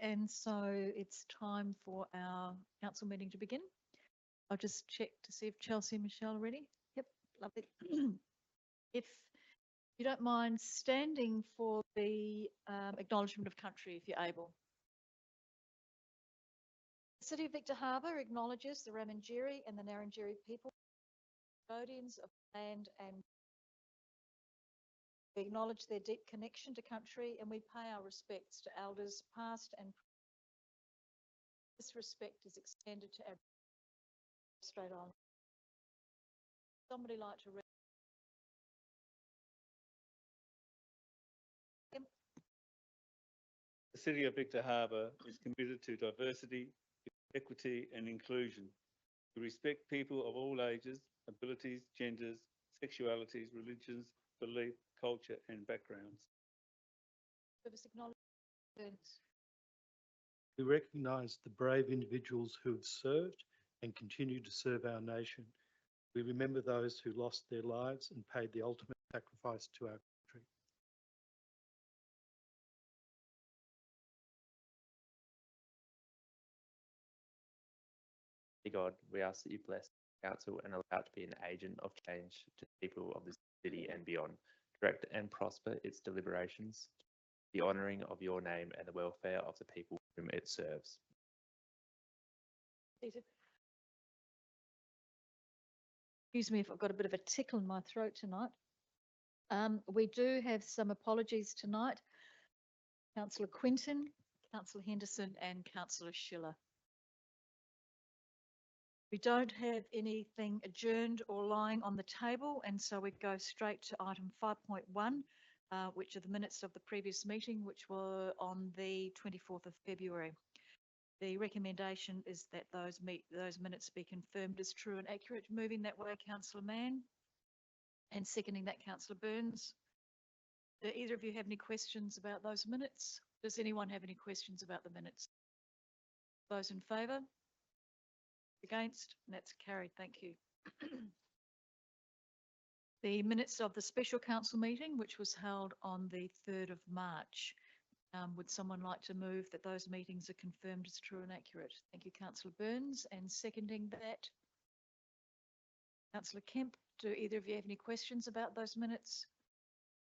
and so it's time for our council meeting to begin. I'll just check to see if Chelsea and Michelle are ready. Yep, lovely. If you don't mind standing for the acknowledgement of country, if you're able. The City of Victor Harbor acknowledges the Ramangeri and the Narrangeri people, custodians of land, and we acknowledge their deep connection to country, and we pay our respects to elders past and present. This respect is extended to our Strait Island. Somebody like to read? The City of Victor Harbor is committed to diversity, equity and inclusion. We respect people of all ages, abilities, genders, sexualities, religions, belief, culture and backgrounds. Service acknowledgements. We recognise the brave individuals who have served and continue to serve our nation. We remember those who lost their lives and paid the ultimate sacrifice to our country. God, we ask that you bless the council and allow it to be an agent of change to the people of this city and beyond. Direct and prosper its deliberations, the honouring of your name and the welfare of the people whom it serves. Excuse me if I've got a bit of a tickle in my throat tonight. We do have some apologies tonight. Councillor Quinton, Councillor Henderson and Councillor Schiller. We don't have anything adjourned or lying on the table, and so we go straight to item 5.1, which are the minutes of the previous meeting, which were on the 24th of February. The recommendation is that those minutes be confirmed as true and accurate. Moving that way, Councillor Mann, and seconding that, Councillor Burns. Do either of you have any questions about those minutes? Does anyone have any questions about the minutes? Those in favour? Against? And that's carried. Thank you. The minutes of the special council meeting, which was held on the 3rd of March. Would someone like to move that those meetings are confirmed as true and accurate? Thank you, Councillor Burns. And seconding that, Councillor Kemp. Do either of you have any questions about those minutes?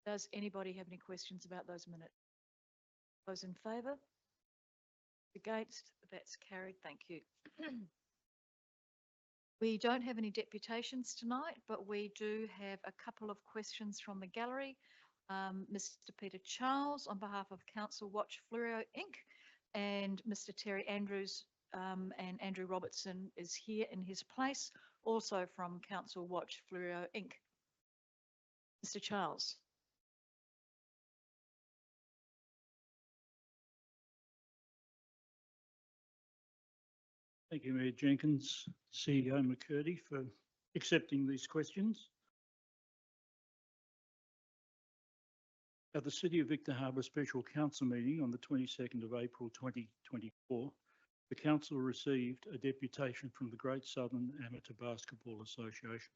Does anybody have any questions about those minutes? Those in favour? Against? That's carried. Thank you. We don't have any deputations tonight, but we do have a couple of questions from the gallery. Mr. Peter Charles on behalf of Council Watch Fleurieu Inc. and Mr. Terry Andrews and Andrew Robertson is here in his place, also from Council Watch Fleurieu Inc. Mr. Charles. Thank you, Mayor Jenkins, CEO McCurdy, for accepting these questions. At the City of Victor Harbor Special Council meeting on the 22nd of April 2024, the Council received a deputation from the Great Southern Amateur Basketball Association.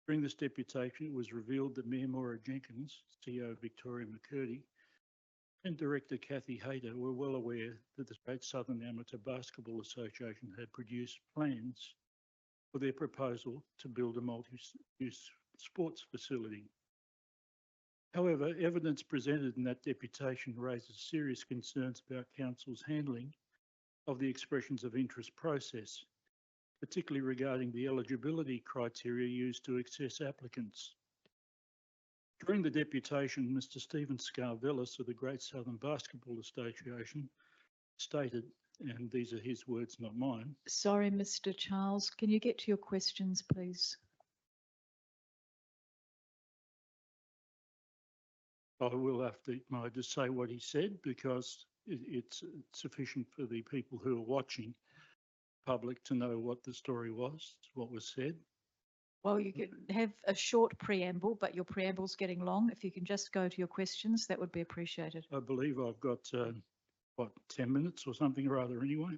During this deputation, it was revealed that Mayor Maura Jenkins, CEO Victoria McCurdy, and Director Kathy Hayter were well aware that the Great Southern Amateur Basketball Association had produced plans for their proposal to build a multi-use sports facility. However, evidence presented in that deputation raises serious concerns about Council's handling of the expressions of interest process, particularly regarding the eligibility criteria used to assess applicants. During the deputation, Mr. Stephen Scarvellis of the Great Southern Basketball Association stated, and these are his words, not mine. Sorry, Mr. Charles, can you get to your questions, please? I will have to just say what he said because it's sufficient for the people who are watching, public, to know what the story was, what was said. Well, you can have a short preamble, but your preamble's getting long. If you can just go to your questions, that would be appreciated. I believe I've got, 10 minutes or something or other anyway?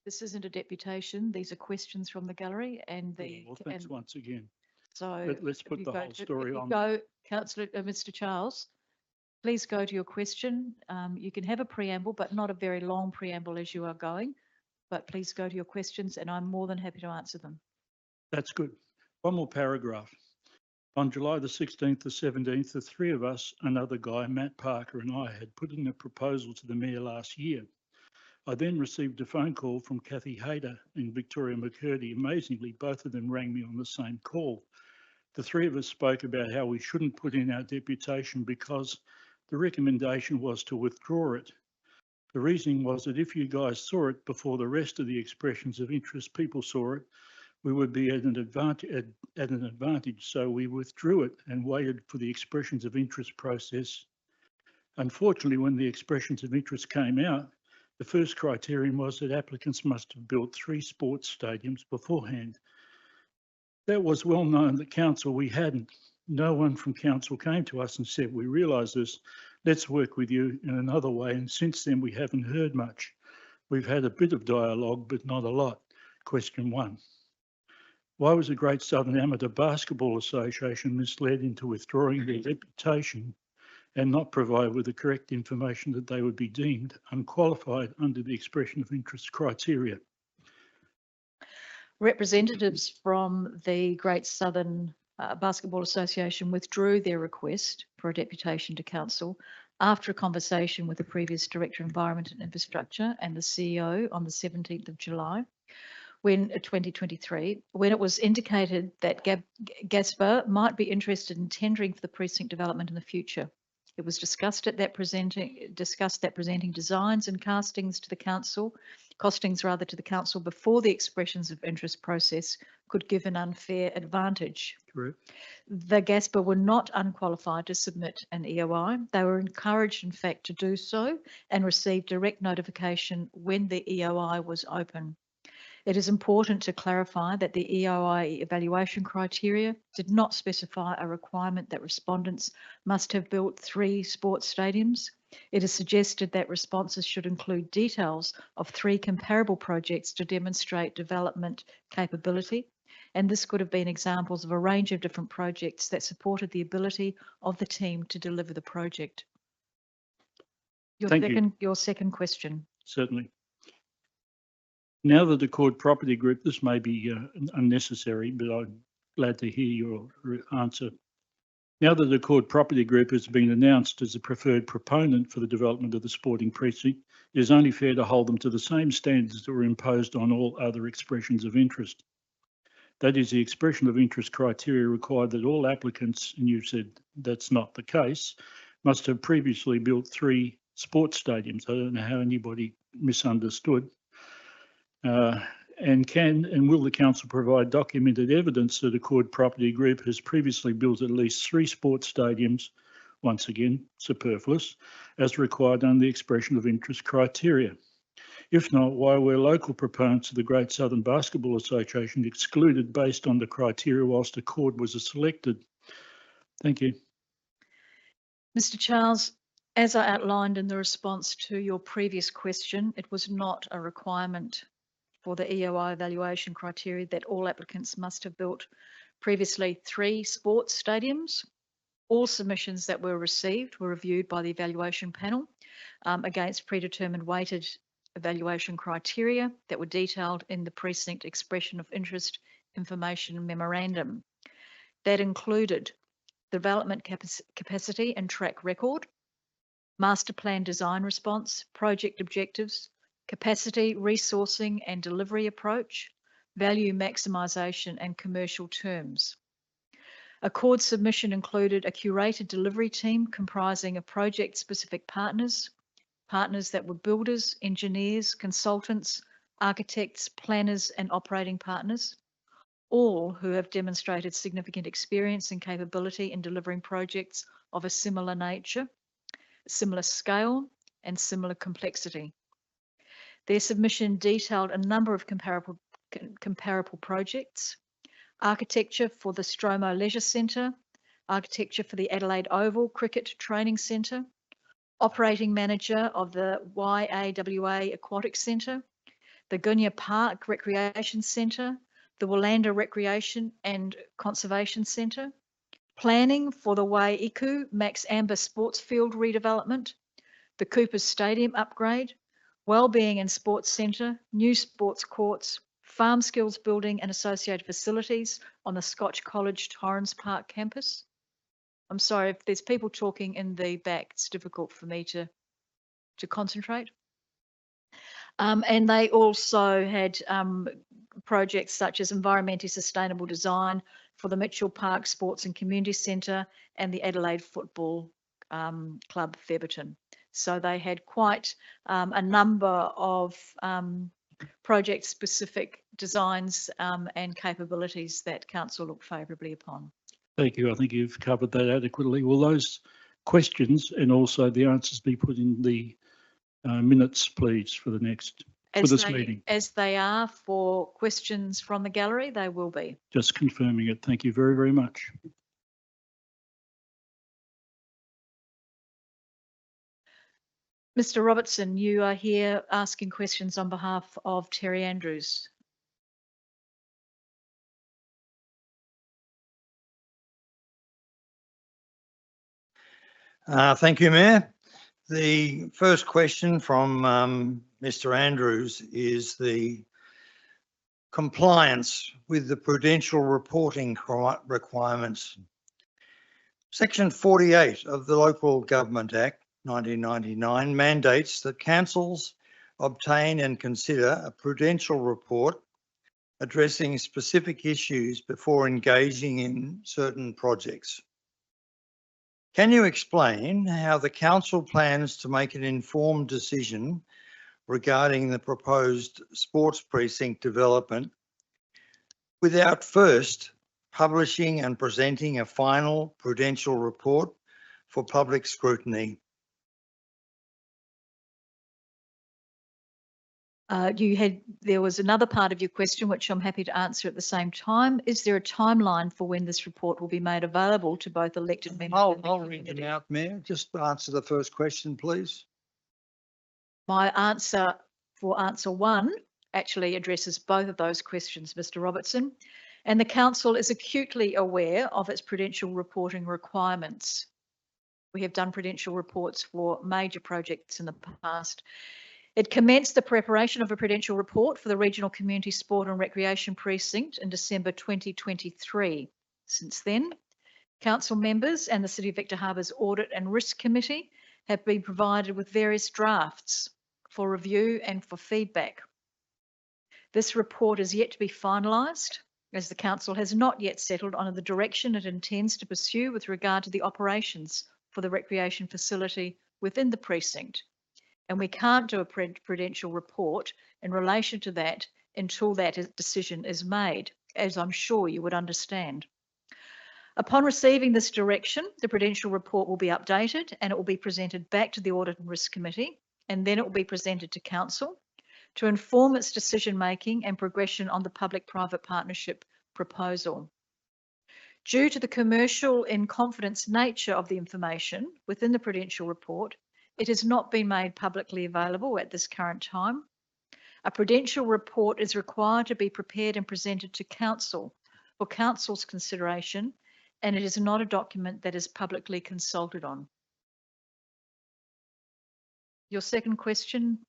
This isn't a deputation. These are questions from the gallery and the... Well, thanks once again. So Let's put the whole story on. Go, Councillor, Mr. Charles, Please go to your question. You can have a preamble, but not a very long preamble as you are going. But please go to your questions and I'm more than happy to answer them. That's good. One more paragraph. On July the 16th to 17th, the three of us, another guy, Matt Parker, and I had put in a proposal to the Mayor last year. I then received a phone call from Kathy Hayter and Victoria McCurdy. Amazingly, both of them rang me on the same call. The three of us spoke about how we shouldn't put in our deputation because the recommendation was to withdraw it. The reasoning was that if you guys saw it before the rest of the expressions of interest people saw it, we would be at an advantage. So we withdrew it and waited for the expressions of interest process. Unfortunately, when the expressions of interest came out, the first criterion was that applicants must have built 3 sports stadiums beforehand. That was well known that council we hadn't. No one from council came to us and said, we realise this, let's work with you in another way. And since then, we haven't heard much. We've had a bit of dialogue, but not a lot. Question 1. Why was the Great Southern Amateur Basketball Association misled into withdrawing their deputation and not provide with the correct information that they would be deemed unqualified under the expression of interest criteria? Representatives from the Great Southern Basketball Association withdrew their request for a deputation to council after a conversation with the previous Director of Environment and Infrastructure and the CEO on the 17th of July. 2023, when it was indicated that GASPA might be interested in tendering for the precinct development in the future. It was discussed that presenting designs and costings to the council before the expressions of interest process could give an unfair advantage. Correct. The GASPA were not unqualified to submit an EOI. They were encouraged, in fact, to do so and received direct notification when the EOI was open. It is important to clarify that the EOI evaluation criteria did not specify a requirement that respondents must have built 3 sports stadiums. It is suggested that responses should include details of 3 comparable projects to demonstrate development capability. And this could have been examples of a range of different projects that supported the ability of the team to deliver the project. Your second question. Certainly. Now that the Accord Property Group, this may be unnecessary, but I'm glad to hear your answer. Now that the Accord Property Group has been announced as a preferred proponent for the development of the sporting precinct, it is only fair to hold them to the same standards that were imposed on all other expressions of interest. That is, the expression of interest criteria required that all applicants, and you said that's not the case, must have previously built 3 sports stadiums. I don't know how anybody misunderstood. And will the council provide documented evidence that Accord Property Group has previously built at least 3 sports stadiums, once again superfluous, as required under the expression of interest criteria? If not, why were local proponents of the Great Southern Basketball Association excluded based on the criteria whilst Accord was selected? Thank you. Mr. Charles, as I outlined in the response to your previous question, it was not a requirement for the EOI evaluation criteria that all applicants must have built previously 3 sports stadiums. All submissions that were received were reviewed by the evaluation panel against predetermined weighted evaluation criteria that were detailed in the precinct expression of interest information memorandum. That included development capacity and track record, master plan design response, project objectives, capacity, resourcing and delivery approach, value maximisation and commercial terms. Accord submission included a curated delivery team comprising of project-specific partners that were builders, engineers, consultants, architects, planners and operating partners, all who have demonstrated significant experience and capability in delivering projects of a similar nature, similar scale and similar complexity. Their submission detailed a number of comparable projects: architecture for the Stromo Leisure Centre, architecture for the Adelaide Oval Cricket Training Centre, operating manager of the YAWA Aquatic Centre, the Gunya Park Recreation Centre, the Wollanda Recreation and Conservation Centre, planning for the Waiiku Max Amber Sports Field redevelopment, the Coopers Stadium upgrade, Wellbeing and Sports Centre, new sports courts, farm skills building and associated facilities on the Scotch College Torrens Park campus. I'm sorry, if there's people talking in the back, it's difficult for me to concentrate. And they also had projects such as environmentally sustainable design for the Mitchell Park Sports and Community Centre and the Adelaide Football Club Theberton. So they had quite a number of project-specific designs and capabilities that Council looked favourably upon. Thank you. I think you've covered that adequately. Will those questions and also the answers be put in the minutes, please, for this meeting? As they are for questions from the gallery, they will be. Just confirming it. Thank you very, very much. Mr. Robertson, you are here asking questions on behalf of Terry Andrews. Thank you, Mayor. The first question from Mr. Andrews is the compliance with the prudential reporting requirements. Section 48 of the Local Government Act 1999 mandates that councils obtain and consider a prudential report addressing specific issues before engaging in certain projects. Can you explain how the council plans to make an informed decision regarding the proposed sports precinct development without first publishing and presenting a final prudential report for public scrutiny? There was another part of your question, which I'm happy to answer at the same time. Is there a timeline for when this report will be made available to both elected members? I'll read them out, Mayor. Just answer the first question, please. My answer for answer one actually addresses both of those questions, Mr. Robertson, and the council is acutely aware of its prudential reporting requirements. We have done prudential reports for major projects in the past. It commenced the preparation of a prudential report for the Regional Community Sport and Recreation Precinct in December 2023. Since then, council members and the City of Victor Harbour's Audit and Risk Committee have been provided with various drafts for review and for feedback. This report is yet to be finalised, as the council has not yet settled on the direction it intends to pursue with regard to the operations for the recreation facility within the precinct. And we can't do a prudential report in relation to that until that decision is made, as I'm sure you would understand. Upon receiving this direction, the prudential report will be updated and it will be presented back to the Audit and Risk Committee, and then it will be presented to Council to inform its decision-making and progression on the public-private partnership proposal. Due to the commercial in confidence nature of the information within the prudential report, it has not been made publicly available at this current time. A prudential report is required to be prepared and presented to Council for Council's consideration, and it is not a document that is publicly consulted on. Your second question?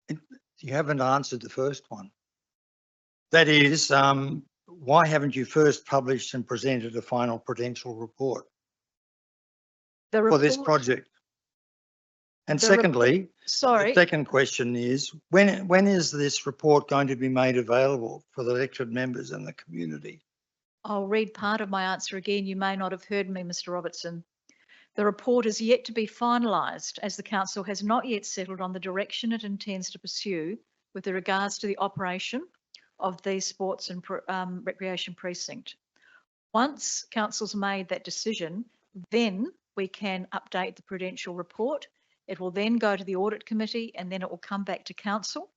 You haven't answered the first one. That is, why haven't you first published and presented a final prudential report for this project? And secondly, the second question is, when is this report going to be made available for the elected members and the community? I'll read part of my answer again. You may not have heard me, Mr. Robertson. The report is yet to be finalised, as the council has not yet settled on the direction it intends to pursue with regards to the operation of the sports and recreation precinct. Once council's made that decision, then we can update the prudential report. It will then go to the audit committee, and then it will come back to council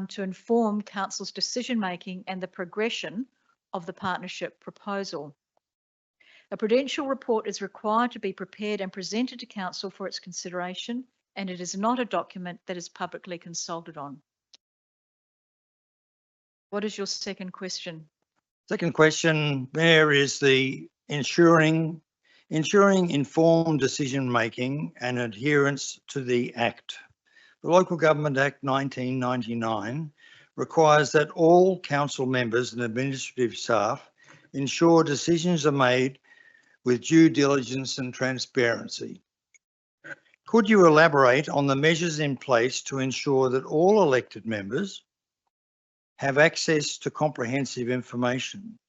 to inform council's decision making and the progression of the partnership proposal. A prudential report is required to be prepared and presented to council for its consideration, and it is not a document that is publicly consulted on. What is your second question? Second question, Mayor, is the ensuring informed decision-making and adherence to the Act. The Local Government Act 1999 requires that all council members and administrative staff ensure decisions are made with due diligence and transparency. Could you elaborate on the measures in place to ensure that all elected members have access to comprehensive information,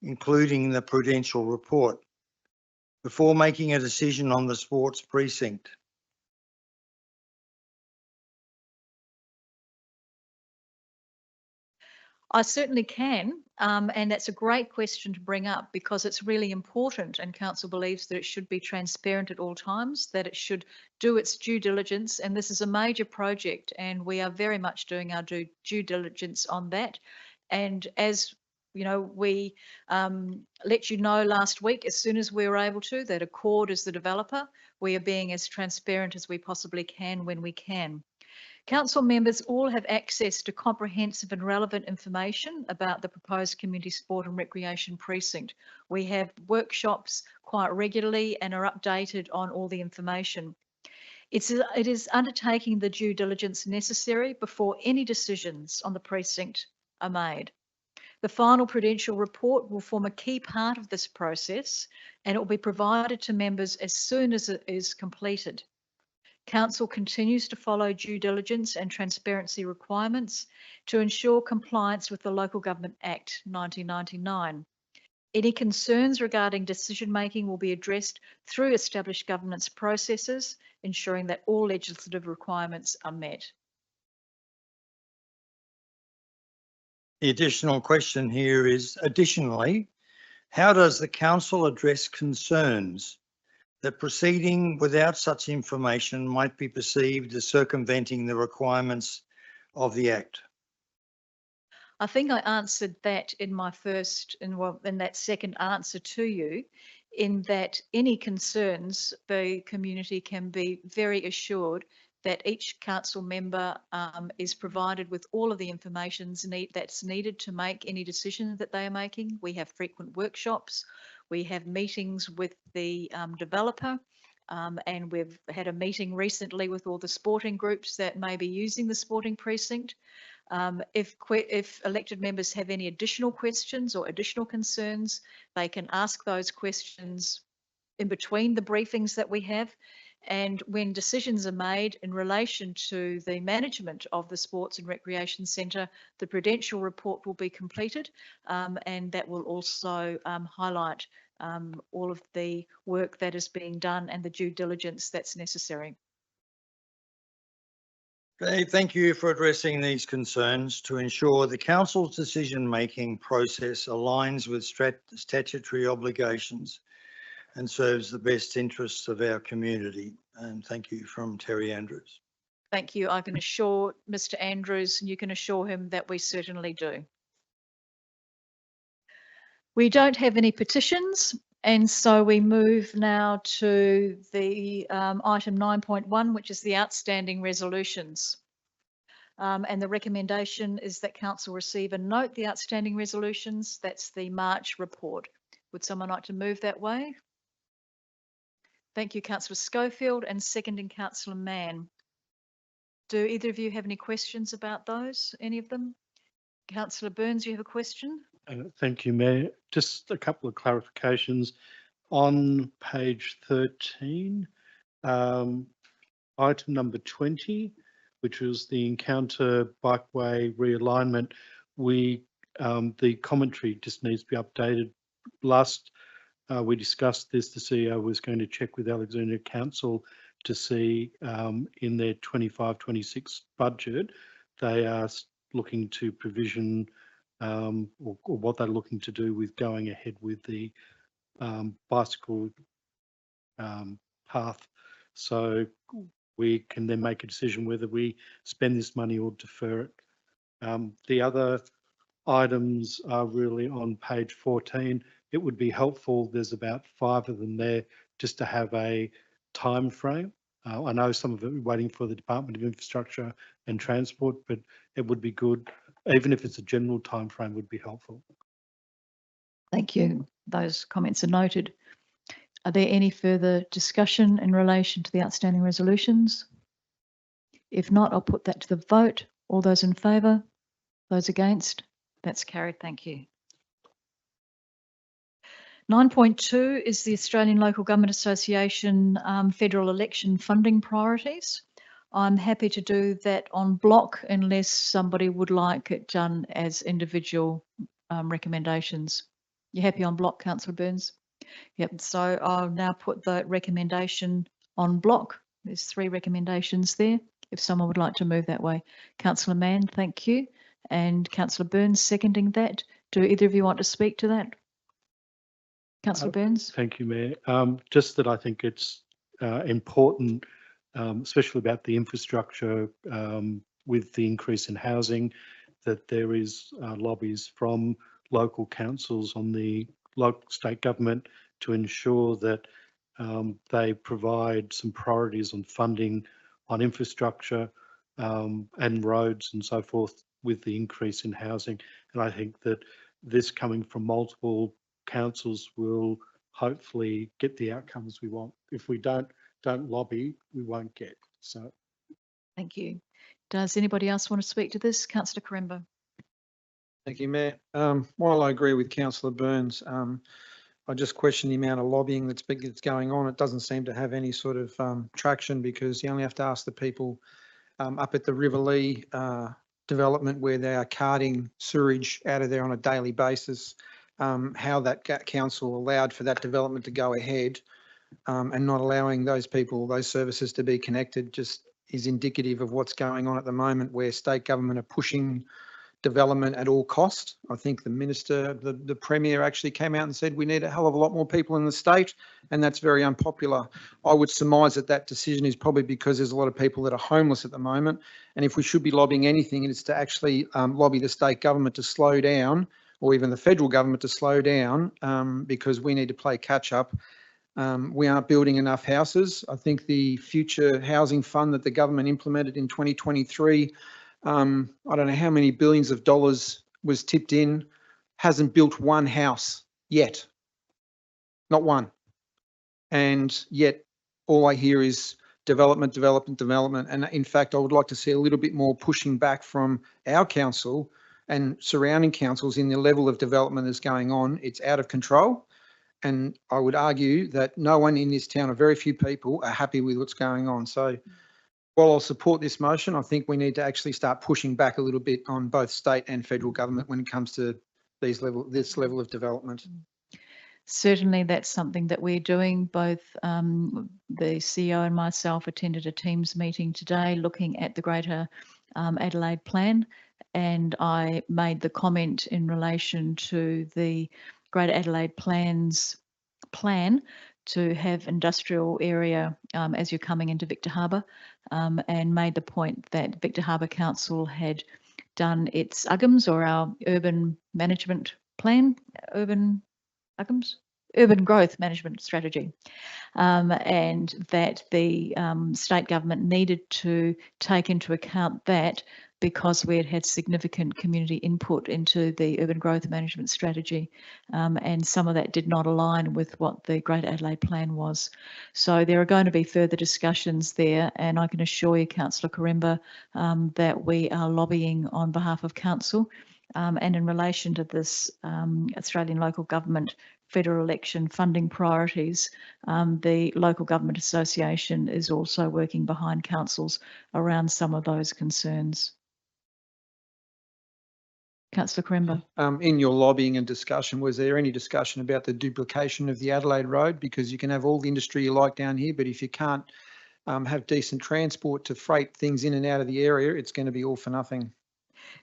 including the prudential report, before making a decision on the sports precinct? I certainly can, and that's a great question to bring up because it's really important, and council believes that it should be transparent at all times, that it should do its due diligence, and this is a major project and we are very much doing our due diligence on that. And as you know, we let you know last week, as soon as we were able to, that Accord is the developer. We are being as transparent as we possibly can when we can. Council members all have access to comprehensive and relevant information about the proposed community sport and recreation precinct. We have workshops quite regularly and are updated on all the information. It is undertaking the due diligence necessary before any decisions on the precinct are made. The final prudential report will form a key part of this process and it will be provided to members as soon as it is completed. Council continues to follow due diligence and transparency requirements to ensure compliance with the Local Government Act 1999. Any concerns regarding decision making will be addressed through established governance processes, ensuring that all legislative requirements are met. The additional question here is, additionally, how does the council address concerns that proceeding without such information might be perceived as circumventing the requirements of the Act? I think I answered that in my in that second answer to you, in that any concerns, the community can be very assured that each council member is provided with all of the information that's needed to make any decision that they are making. We have frequent workshops. We have meetings with the developer, and we've had a meeting recently with all the sporting groups that may be using the sporting precinct. If elected members have any additional questions or additional concerns, they can ask those questions in between the briefings that we have. And when decisions are made in relation to the management of the Sports and Recreation Centre, the prudential report will be completed, and that will also highlight all of the work that is being done and the due diligence that's necessary. Okay, thank you for addressing these concerns to ensure the council's decision-making process aligns with statutory obligations and serves the best interests of our community. And thank you from Terry Andrews. Thank you. I can assure Mr. Andrews, and you can assure him that we certainly do. We don't have any petitions, and so we move now to the item 9.1, which is the outstanding resolutions. And the recommendation is that council receive and note the outstanding resolutions. That's the March report. Would someone like to move that way? Thank you, Councillor Schofield, and seconding Councillor Mann. Do either of you have any questions about those, any of them? Councillor Burns, you have a question? Thank you, Mayor. Just a couple of clarifications. On page 13, item number 20, which was the Encounter Bikeway realignment, the commentary just needs to be updated. Last we discussed this, the CEO was going to check with Alexandria Council to see in their 25-26 budget, they are looking to provision or what they're looking to do with going ahead with the bicycle path. So we can then make a decision whether we spend this money or defer it. The other items are really on page 14. It would be helpful, there's about 5 of them there, just to have a time frame. I know some of it we're waiting for the Department of Infrastructure and Transport, but it would be good, even if it's a general time frame, would be helpful. Thank you. Those comments are noted. Are there any further discussion in relation to the outstanding resolutions? If not, I'll put that to the vote. All those in favour? Those against? That's carried. Thank you. 9.2 is the Australian Local Government Association federal election funding priorities. I'm happy to do that on block unless somebody would like it done as individual recommendations. You happy on block, Councillor Burns? Yep, so I'll now put the recommendation on block. There's 3 recommendations there. If someone would like to move that way. Councillor Mann, thank you. And Councillor Burns seconding that. Do either of you want to speak to that? Councillor Burns? Thank you, Mayor. Just that I think it's important, especially about the infrastructure with the increase in housing, that there is lobbies from local councils on the local state government to ensure that they provide some priorities on funding on infrastructure and roads and so forth with the increase in housing. And I think that this coming from multiple councils will hopefully get the outcomes we want. If we don't lobby, we won't get. So, Thank you. Does anybody else want to speak to this? Councillor Quaremba. Thank you, Mayor. While I agree with Councillor Burns, I just question the amount of lobbying that's going on. It doesn't seem to have any sort of traction, because you only have to ask the people up at the Riverlea development where they are carting sewage out of there on a daily basis, how that council allowed for that development to go ahead and not allowing those people, those services to be connected, just is indicative of what's going on at the moment, where state government are pushing development at all cost. I think the minister, the premier actually came out and said we need a hell of a lot more people in the state, and that's very unpopular. I would surmise that that decision is probably because there's a lot of people that are homeless at the moment, and if we should be lobbying anything, it's to actually lobby the state government to slow down, or even the federal government to slow down, because we need to play catch up. We aren't building enough houses. I think the future housing fund that the government implemented in 2023, I don't know how many billions of dollars was tipped in, hasn't built one house yet. Not one. And yet all I hear is development, development, development. And in fact, I would like to see a little bit more pushing back from our council and surrounding councils in the level of development that's going on. It's out of control. And I would argue that no one in this town, or very few people, are happy with what's going on. So while I'll support this motion, I think we need to actually start pushing back a little bit on both state and federal government when it comes to this level of development. Certainly that's something that we're doing. Both the CEO and myself attended a Teams meeting today looking at the Greater Adelaide Plan, and I made the comment in relation to the Greater Adelaide plan to have industrial area as you're coming into Victor Harbour, and made the point that Victor Harbour Council had done its UGMs, or our urban management plan, urban growth management strategy, and that the state government needed to take into account that, because we had significant community input into the urban growth management strategy, and some of that did not align with what the Greater Adelaide Plan was. So there are going to be further discussions there, and I can assure you, Councillor Quaremba, that we are lobbying on behalf of Council, and in relation to this Australian Local Government federal election funding priorities, the Local Government Association is also working behind councils around some of those concerns. Councillor Quaremba. In your lobbying and discussion, was there any discussion about the duplication of the Adelaide Road? Because you can have all the industry you like down here, but if you can't have decent transport to freight things in and out of the area, it's going to be all for nothing.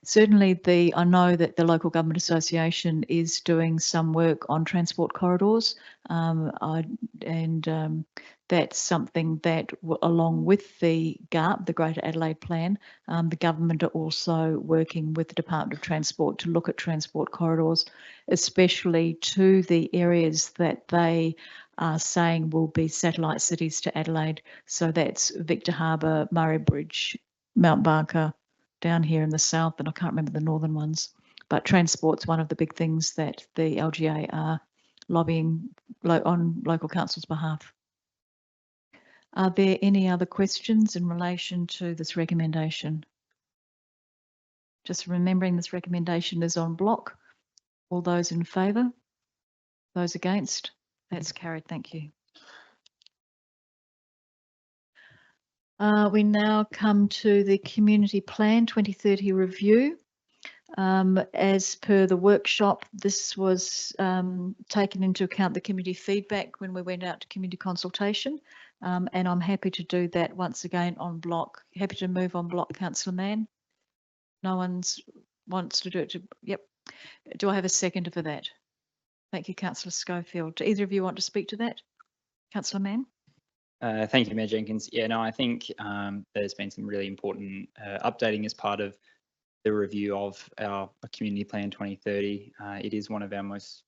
Certainly, I know that the Local Government Association is doing some work on transport corridors, and that's something that, along with the GARP, the Greater Adelaide Plan, the government are also working with the Department of Transport to look at transport corridors, especially to the areas that they are saying will be satellite cities to Adelaide. So that's Victor Harbour, Murray Bridge, Mount Barker, down here in the south, and I can't remember the northern ones. but transport's one of the big things that the LGA are lobbying on local council's behalf. Are there any other questions in relation to this recommendation? Just remembering this recommendation is on block. All those in favour? Those against? That's carried. Thank you. We now come to the Community Plan 2030 review. As per the workshop, this was taken into account the community feedback when we went out to community consultation, and I'm happy to do that once again on block. Happy to move on block, Councillor Mann. No one's wants to do it. Yep. Do I have a seconder for that? Thank you, Councillor Schofield. Do either of you want to speak to that? Councillor Mann? Thank you, Mayor Jenkins. Yeah, no, I think there's been some really important updating as part of the review of our Community Plan 2030. It is one of our most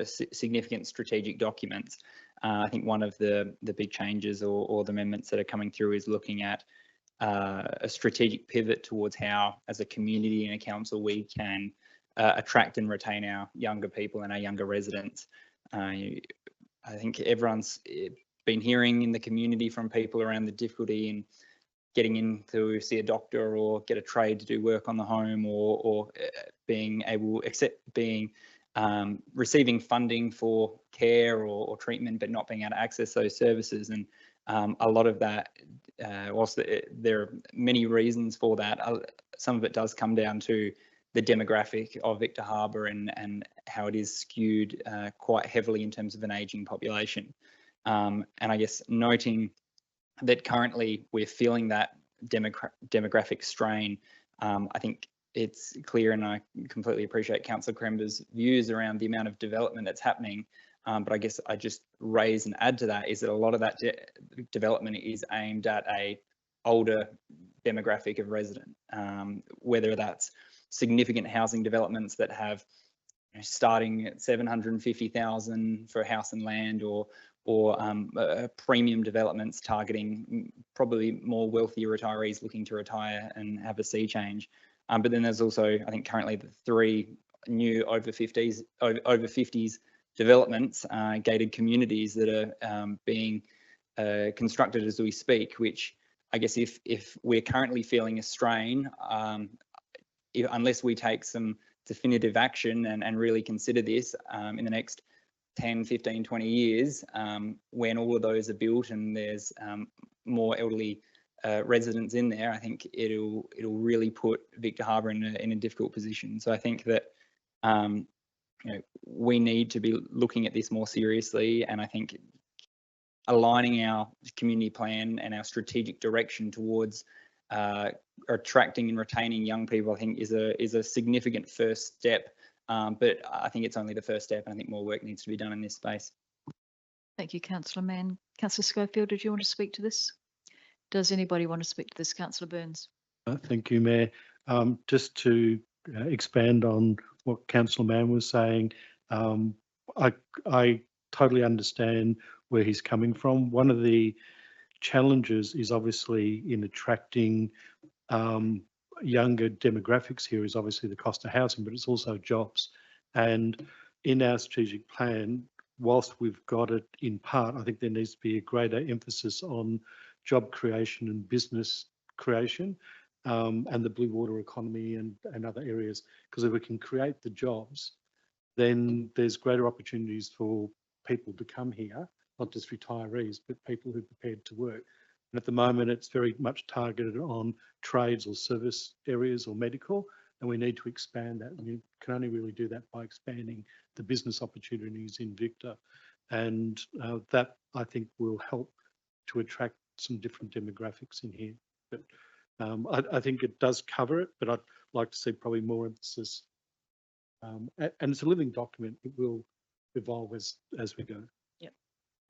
significant strategic documents. I think one of the big changes or the amendments that are coming through is looking at a strategic pivot towards how, as a community and a council, we can attract and retain our younger people and our younger residents. I think everyone's been hearing in the community from people around the difficulty in getting in to see a doctor or get a trade to do work on the home, or being able, receiving funding for care or treatment, but not being able to access those services. And a lot of that, whilst there are many reasons for that, some of it does come down to the demographic of Victor Harbor and how it is skewed quite heavily in terms of an ageing population. And I guess noting that currently we're feeling that demographic strain, I think it's clear, and I completely appreciate Councillor Quaremba's views around the amount of development that's happening. But I guess I just raise and add to that is that a lot of that development is aimed at a older demographic of resident, whether that's significant housing developments that have starting at 750,000 for house and land, or premium developments targeting probably more wealthier retirees looking to retire and have a sea change. But then there's also, I think, currently the 3 new over 50s developments, gated communities that are being constructed as we speak, which I guess if we're currently feeling a strain, unless we take some definitive action and really consider this in the next 10, 15, 20 years, when all of those are built and there's more elderly residents in there, I think it'll really put Victor Harbor in a difficult position. So I think that we need to be looking at this more seriously, and I think aligning our community plan and our strategic direction towards attracting and retaining young people, I think is a significant first step. But I think it's only the first step, and I think more work needs to be done in this space. Thank you, Councillor Mann. Councillor Schofield, did you want to speak to this? Does anybody want to speak to this? Councillor Burns. Thank you, Mayor. Just to expand on what Councillor Mann was saying, I totally understand where he's coming from. One of the challenges is obviously in attracting younger demographics here is obviously the cost of housing, but it's also jobs. And in our strategic plan, whilst we've got it in part, I think there needs to be a greater emphasis on job creation and business creation, and the blue water economy and other areas. Because if we can create the jobs, then there's greater opportunities for people to come here, not just retirees, but people who are prepared to work. And at the moment, it's very much targeted on trades or service areas or medical, and we need to expand that. And you can only really do that by expanding the business opportunities in Victor. And that, I think, will help to attract some different demographics in here. But I think it does cover it, but I'd like to see probably more emphasis. And it's a living document. It will evolve as we go. Yep.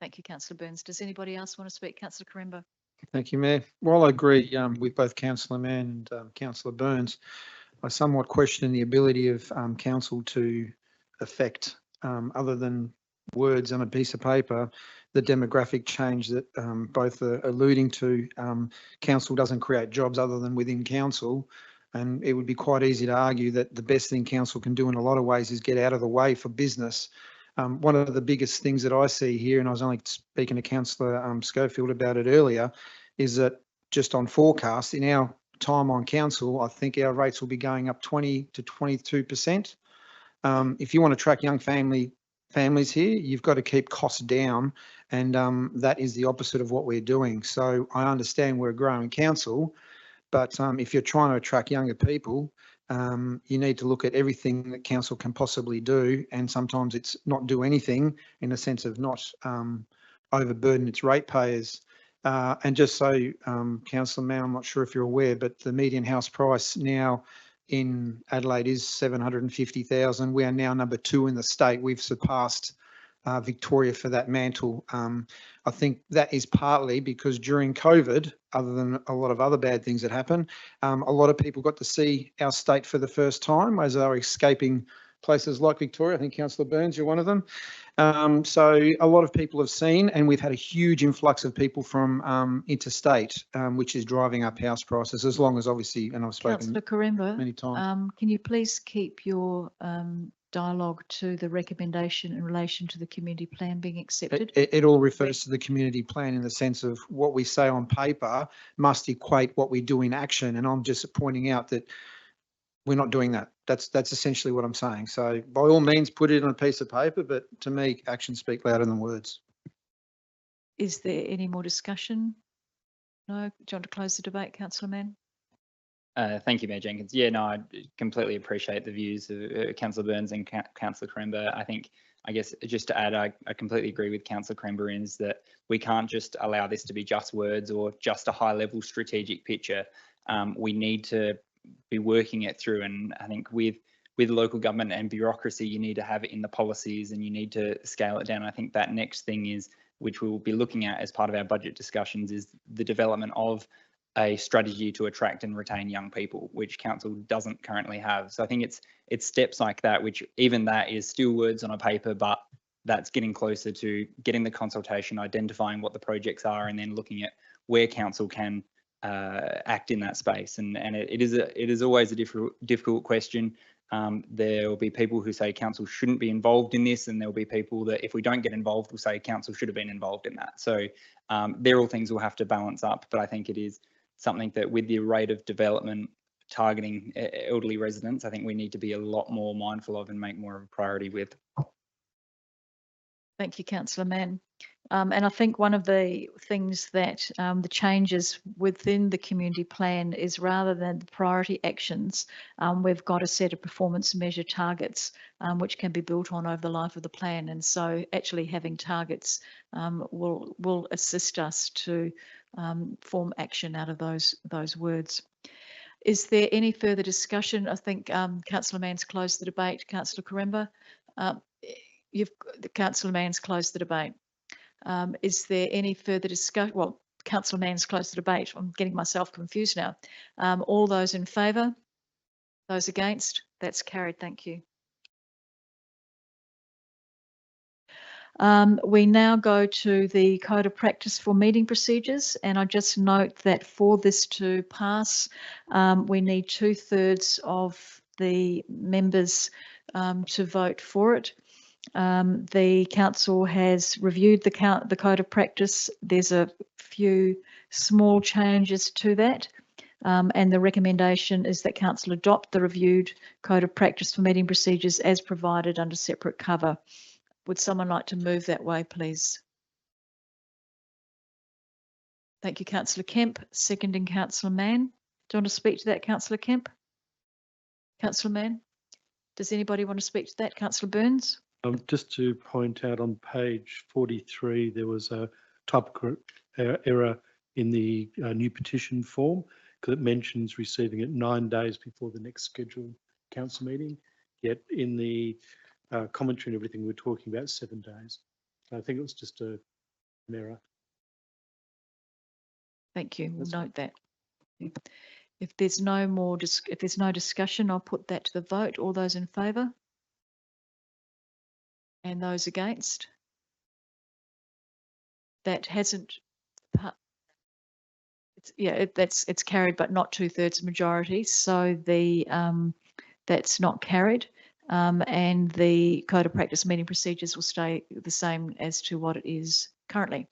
Thank you, Councillor Burns. Does anybody else want to speak? Councillor Quaremba. Thank you, Mayor. While I agree with both Councillor Mann and Councillor Burns, I somewhat question the ability of council to affect, other than words on a piece of paper, the demographic change that both are alluding to. Council doesn't create jobs other than within council. And it would be quite easy to argue that the best thing council can do in a lot of ways is get out of the way for business. One of the biggest things that I see here, and I was only speaking to Councillor Schofield about it earlier, is that just on forecast, in our time on council, I think our rates will be going up 20 to 22%. If you want to track young families here, you've got to keep costs down, and that is the opposite of what we're doing. So I understand we're a growing council, but if you're trying to attract younger people, you need to look at everything that council can possibly do, and sometimes it's not do anything in the sense of not overburden its ratepayers. And just so, Councillor Mann, I'm not sure if you're aware, but the median house price now in Adelaide is 750,000. We are now number 2 in the state. We've surpassed Victoria for that mantle. I think that is partly because during COVID, other than a lot of other bad things that happen, a lot of people got to see our state for the first time as they were escaping places like Victoria. I think Councillor Burns, you're one of them. So a lot of people have seen, and we've had a huge influx of people from interstate, which is driving up house prices, as long as obviously, and I've spoken Councillor Quaremba, many times. can you please keep your dialogue to the recommendation in relation to the community plan being accepted? It all refers to the community plan in the sense of what we say on paper must equate what we do in action. And I'm just pointing out that we're not doing that. That's essentially what I'm saying. So by all means, put it on a piece of paper, but to me, actions speak louder than words. Is there any more discussion? No? Do you want to close the debate, Councillor Mann? Thank you, Mayor Jenkins. Yeah, no, I completely appreciate the views of Councillor Burns and Councillor Quaremba. I guess just to add, I completely agree with Councillor Quaremba in that we can't just allow this to be just words or just a high level strategic picture. We need to be working it through, and I think with local government and bureaucracy, you need to have it in the policies and you need to scale it down. I think that next thing is, which we will be looking at as part of our budget discussions, is the development of a strategy to attract and retain young people, which council doesn't currently have. So I think it's steps like that, which even that is still words on a paper, but that's getting closer to getting the consultation, identifying what the projects are, and then looking at where council can act in that space. And it is always a difficult question. There will be people who say council shouldn't be involved in this, and there will be people that if we don't get involved will say council should have been involved in that. So they're all things we'll have to balance up, but I think it is something that with the rate of development targeting elderly residents, I think we need to be a lot more mindful of and make more of a priority with. Thank you, Councillor Mann. And I think one of the things that the changes within the community plan is, rather than the priority actions, we've got a set of performance measure targets which can be built on over the life of the plan. And so actually having targets will assist us to form action out of those words. Is there any further discussion? I think Councillor Mann's closed the debate. Councillor Quaremba, Councillor Mann's closed the debate. Is there any further discussion? Well, Councillor Mann's closed the debate. I'm getting myself confused now. All those in favour? Those against? That's carried. Thank you. We now go to the Code of Practice for Meeting Procedures, and I just note that for this to pass, we need 2/3 of the members to vote for it. The council has reviewed the Code of Practice. There's a few small changes to that, and the recommendation is that council adopt the reviewed Code of Practice for Meeting Procedures as provided under separate cover. Would someone like to move that way, please? Thank you, Councillor Kemp. Seconding Councillor Mann. Do you want to speak to that, Councillor Kemp? Councillor Mann? Does anybody want to speak to that? Councillor Burns? Just to point out, on page 43, there was a typographical error in the new petition form, because it mentions receiving it 9 days before the next scheduled council meeting. Yet in the commentary and everything, we're talking about 7 days. I think it was just an error. Thank you. We'll note that. If there's no more, if there's no discussion, I'll put that to the vote. All those in favour? And those against? That hasn't, It's carried, but not 2/3 majority. So that's not carried. And the Code of Practice meeting procedures will stay the same as to what it is currently.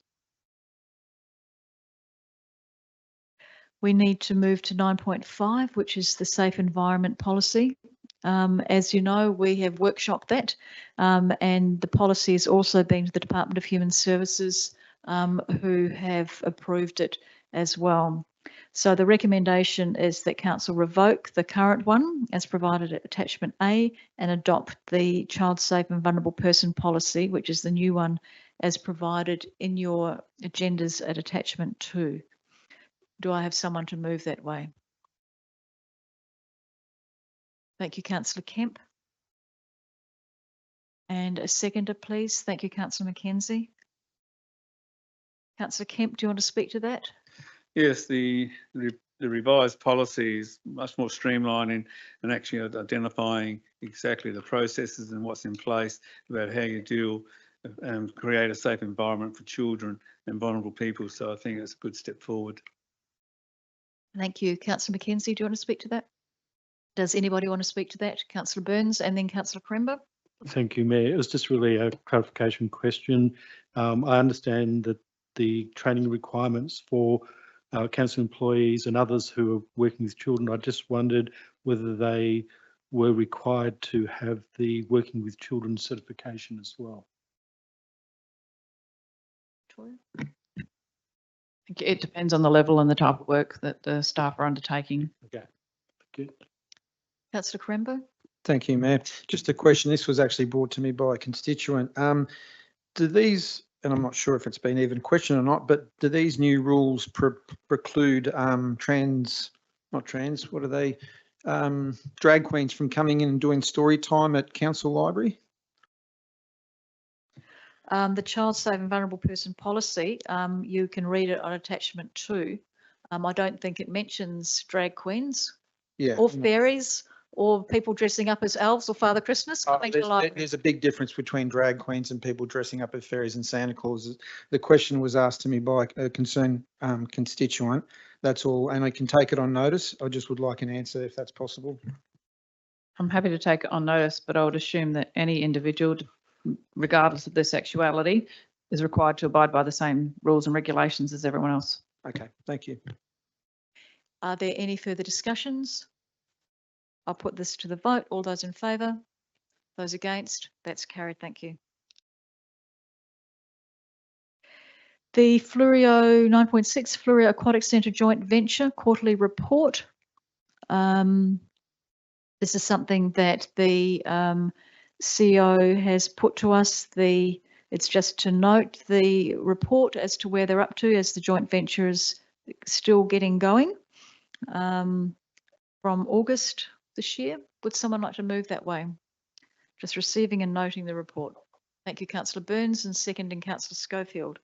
We need to move to 9.5, which is the safe environment policy. As you know, we have workshopped that, and the policy has also been to the Department of Human Services, who have approved it as well. So the recommendation is that council revoke the current one as provided at attachment A and adopt the child safe and vulnerable person policy, which is the new one, as provided in your agendas at attachment 2. Do I have someone to move that way? Thank you, Councillor Kemp. And a seconder, please. Thank you, Councillor Mackenzie. Councillor Kemp, do you want to speak to that? Yes, the revised policy is much more streamlining and actually identifying exactly the processes and what's in place about how you deal and create a safe environment for children and vulnerable people. So I think it's a good step forward. Thank you. Councillor Mackenzie, do you want to speak to that? Does anybody want to speak to that? Councillor Burns and then Councillor Quaremba. Thank you, Mayor. It was just really a clarification question. I understand that the training requirements for council employees and others who are working with children, I just wondered whether they were required to have the working with children certification as well. It depends on the level and the type of work that the staff are undertaking. Okay, good. Councillor Quaremba. Thank you, Mayor. Just a question. This was actually brought to me by a constituent. Do these, and I'm not sure if it's been even questioned or not, but do these new rules preclude drag queens from coming in and doing story time at council library? The child safe and vulnerable person policy, you can read it on attachment 2. I don't think it mentions drag queens or fairies or people dressing up as elves or Father Christmas. There's a big difference between drag queens and people dressing up as fairies and Santa Clauses. The question was asked to me by a concerned constituent. That's all, and I can take it on notice. I just would like an answer if that's possible. I'm happy to take it on notice, but I would assume that any individual, regardless of their sexuality, is required to abide by the same rules and regulations as everyone else. Okay, thank you. Are there any further discussions? I'll put this to the vote. All those in favour? Those against? That's carried. Thank you. The Fleurieu 9.6 Fleurieu Aquatic Centre Joint Venture Quarterly Report. This is something that the CEO has put to us. It's just to note the report as to where they're up to as the joint venture is still getting going from August this year. Would someone like to move that way? Just receiving and noting the report. Thank you, Councillor Burns, and seconding Councillor Schofield.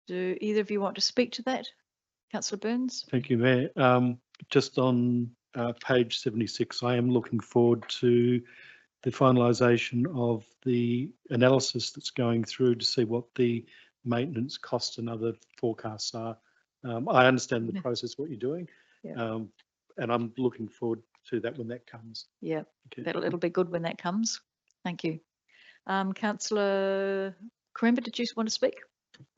Do either of you want to speak to that? Councillor Burns? Thank you, Mayor. Just on page 76, I am looking forward to the finalisation of the analysis that's going through to see what the maintenance costs and other forecasts are. I understand the process, what you're doing, and I'm looking forward to that when that comes. Yeah, okay. It'll be good when that comes. Thank you. Councillor Quaremba, did you want to speak?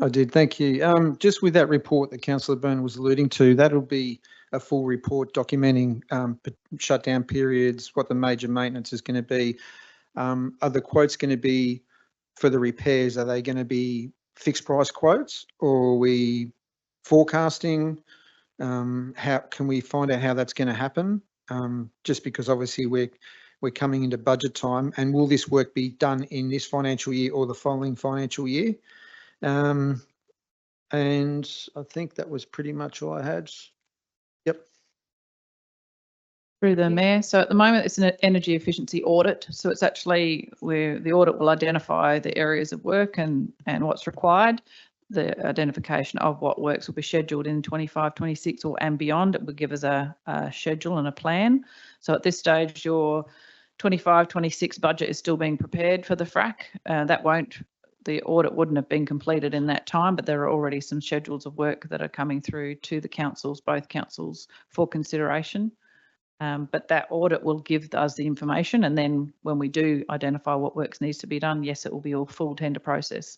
I did, thank you. Just with that report that Councillor Byrne was alluding to, that'll be a full report documenting shutdown periods, what the major maintenance is going to be. Are the quotes going to be for the repairs? Are they going to be fixed price quotes, or are we forecasting? How can we find out how that's going to happen? Just because obviously we're coming into budget time, and will this work be done in this financial year or the following financial year? And I think that was pretty much all I had. Yep. Through the Mayor. So at the moment it's an energy efficiency audit. So it's actually where the audit will identify the areas of work and what's required. The identification of what works will be scheduled in 25, 26 and beyond. It will give us a schedule and a plan. So at this stage, your 25, 26 budget is still being prepared for the FRAC. the audit wouldn't have been completed in that time, but there are already some schedules of work that are coming through to the councils, both councils, for consideration. But that audit will give us the information, and then when we do identify what works needs to be done, yes, it will be a full tender process.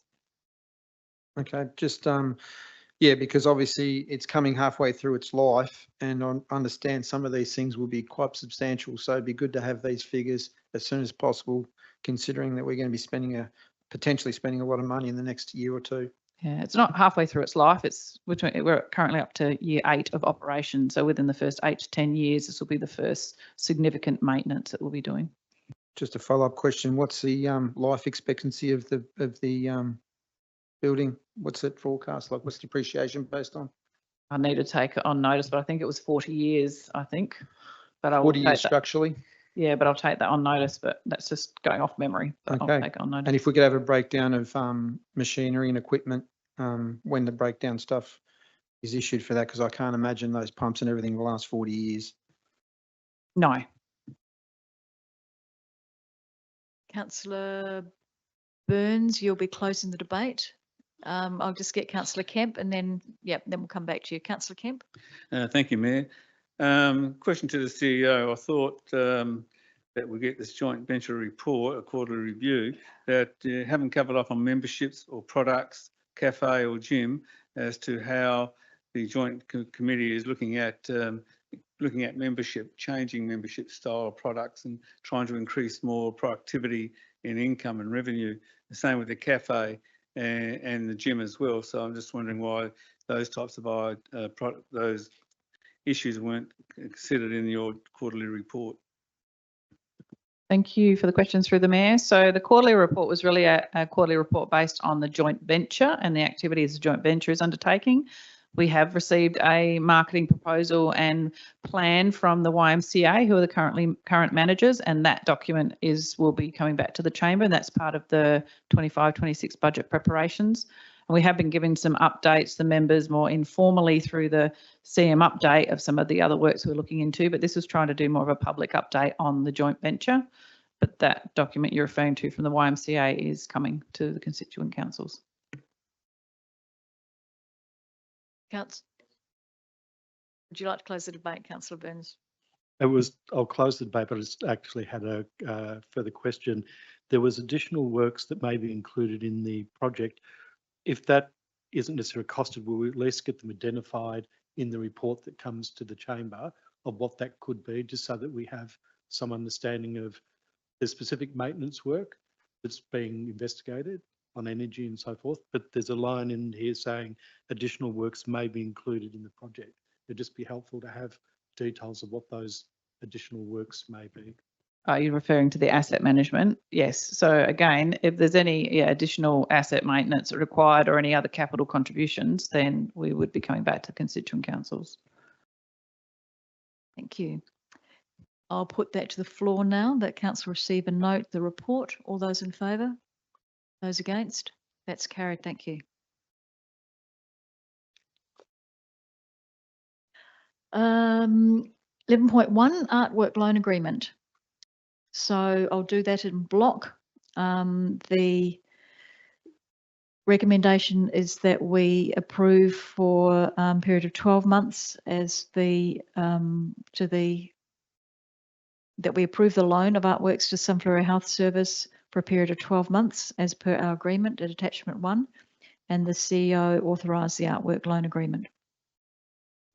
Okay, just, yeah, because obviously it's coming halfway through its life, and I understand some of these things will be quite substantial. So it'd be good to have these figures as soon as possible, considering that we're going to be potentially spending a lot of money in the next year or two. Yeah, it's not halfway through its life. We're currently up to year 8 of operation. So within the first 8 to 10 years, this will be the first significant maintenance that we'll be doing. Just a follow-up question: what's the life expectancy of the building? What's it forecast like? What's depreciation based on? I need to take it on notice, but I think it was 40 years, I think. But I will 40 years take that. structurally. Yeah, but I'll take that on notice, but that's just going off memory. But I'll Okay. take it on notice. And if we could have a breakdown of machinery and equipment when the breakdown stuff is issued for that, because I can't imagine those pumps and everything will last 40 years. No. Councillor Burns, you'll be closing the debate. I'll just get Councillor Kemp and then, then we'll come back to you. Councillor Kemp. Thank you, Mayor. Question to the CEO. I thought that we get this joint venture report, a quarterly review, that you haven't covered off on memberships or products, cafe or gym, as to how the joint committee is looking at membership, changing membership style products and trying to increase more productivity in income and revenue. The same with the cafe and the gym as well. So I'm just wondering why those types of those issues weren't considered in your quarterly report. Thank you for the questions through the Mayor. So the quarterly report was really a quarterly report based on the joint venture and the activities the joint venture is undertaking. We have received a marketing proposal and plan from the YMCA, who are the current managers, and that document will be coming back to the chamber, and that's part of the 25-26 budget preparations. And we have been giving some updates to members more informally through the CM update of some of the other works we're looking into, but this was trying to do more of a public update on the joint venture. But that document you're referring to from the YMCA is coming to the constituent councils. Would you like to close the debate, Councillor Burns? I'll close the debate, but I just actually had a further question. There was additional works that may be included in the project. If that isn't necessarily costed, will we at least get them identified in the report that comes to the chamber of what that could be, just so that we have some understanding of the specific maintenance work that's being investigated on energy and so forth, but there's a line in here saying additional works may be included in the project. It'd just be helpful to have details of what those additional works may be. Are you referring to the asset management? Yes. So again, if there's any additional asset maintenance required or any other capital contributions, then we would be coming back to constituent councils. Thank you. I'll put that to the floor now, that council receive and note the report. All those in favour? Those against? That's carried. Thank you. 11.1 artwork loan agreement. So I'll do that in block. The recommendation is that we approve for a period of 12 months as that we approve the loan of artworks to Fleurieu Health Service for a period of 12 months as per our agreement at attachment 1, and the CEO authorise the artwork loan agreement.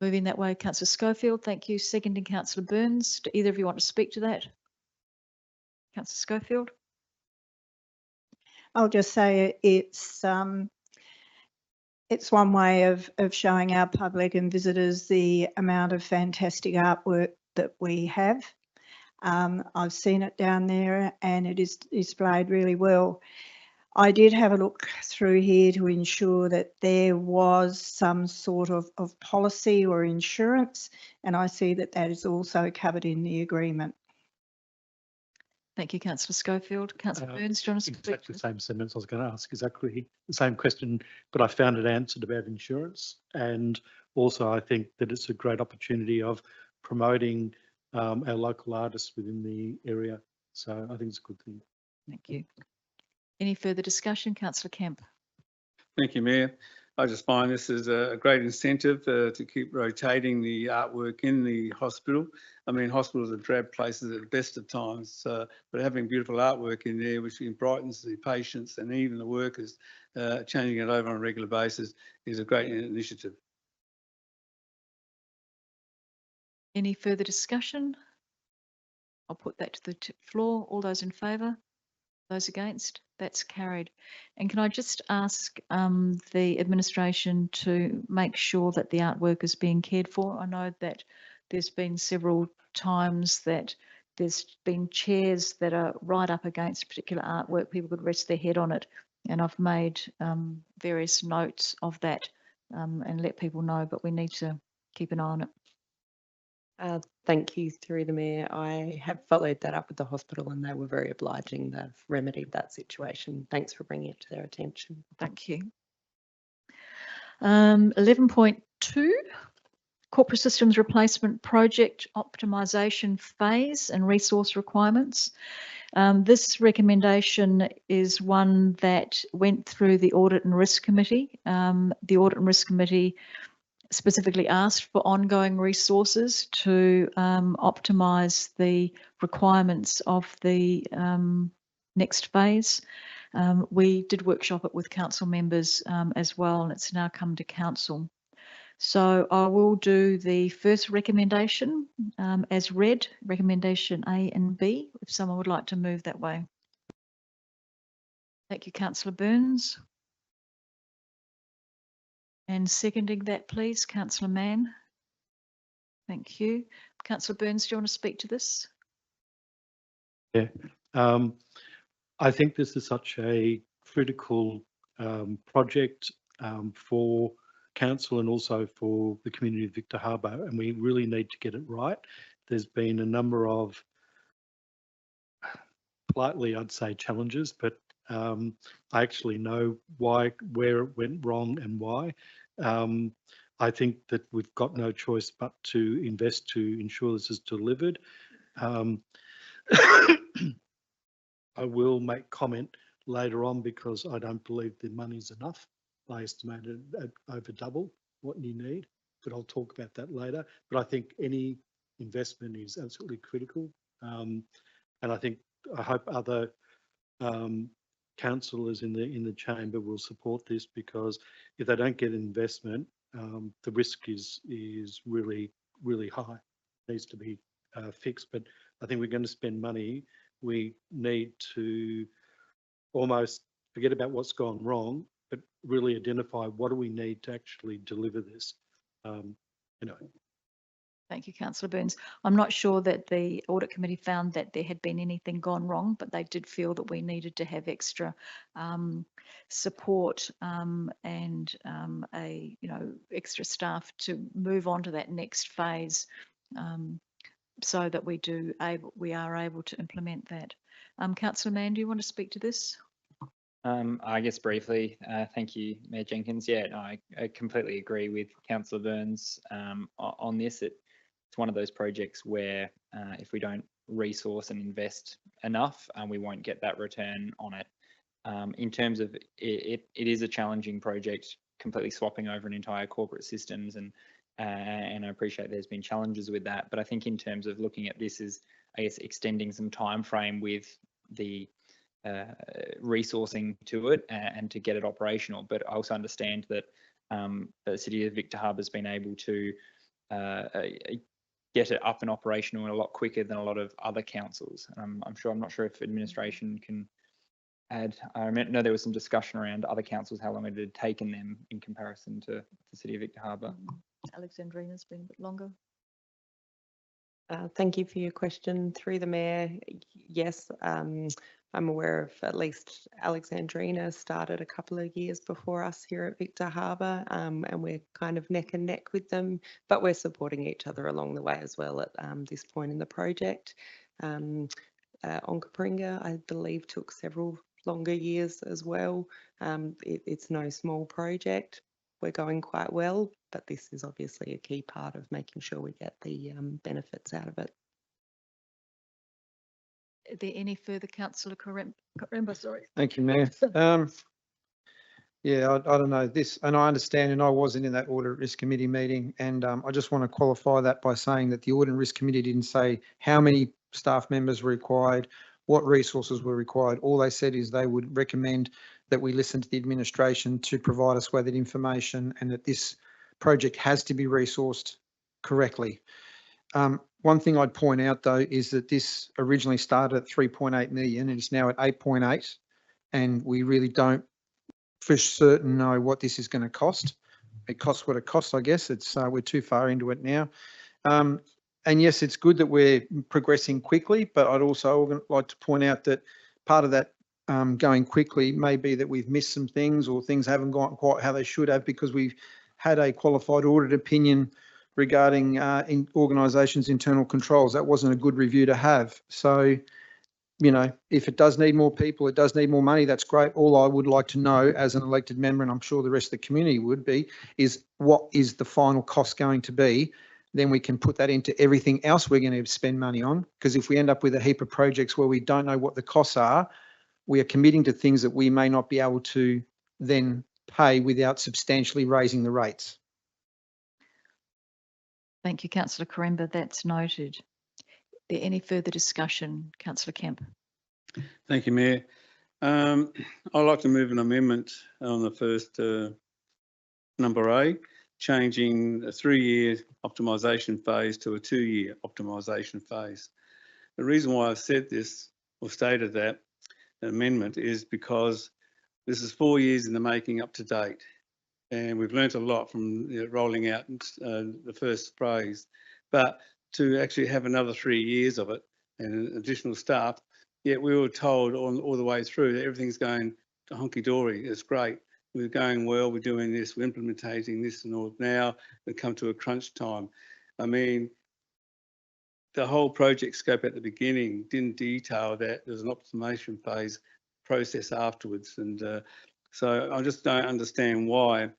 Moving that way, Councillor Schofield, thank you. Seconding Councillor Burns. Do either of you want to speak to that? Councillor Schofield. I'll just say it's one way of showing our public and visitors the amount of fantastic artwork that we have. I've seen it down there and it is displayed really well. I did have a look through here to ensure that there was some sort of policy or insurance, and I see that that is also covered in the agreement. Thank you, Councillor Schofield. Councillor Burns, do you want to speak? Exactly the same sentence I was going to ask, exactly the same question, but I found it answered about insurance. And also I think that it's a great opportunity of promoting our local artists within the area. So I think it's a good thing. Thank you. Any further discussion? Councillor Kemp. Thank you, Mayor. I just find this is a great incentive to keep rotating the artwork in the hospital. I mean, hospitals are drab places at the best of times, but having beautiful artwork in there, which brightens the patients and even the workers, changing it over on a regular basis is a great initiative. Any further discussion? I'll put that to the floor. All those in favour? Those against? That's carried. And can I just ask the administration to make sure that the artwork is being cared for? I know that there's been several times that there's been chairs that are right up against a particular artwork. People could rest their head on it. And I've made various notes of that and let people know, but we need to keep an eye on it. Thank you, through the Mayor. I have followed that up with the hospital and they were very obliging. They've remedied that situation. Thanks for bringing it to their attention. Thank you. 11.2, Corporate Systems Replacement Project Optimisation Phase and Resource Requirements. This recommendation is one that went through the Audit and Risk Committee. The Audit and Risk Committee specifically asked for ongoing resources to optimise the requirements of the next phase. We did workshop it with council members as well, and it's now come to council. So I will do the first recommendation as read, recommendation A and B, if someone would like to move that way. Thank you, Councillor Burns. And seconding that, please, Councillor Mann. Thank you. Councillor Burns, do you want to speak to this? Yeah, I think this is such a critical project for council and also for the community of Victor Harbor, and we really need to get it right. There's been a number of, politely I'd say, challenges, but I actually know where it went wrong and why. I think that we've got no choice but to invest to ensure this is delivered. I will make comment later on because I don't believe the money's enough. I estimated at over double what you need, but I'll talk about that later. But I think any investment is absolutely critical. And I hope other councillors in the chamber will support this, because if they don't get investment, the risk is really high. It needs to be fixed. But I think we're going to spend money. We need to almost forget about what's gone wrong, but really identify what do we need to actually deliver this. Thank you, Councillor Burns. I'm not sure that the Audit Committee found that there had been anything gone wrong, but they did feel that we needed to have extra support and extra staff to move on to that next phase, so that we are able to implement that. Councillor Mann, do you want to speak to this? I guess briefly, thank you, Mayor Jenkins. Yeah, no, I completely agree with Councillor Burns on this. It's one of those projects where if we don't resource and invest enough, we won't get that return on it. In terms of it is a challenging project, completely swapping over an entire corporate systems, and I appreciate there's been challenges with that. But I think in terms of looking at this as, I guess, extending some time frame with the resourcing to it and to get it operational. But I also understand that the City of Victor Harbor has been able to get it up and operational a lot quicker than a lot of other councils. I'm not sure if administration can add. I know there was some discussion around other councils, how long it had taken them in comparison to the City of Victor Harbor. Alexandrina's been a bit longer. Thank you for your question, through the Mayor. Yes, I'm aware of at least Alexandrina started a couple of years before us here at Victor Harbor, and we're kind of neck and neck with them, but we're supporting each other along the way as well at this point in the project. Onkaparinga, I believe, took several longer years as well. It's no small project. We're going quite well, but this is obviously a key part of making sure we get the benefits out of it. Are there any further, councillor Quaremba, sorry? Thank you, Mayor. Yeah, I don't know this, and I understand, and I wasn't in that Audit Risk Committee meeting, and I just want to qualify that by saying that the Audit Risk Committee didn't say how many staff members were required, what resources were required. All they said is they would recommend that we listen to the administration to provide us with that information, and that this project has to be resourced correctly. One thing I'd point out though is that this originally started at 3.8 million and it's now at 8.8, and we really don't for certain know what this is going to cost. It costs what it costs, I guess. It's we're too far into it now. And yes, it's good that we're progressing quickly, but I'd also like to point out that part of that going quickly may be that we've missed some things, or things haven't gone quite how they should have, because we've had a qualified audit opinion regarding in organisations' internal controls. That wasn't a good review to have. So, you know, if it does need more people, it does need more money, that's great. All I would like to know as an elected member, and I'm sure the rest of the community would be, is what is the final cost going to be? Then we can put that into everything else we're going to spend money on. Because if we end up with a heap of projects where we don't know what the costs are, we are committing to things that we may not be able to then pay without substantially raising the rates. Thank you, councillor Quaremba. That's noted. There any further discussion, councillor Kemp? Thank you, Mayor. I'd like to move an amendment on the first number A, changing a 3-year optimisation phase to a 2-year optimisation phase. The reason why I've said this or stated that amendment is because this is 4 years in the making up to date, and we've learnt a lot from rolling out the first phase. But to actually have another 3 years of it and additional staff, yet we were told all the way through that everything's going honky-dory, it's great, we're going well, we're doing this, we're implementing this and all. Now we come to a crunch time. I mean, the whole project scope at the beginning didn't detail that there's an optimization phase process afterwards. And so I just don't understand why,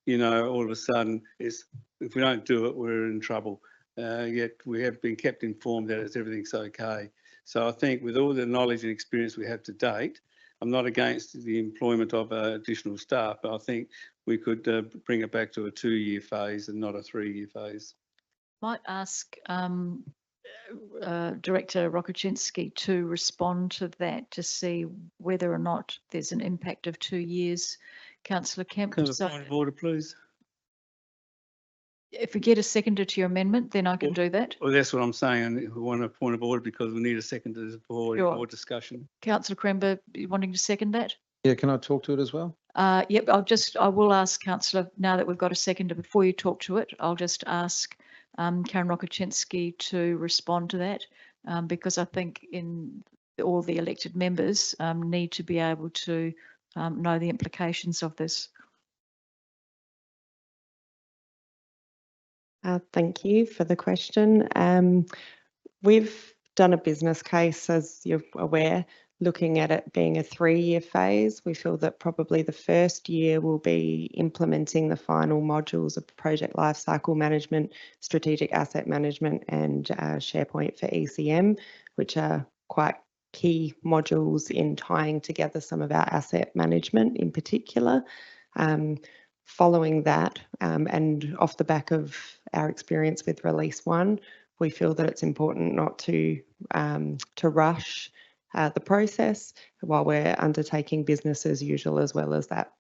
you know, all of a sudden if we don't do it, we're in trouble. Yet we have been kept informed that everything's okay. So I think with all the knowledge and experience we have to date, I'm not against the employment of additional staff, but I think we could bring it back to a 2-year phase and not a 3-year phase. Might ask Director Rokoczynski to respond to that to see whether or not there's an impact of 2 years. Councillor Kemp. Can I have a point of order, please? If we get a seconder to your amendment, then I can do that. Well, that's what I'm saying. We want a point of order because we need a seconder for discussion. Councillor Quaremba, you wanting to second that? Yeah, can I talk to it as well? Yep, I will ask Councillor, now that we've got a seconder, before you talk to it, I'll just ask Karen Rokoczynski to respond to that, because I think all the elected members need to be able to know the implications of this. Thank you for the question. We've done a business case, as you're aware, looking at it being a 3-year phase. We feel that probably the first year will be implementing the final modules of project lifecycle management, strategic asset management, and SharePoint for ECM, which are quite key modules in tying together some of our asset management in particular. Following that, and off the back of our experience with Release 1, we feel that it's important not to rush the process while we're undertaking business as usual, as well as that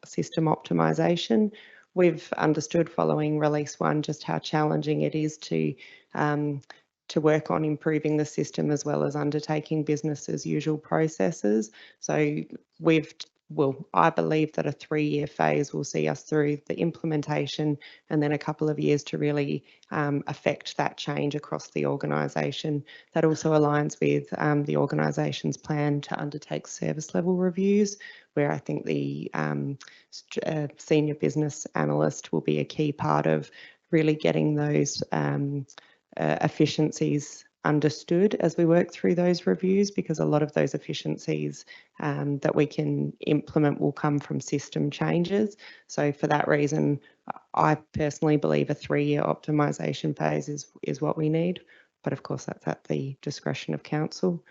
system optimisation. We've understood following Release 1 just how challenging it is to work on improving the system as well as undertaking business as usual processes. So I believe that a 3-year phase will see us through the implementation and then a couple of years to really affect that change across the organisation. That also aligns with the organisation's plan to undertake service level reviews, where I think the senior business analyst will be a key part of really getting those efficiencies understood as we work through those reviews, because a lot of those efficiencies that we can implement will come from system changes. So for that reason, I personally believe a 3-year optimisation phase is what we need. But of course, that's at the discretion of council.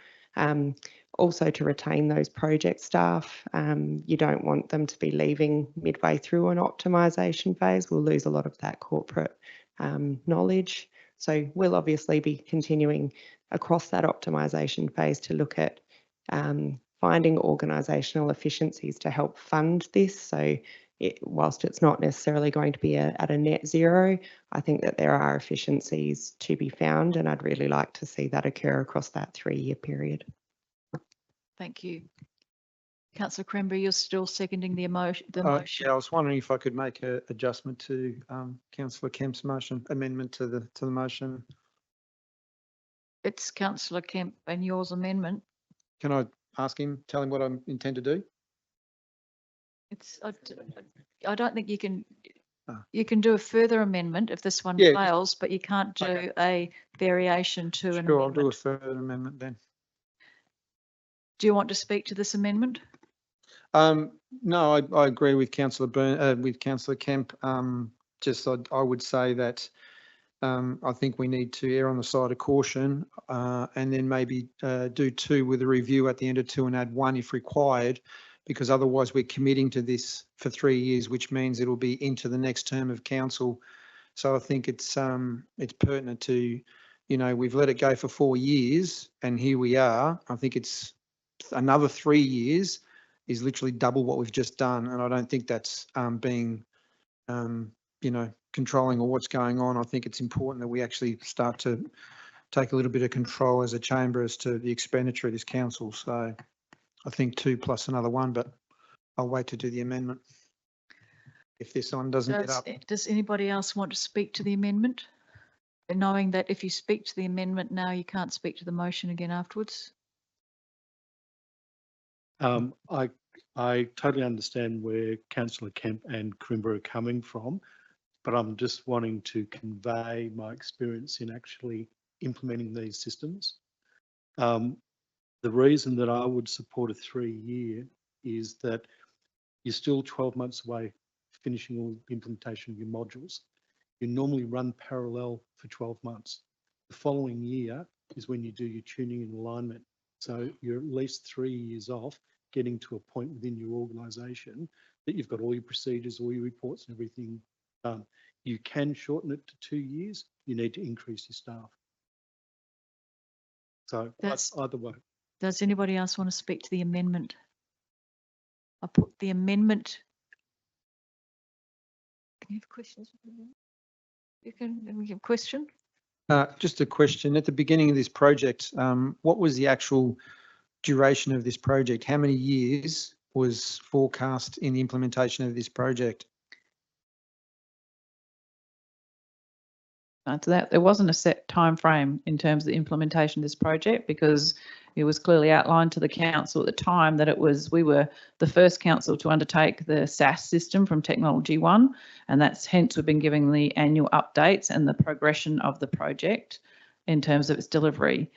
Also to retain those project staff. You don't want them to be leaving midway through an optimisation phase. We'll lose a lot of that corporate knowledge. So we'll obviously be continuing across that optimisation phase to look at finding organisational efficiencies to help fund this. So whilst it's not necessarily going to be at a net zero, I think that there are efficiencies to be found, and I'd really like to see that occur across that 3-year period. Thank you. Councillor Quaremba, you're still seconding the motion. Yeah, I was wondering if I could make an adjustment to Councillor Kemp's motion, amendment to the motion. It's Councillor Kemp and yours amendment. Can I ask him, tell him what I intend to do? It's, I don't think you can, Ah. you can do a further amendment if this one Yeah, fails, but you can't do Okay. a variation to an Sure, I'll do a amendment. further amendment then. Do you want to speak to this amendment? No, I agree with Councillor with Councillor Kemp. Just I would say that I think we need to err on the side of caution, and then maybe do 2 with a review at the end of 2 and add 1 if required, because otherwise we're committing to this for 3 years, which means it'll be into the next term of council. So I think it's pertinent to, you know, we've let it go for 4 years and here we are. I think it's another 3 years is literally double what we've just done. And I don't think that's being, you know, controlling or what's going on. I think it's important that we actually start to take a little bit of control as a chamber as to the expenditure of this council. So I think 2 plus another 1, but I'll wait to do the amendment if this one doesn't get up. Does anybody else want to speak to the amendment? And knowing that if you speak to the amendment now, you can't speak to the motion again afterwards? I totally understand where Councillor Kemp and Quaremba are coming from, but I'm just wanting to convey my experience in actually implementing these systems. The reason that I would support a 3-year is that you're still 12 months away finishing all the implementation of your modules. You normally run parallel for 12 months. The following year is when you do your tuning and alignment. So you're at least 3 years off getting to a point within your organisation that you've got all your procedures, all your reports and everything done. You can shorten it to 2 years. You need to increase your staff. So either way. Does anybody else want to speak to the amendment? I put the amendment. Can you have questions? You can have a question? Just a question. At the beginning of this project, what was the actual duration of this project? How many years was forecast in the implementation of this project? To that, there wasn't a set time frame in terms of the implementation of this project, because it was clearly outlined to the council at the time that we were the first council to undertake the SaaS system from Technology One, and that's hence we've been giving the annual updates and the progression of the project in terms of its delivery.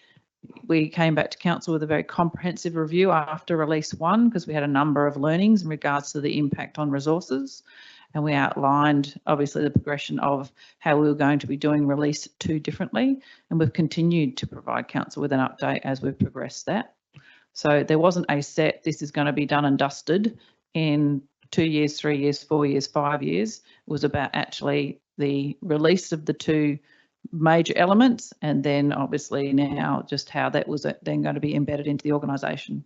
We came back to council with a very comprehensive review after release 1, because we had a number of learnings in regards to the impact on resources. And we outlined obviously the progression of how we were going to be doing release 2 differently. And we've continued to provide council with an update as we've progressed that. So there wasn't a set, this is going to be done and dusted in 2 years, 3 years, 4 years, 5 years. It was about actually the release of the 2 major elements, and then obviously now just how that was then going to be embedded into the organisation.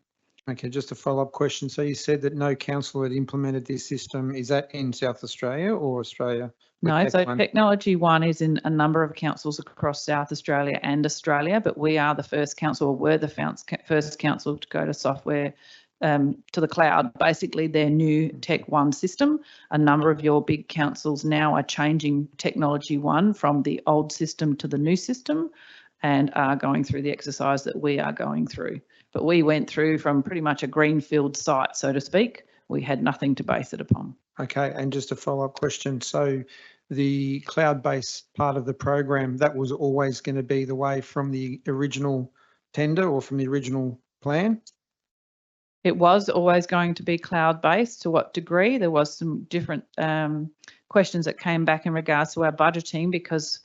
Okay, just a follow-up question. So you said that no council had implemented this system. Is that in South Australia or Australia? No, so Technology One is in a number of councils across South Australia and Australia, but we are the first council, or were the first council to go to software to the cloud, basically their new Tech One system. A number of your big councils now are changing Technology One from the old system to the new system, and are going through the exercise that we are going through. But we went through from pretty much a greenfield site, so to speak. We had nothing to base it upon. Okay, and just a follow-up question. So the cloud-based part of the program, that was always going to be the way from the original tender or from the original plan? It was always going to be cloud-based. To what degree? There was some different questions that came back in regards to our budgeting, because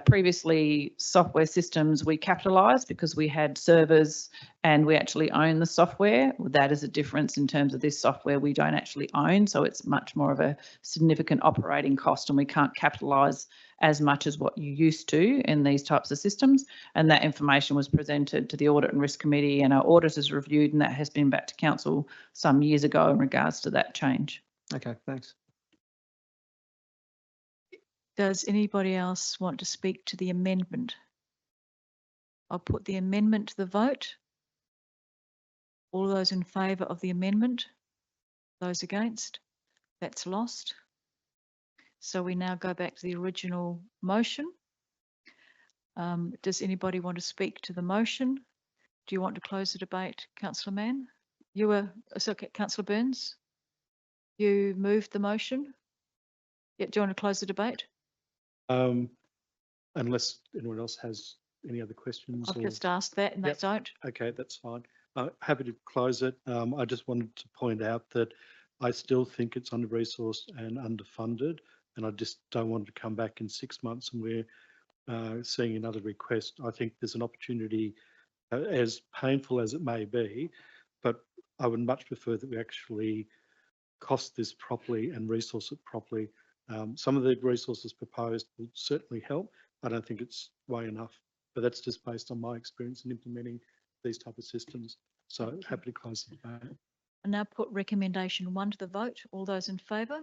previously software systems we capitalised because we had servers and we actually own the software. That is a difference in terms of this software we don't actually own, so it's much more of a significant operating cost, and we can't capitalise as much as what you used to in these types of systems. And that information was presented to the Audit and Risk Committee, and our auditors reviewed, and that has been back to council some years ago in regards to that change. Okay, thanks. Does anybody else want to speak to the amendment? I'll put the amendment to the vote. All those in favour of the amendment? Those against? That's lost. So we now go back to the original motion. Does anybody want to speak to the motion? Do you want to close the debate, Councillor Mann? You were, so Councillor Burns? You moved the motion? Yeah, do you want to close the debate? Unless anyone else has any other questions. I've or- just asked that and they Yep. don't. Okay, that's fine. Happy to close it. I just wanted to point out that I still think it's under-resourced and underfunded, and I just don't want to come back in 6 months and we're seeing another request. I think there's an opportunity, as painful as it may be, but I would much prefer that we actually cost this properly and resource it properly. Some of the resources proposed will certainly help. I don't think it's way enough, but that's just based on my experience in implementing these type of systems. So happy to close the debate. I now put recommendation 1 to the vote. All those in favour?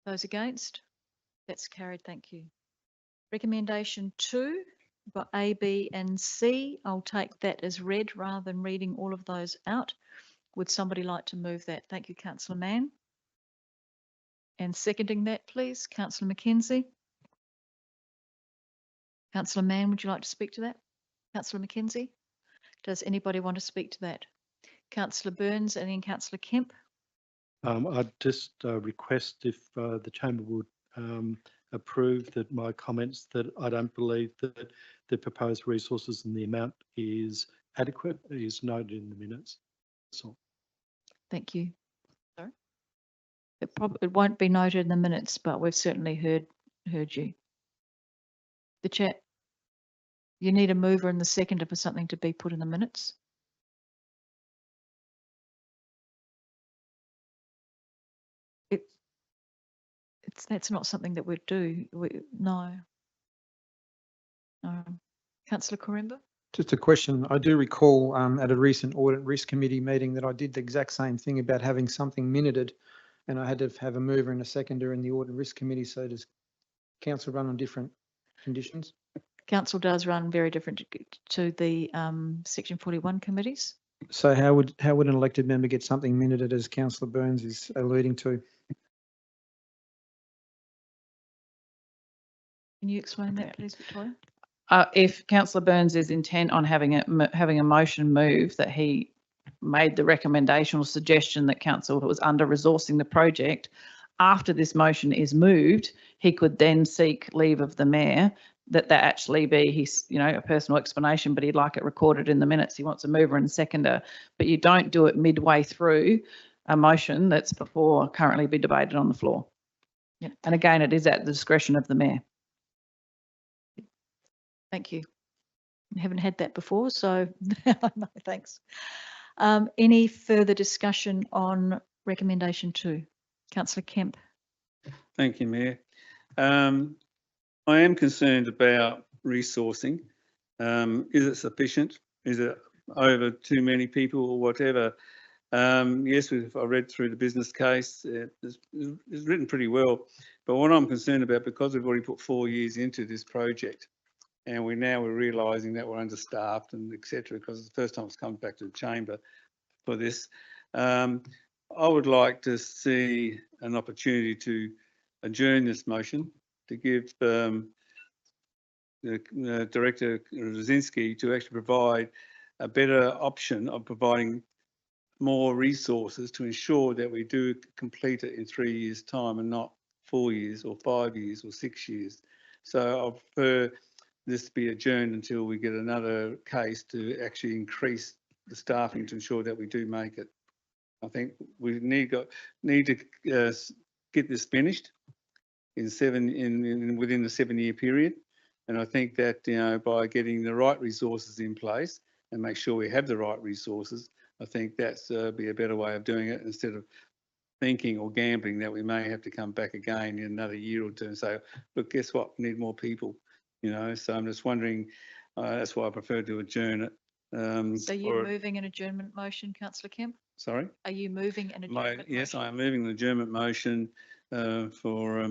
Those against? That's carried, thank you. Recommendation 2, got A, B and C. I'll take that as read rather than reading all of those out. Would somebody like to move that? Thank you, Councillor Mann. And seconding that, please, Councillor Mackenzie. Councillor Mann, would you like to speak to that? Councillor Mackenzie? Does anybody want to speak to that? Councillor Burns and then Councillor Kemp. I'd just request if the chamber would approve that my comments that I don't believe that the proposed resources and the amount is adequate is noted in the minutes. That's all. Thank you. Sorry. It won't be noted in the minutes, but we've certainly heard you. The chat. You need a mover and the seconder for something to be put in the minutes. That's not something that we'd do. No. Councillor Quaremba? Just a question. I do recall at a recent Audit and Risk Committee meeting that I did the exact same thing about having something minuted, and I had to have a mover and a seconder in the Audit and Risk Committee. So does council run on different conditions? Council does run very different to the Section 41 committees. So how would an elected member get something minuted, as Councillor Burns is alluding to? Can you explain that, please, Victoria? If Councillor Burns is intent on having a motion move that he made the recommendation or suggestion that council was under-resourcing the project, after this motion is moved, he could then seek leave of the mayor that actually be his, a personal explanation, but he'd like it recorded in the minutes. He wants a mover and seconder, but you don't do it midway through a motion that's before currently be debated on the floor. Yeah. And again, it is at the discretion of the mayor. Thank you. I haven't had that before, so no, thanks. Any further discussion on recommendation 2? Councillor Kemp. Thank you, Mayor. I am concerned about resourcing. Is it sufficient? Is it over too many people or whatever? Yes, I read through the business case. It's written pretty well. But what I'm concerned about, because we've already put 4 years into this project, and we're realising that we're understaffed and etc. because it's the first time it's come back to the chamber for this. I would like to see an opportunity to adjourn this motion to give the Director Roszinski to actually provide a better option of providing more resources to ensure that we do complete it in 3 years' time and not 4 years or 5 years or 6 years. So I prefer this to be adjourned until we get another case to actually increase the staffing to ensure that we do make it. I think we need to get this finished within the 7-year period. And I think that, you know, by getting the right resources in place and make sure we have the right resources, I think that's be a better way of doing it, instead of thinking or gambling that we may have to come back again in another year or two and say, look, guess what, we need more people, you know. So I'm just wondering, that's why I prefer to adjourn it. So you're moving an adjournment motion, councillor Kemp? Sorry? Are you moving an adjournment Yes, motion? I am moving the adjournment motion for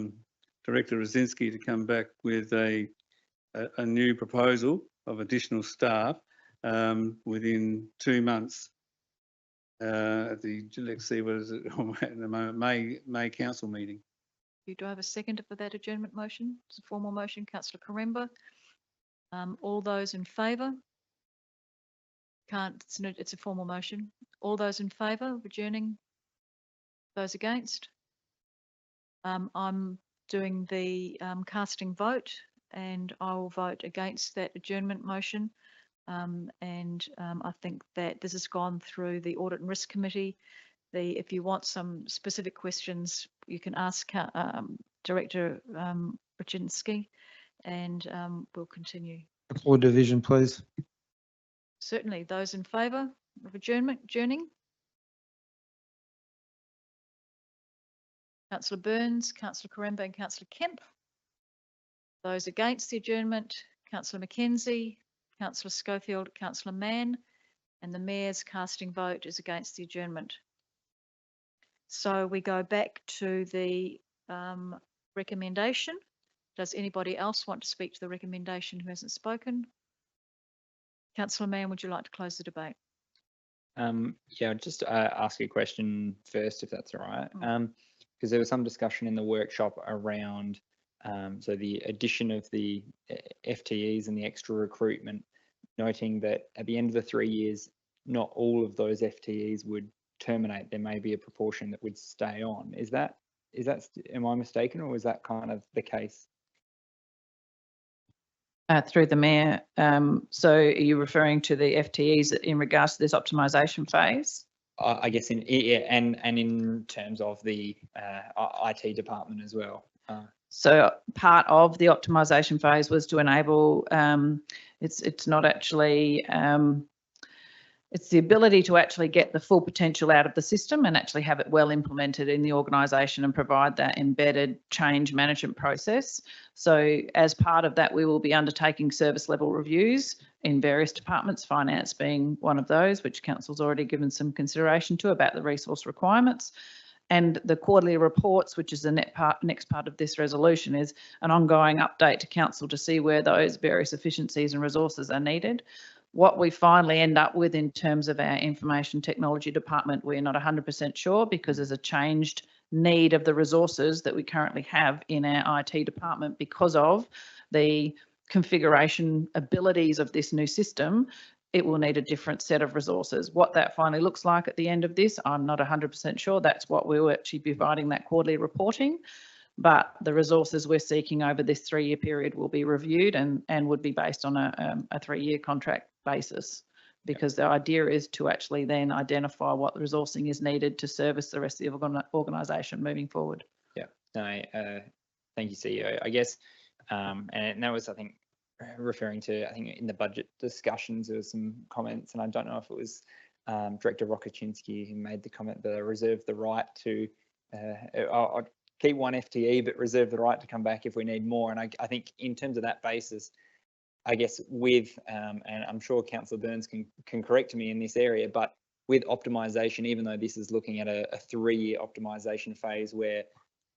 Director Rosinski to come back with a new proposal of additional staff within 2 months at the, let's see, what is it at the moment, May council meeting. Do I have a second for that adjournment motion? It's a formal motion, councillor Quaremba. All those in favour? It's a formal motion. All those in favour of adjourning? Those against? I'm doing the casting vote, and I will vote against that adjournment motion. I think that this has gone through the Audit and Risk Committee. If you want some specific questions, you can ask Director Brzezinski, and we'll continue. Floor division, please. Certainly, those in favour of adjourning? Councillor Burns, Councillor Quaremba and Councillor Kemp. Those against the adjournment, Councillor McKenzie, Councillor Schofield, Councillor Mann, and the Mayor's casting vote is against the adjournment. So we go back to the recommendation. Does anybody else want to speak to the recommendation who hasn't spoken? Councillor Mann, would you like to close the debate? Yeah, I'll just ask you a question first, if that's all right. Because there was some discussion in the workshop around so the addition of the FTEs and the extra recruitment, noting that at the end of the 3 years, not all of those FTEs would terminate. There may be a proportion that would stay on. Is that, am I mistaken, or is that kind of the case? Through the Mayor. So are you referring to the FTEs in regards to this optimisation phase? I guess and in terms of the IT department as well. So part of the optimisation phase was to enable, it's not actually, it's the ability to actually get the full potential out of the system and actually have it well implemented in the organisation and provide that embedded change management process. So as part of that, we will be undertaking service level reviews in various departments, finance being one of those, which council's already given some consideration to about the resource requirements. And the quarterly reports, which is the next part of this resolution, is an ongoing update to council to see where those various efficiencies and resources are needed. What we finally end up with in terms of our information technology department, we're not 100% sure, because there's a changed need of the resources that we currently have in our IT department because of the configuration abilities of this new system. It will need a different set of resources. What that finally looks like at the end of this, I'm not 100% sure. That's what we will actually be providing that quarterly reporting. But the resources we're seeking over this 3-year period will be reviewed and would be based on a 3-year contract basis, because the idea is to actually then identify what the resourcing is needed to service the rest of the organisation moving forward. Yeah, no, thank you, CEO. I guess, and that was, I think, referring to, I think in the budget discussions, there was some comments, and I don't know if it was Director Rokaczynski who made the comment that I reserve the right to, I'll keep one FTE, but reserve the right to come back if we need more. And I think in terms of that basis, I guess with, and I'm sure Councillor Burns can correct me in this area, but with optimisation, even though this is looking at a 3-year optimisation phase where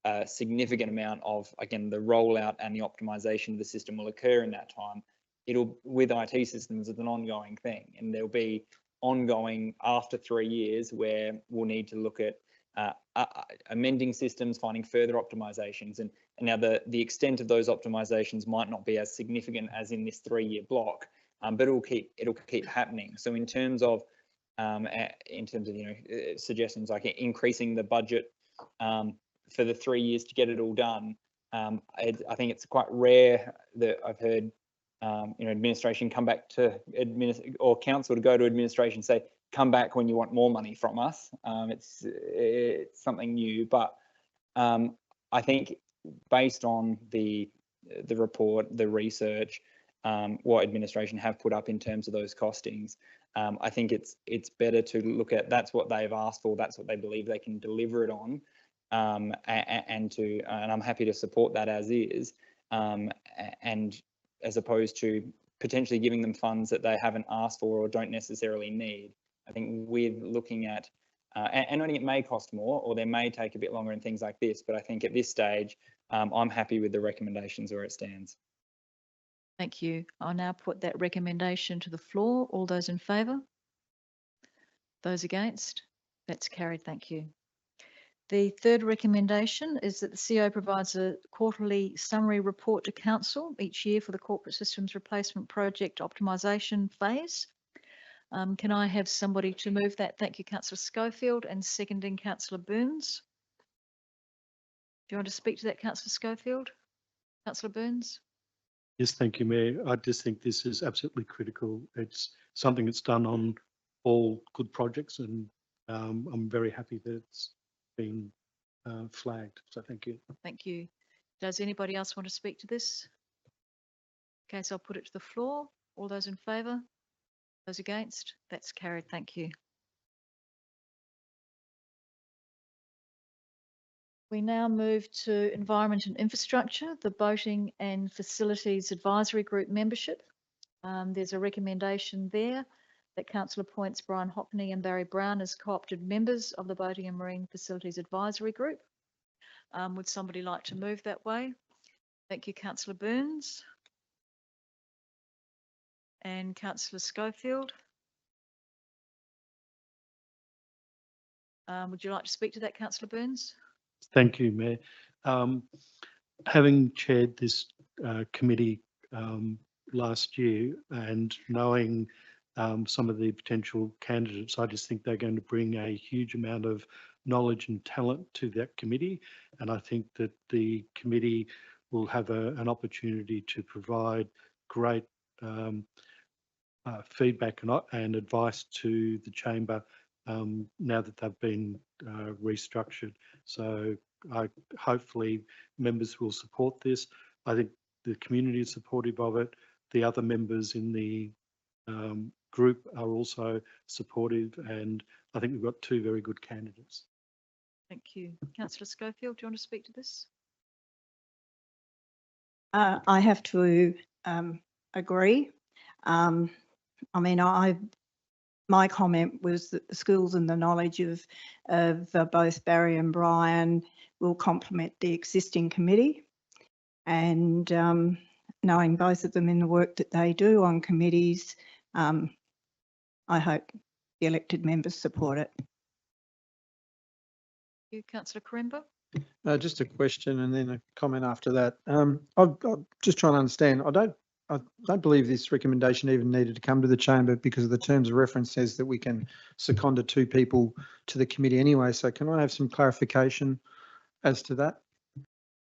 a significant amount of, again, the rollout and the optimisation of the system will occur in that time, it'll, with IT systems, it's an ongoing thing, and there'll be ongoing after 3 years where we'll need to look at amending systems, finding further optimizations, and now the extent of those optimizations might not be as significant as in this 3-year block, but it'll keep happening. So in terms of suggestions like increasing the budget for the 3 years to get it all done, I think it's quite rare that I've heard administration come back to or council to go to administration and say, come back when you want more money from us. It's something new, but I think based on the report, the research, what administration have put up in terms of those costings, I think it's better to look at that's what they've asked for, that's what they believe they can deliver it on, and I'm happy to support that as is, and as opposed to potentially giving them funds that they haven't asked for or don't necessarily need. I think with looking at, and I think it may cost more or they may take a bit longer and things like this, but I think at this stage, I'm happy with the recommendations where it stands. Thank you. I'll now put that recommendation to the floor. All those in favour? Those against? That's carried. Thank you. The third recommendation is that the CO provides a quarterly summary report to Council each year for the Corporate Systems Replacement Project Optimisation phase. Can I have somebody to move that? Thank you, Councillor Schofield, and seconding Councillor Burns. Do you want to speak to that, Councillor Schofield? Councillor Burns? Yes, thank you, Mayor. I just think this is absolutely critical. It's something that's done on all good projects, and I'm very happy that it's been flagged. So thank you. Thank you. Does anybody else want to speak to this? Okay, so I'll put it to the floor. All those in favour? Those against? That's carried. Thank you. We now move to Environment and Infrastructure, the Boating and Facilities Advisory Group membership. There's a recommendation there that Council appoints Brian Hockney and Barry Brown as co-opted members of the Boating and Marine Facilities Advisory Group. Would somebody like to move that way? Thank you, Councillor Burns. And Councillor Schofield. Would you like to speak to that, Councillor Burns? Thank you, Mayor. Having chaired this committee last year and knowing some of the potential candidates, I just think they're going to bring a huge amount of knowledge and talent to that committee. And I think that the committee will have an opportunity to provide great feedback and advice to the chamber now that they've been restructured. So hopefully members will support this. I think the community is supportive of it. The other members in the group are also supportive, and I think we've got two very good candidates. Thank you. Councillor Schofield, do you want to speak to this? I have to agree. I mean, my comment was that the skills and the knowledge of both Barry and Brian will complement the existing committee, and knowing both of them in the work that they do on committees, I hope the elected members support it. Thank you, Councillor Quaremba. Just a question and then a comment after that. I'm just trying to understand. I don't believe this recommendation even needed to come to the chamber because of the terms of reference says that we can second 2 people to the committee anyway. So can I have some clarification as to that?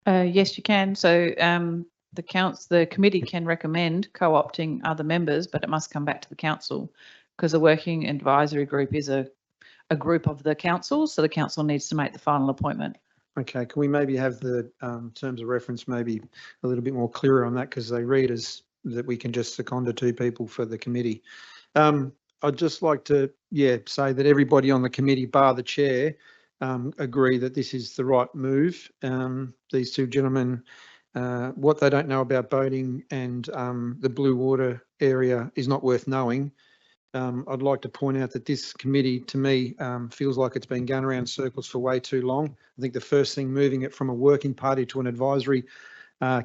Yes, you can. So the committee can recommend co-opting other members, but it must come back to the council because a working advisory group is a group of the council. So the council needs to make the final appointment. Okay, can we maybe have the terms of reference maybe a little bit more clearer on that, because they read as that we can just second 2 people for the committee. I'd just like to, say that everybody on the committee, bar the chair, agree that this is the right move. These 2 gentlemen, what they don't know about boating and the blue water area is not worth knowing. I'd like to point out that this committee, to me, feels like it's been going around circles for way too long. I think the first thing, moving it from a working party to an advisory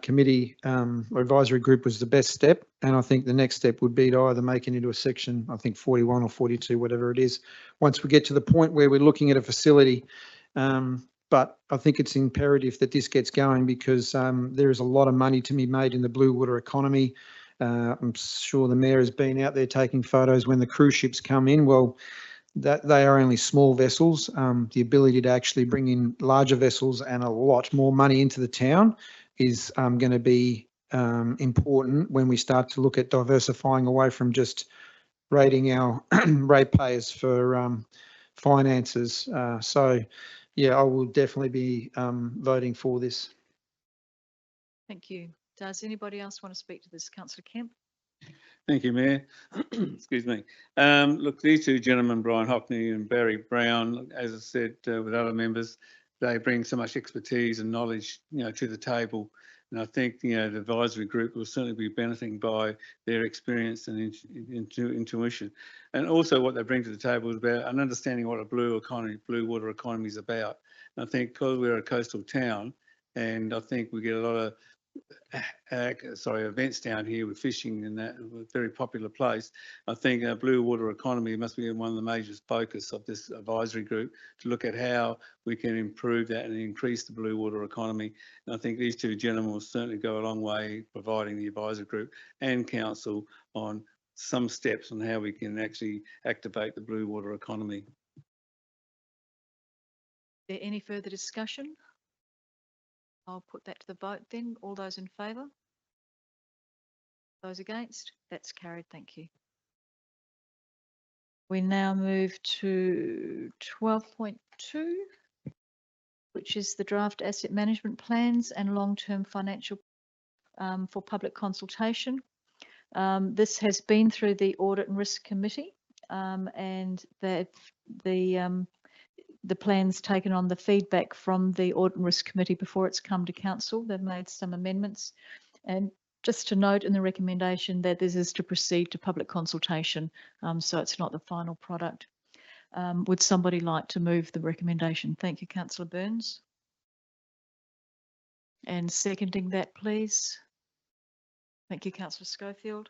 committee or advisory group, was the best step. And I think the next step would be to either make it into a section, I think 41 or 42, whatever it is, once we get to the point where we're looking at a facility. But I think it's imperative that this gets going because there is a lot of money to be made in the blue water economy. I'm sure the mayor has been out there taking photos when the cruise ships come in. Well, that they are only small vessels. The ability to actually bring in larger vessels and a lot more money into the town is going to be important when we start to look at diversifying away from just rating our ratepayers for finances. So, yeah, I will definitely be voting for this. Thank you. Does anybody else want to speak to this? Councillor Kemp? Thank you, Mayor. Excuse me. Look, these two gentlemen, Brian Hockney and Barry Brown, as I said with other members, they bring so much expertise and knowledge, to the table. And I think, the advisory group will certainly be benefiting by their experience and intuition. And also what they bring to the table is about an understanding what a blue water economy is about. And I think because we're a coastal town, and I think we get a lot of events down here with fishing and that, a very popular place. I think a blue water economy must be one of the major focus of this advisory group to look at how we can improve that and increase the blue water economy. And I think these two gentlemen will certainly go a long way providing the advisory group and council on some steps on how we can actually activate the blue water economy. Is there any further discussion? I'll put that to the vote then. All those in favour? Those against? That's carried. Thank you. We now move to 12.2, which is the draft asset management plans and long-term financial for public consultation. This has been through the Audit and Risk Committee, and the plan's taken on the feedback from the Audit and Risk Committee before it's come to council. They've made some amendments. And just to note in the recommendation that this is to proceed to public consultation, so it's not the final product. Would somebody like to move the recommendation? Thank you, Councillor Burns. And seconding that, please. Thank you, Councillor Schofield.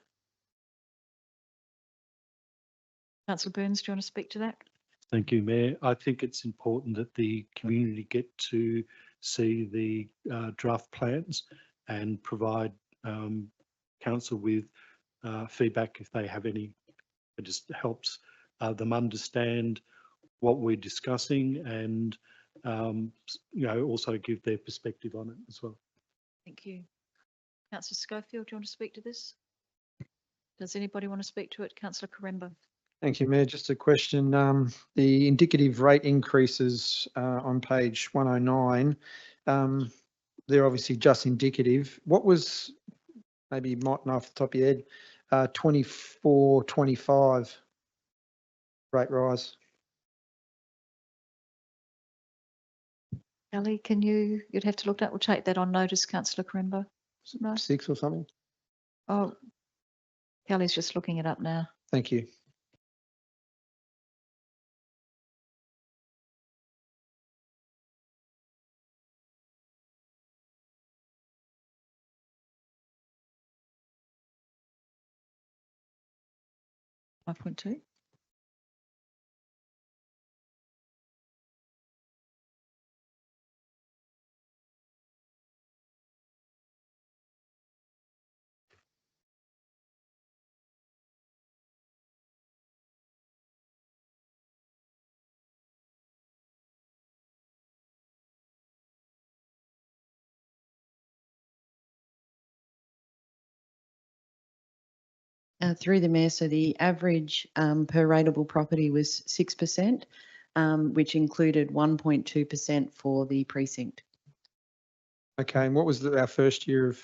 Councillor Burns, do you want to speak to that? Thank you, Mayor. I think it's important that the community get to see the draft plans and provide council with feedback if they have any. It just helps them understand what we're discussing and, also give their perspective on it as well. Thank you. Councillor Schofield, do you want to speak to this? Does anybody want to speak to it? Councillor Quaremba. Thank you, Mayor. Just a question. The indicative rate increases on page 109, they're obviously just indicative. What was, maybe you might know off the top of your head, 24, 25 rate rise? Kelly, you'd have to look that. We'll take that on notice, Councillor Quaremba. No? 6 or something? Oh, Kelly's just looking it up now. Thank you. $5.2. Through the Mayor, so the average per rateable property was 6%, which included 1.2% for the precinct. Okay, and what was our first year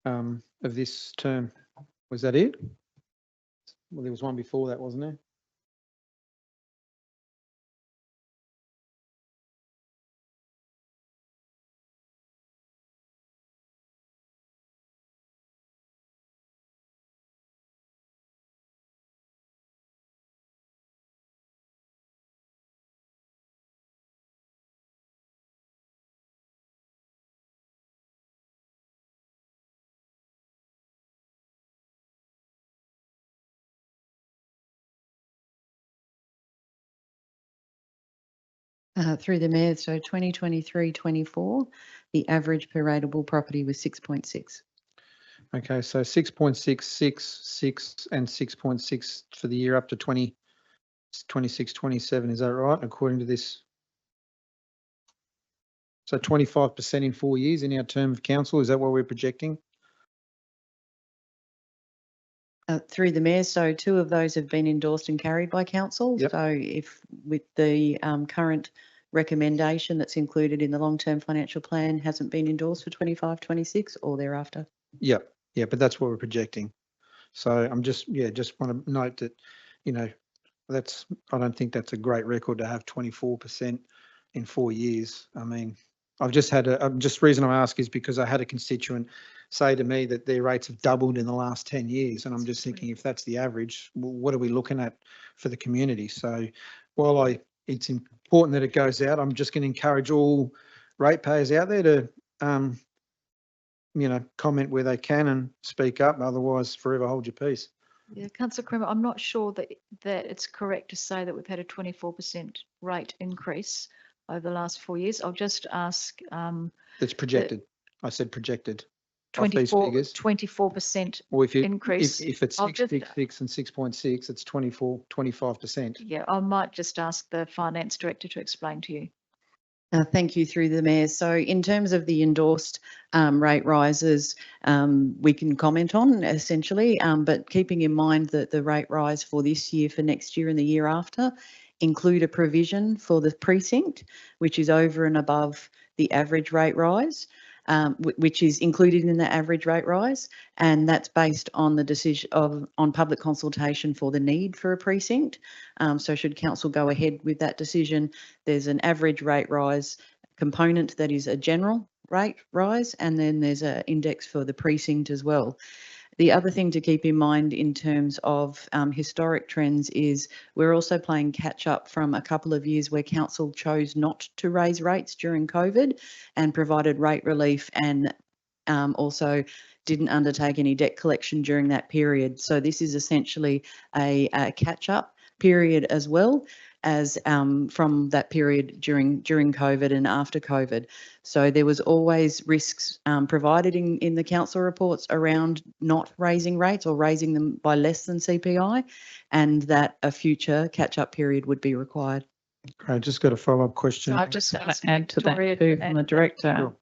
of this term? Was that it? Well, there was one before that, wasn't there? Through the Mayor, so 2023-24, the average per rateable property was 6.6. Okay, so 6.6, 6, and 6.6 for the year up to 26, 27, is that right, according to this? So 25% in 4 years in our term of council, is that what we're projecting? Through the Mayor, so 2 of those have been endorsed and carried by council. Yep. So if with the current recommendation that's included in the long-term financial plan hasn't been endorsed for 25-26 or thereafter. Yeah, yeah, but that's what we're projecting. So I'm just want to note that, you know, I don't think that's a great record to have 24% in 4 years. I mean, reason I ask is because I had a constituent say to me that their rates have doubled in the last 10 years. And I'm just thinking, if that's the average, what are we looking at for the community? So while it's important that it goes out, I'm just going to encourage all ratepayers out there to, you know, comment where they can and speak up. Otherwise, forever hold your peace. Yeah, Councillor Quaremba, I'm not sure that it's correct to say that we've had a 24% rate increase over the last 4 years. I'll just ask. It's projected. I said projected. Off these 24%, figures. 24% Or if increase. if it's I'll just- 6.6 and 6.6, it's 25%. Yeah, I might just ask the finance director to explain to you. Thank you through the Mayor. So in terms of the endorsed rate rises, we can comment on essentially, but keeping in mind that the rate rise for this year, for next year and the year after include a provision for the precinct, which is over and above the average rate rise, which is included in the average rate rise. And that's based on the decision on public consultation for the need for a precinct. So should council go ahead with that decision, there's an average rate rise component that is a general rate rise, and then there's an index for the precinct as well. The other thing to keep in mind in terms of historic trends is we're also playing catch up from a couple of years where council chose not to raise rates during COVID and provided rate relief, and also didn't undertake any debt collection during that period. So this is essentially a catch up period as well as from that period during COVID and after COVID. So there was always risks provided in the council reports around not raising rates or raising them by less than CPI, and that a future catch-up period would be required. Great, just got a follow-up question. So I've just got to add to that too from the director. Sure.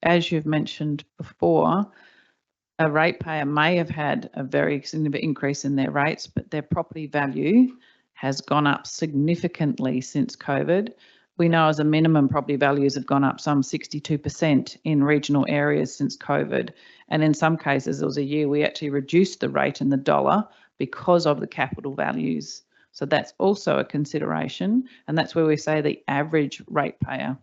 As you've mentioned before, a ratepayer may have had a very significant increase in their rates, but their property value has gone up significantly since COVID. We know as a minimum property values have gone up some 62% in regional areas since COVID. And in some cases, there was a year we actually reduced the rate in the dollar because of the capital values. So that's also a consideration. And that's where we say the average ratepayer.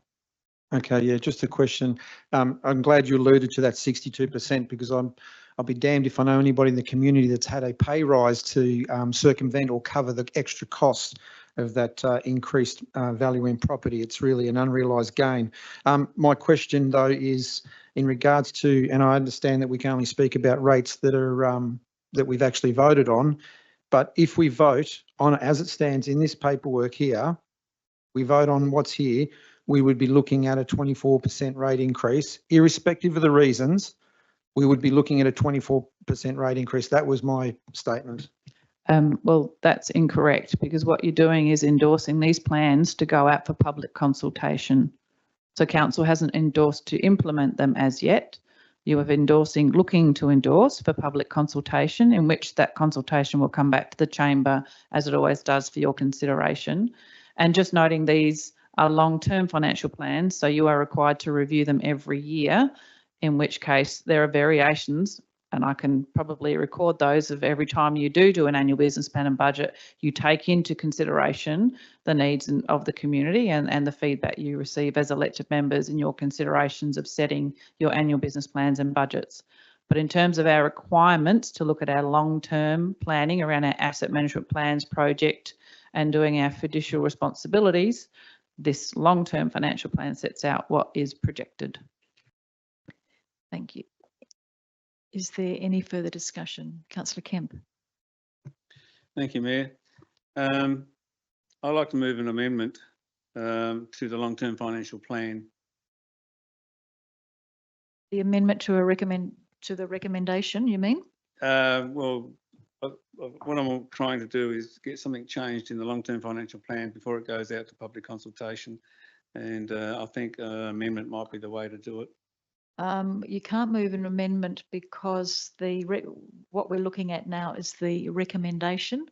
Okay, yeah, just a question. I'm glad you alluded to that 62% because I'll be damned if I know anybody in the community that's had a pay rise to circumvent or cover the extra costs of that increased value in property. It's really an unrealised gain. My question though is in regards to, and I understand that we can only speak about rates that are that we've actually voted on, but if we vote on it as it stands in this paperwork here, we vote on what's here, we would be looking at a 24% rate increase, irrespective of the reasons. We would be looking at a 24% rate increase. That was my statement. Well, that's incorrect because what you're doing is endorsing these plans to go out for public consultation. So council hasn't endorsed to implement them as yet. You have looking to endorse for public consultation, in which that consultation will come back to the chamber as it always does for your consideration. And just noting these are long-term financial plans, so you are required to review them every year, in which case there are variations, and I can probably record those of every time you do an annual business plan and budget, you take into consideration the needs of the community and the feedback you receive as elected members in your considerations of setting your annual business plans and budgets. But in terms of our requirements to look at our long-term planning around our asset management plans project and doing our fiduciary responsibilities, this long-term financial plan sets out what is projected. Thank you. Is there any further discussion? Councillor Kemp. Thank you, Mayor. I'd like to move an amendment to the long-term financial plan. The amendment to the recommendation, you mean? Well, what I'm trying to do is get something changed in the long-term financial plan before it goes out to public consultation, and I think amendment might be the way to do it. You can't move an amendment because what we're looking at now is the recommendation.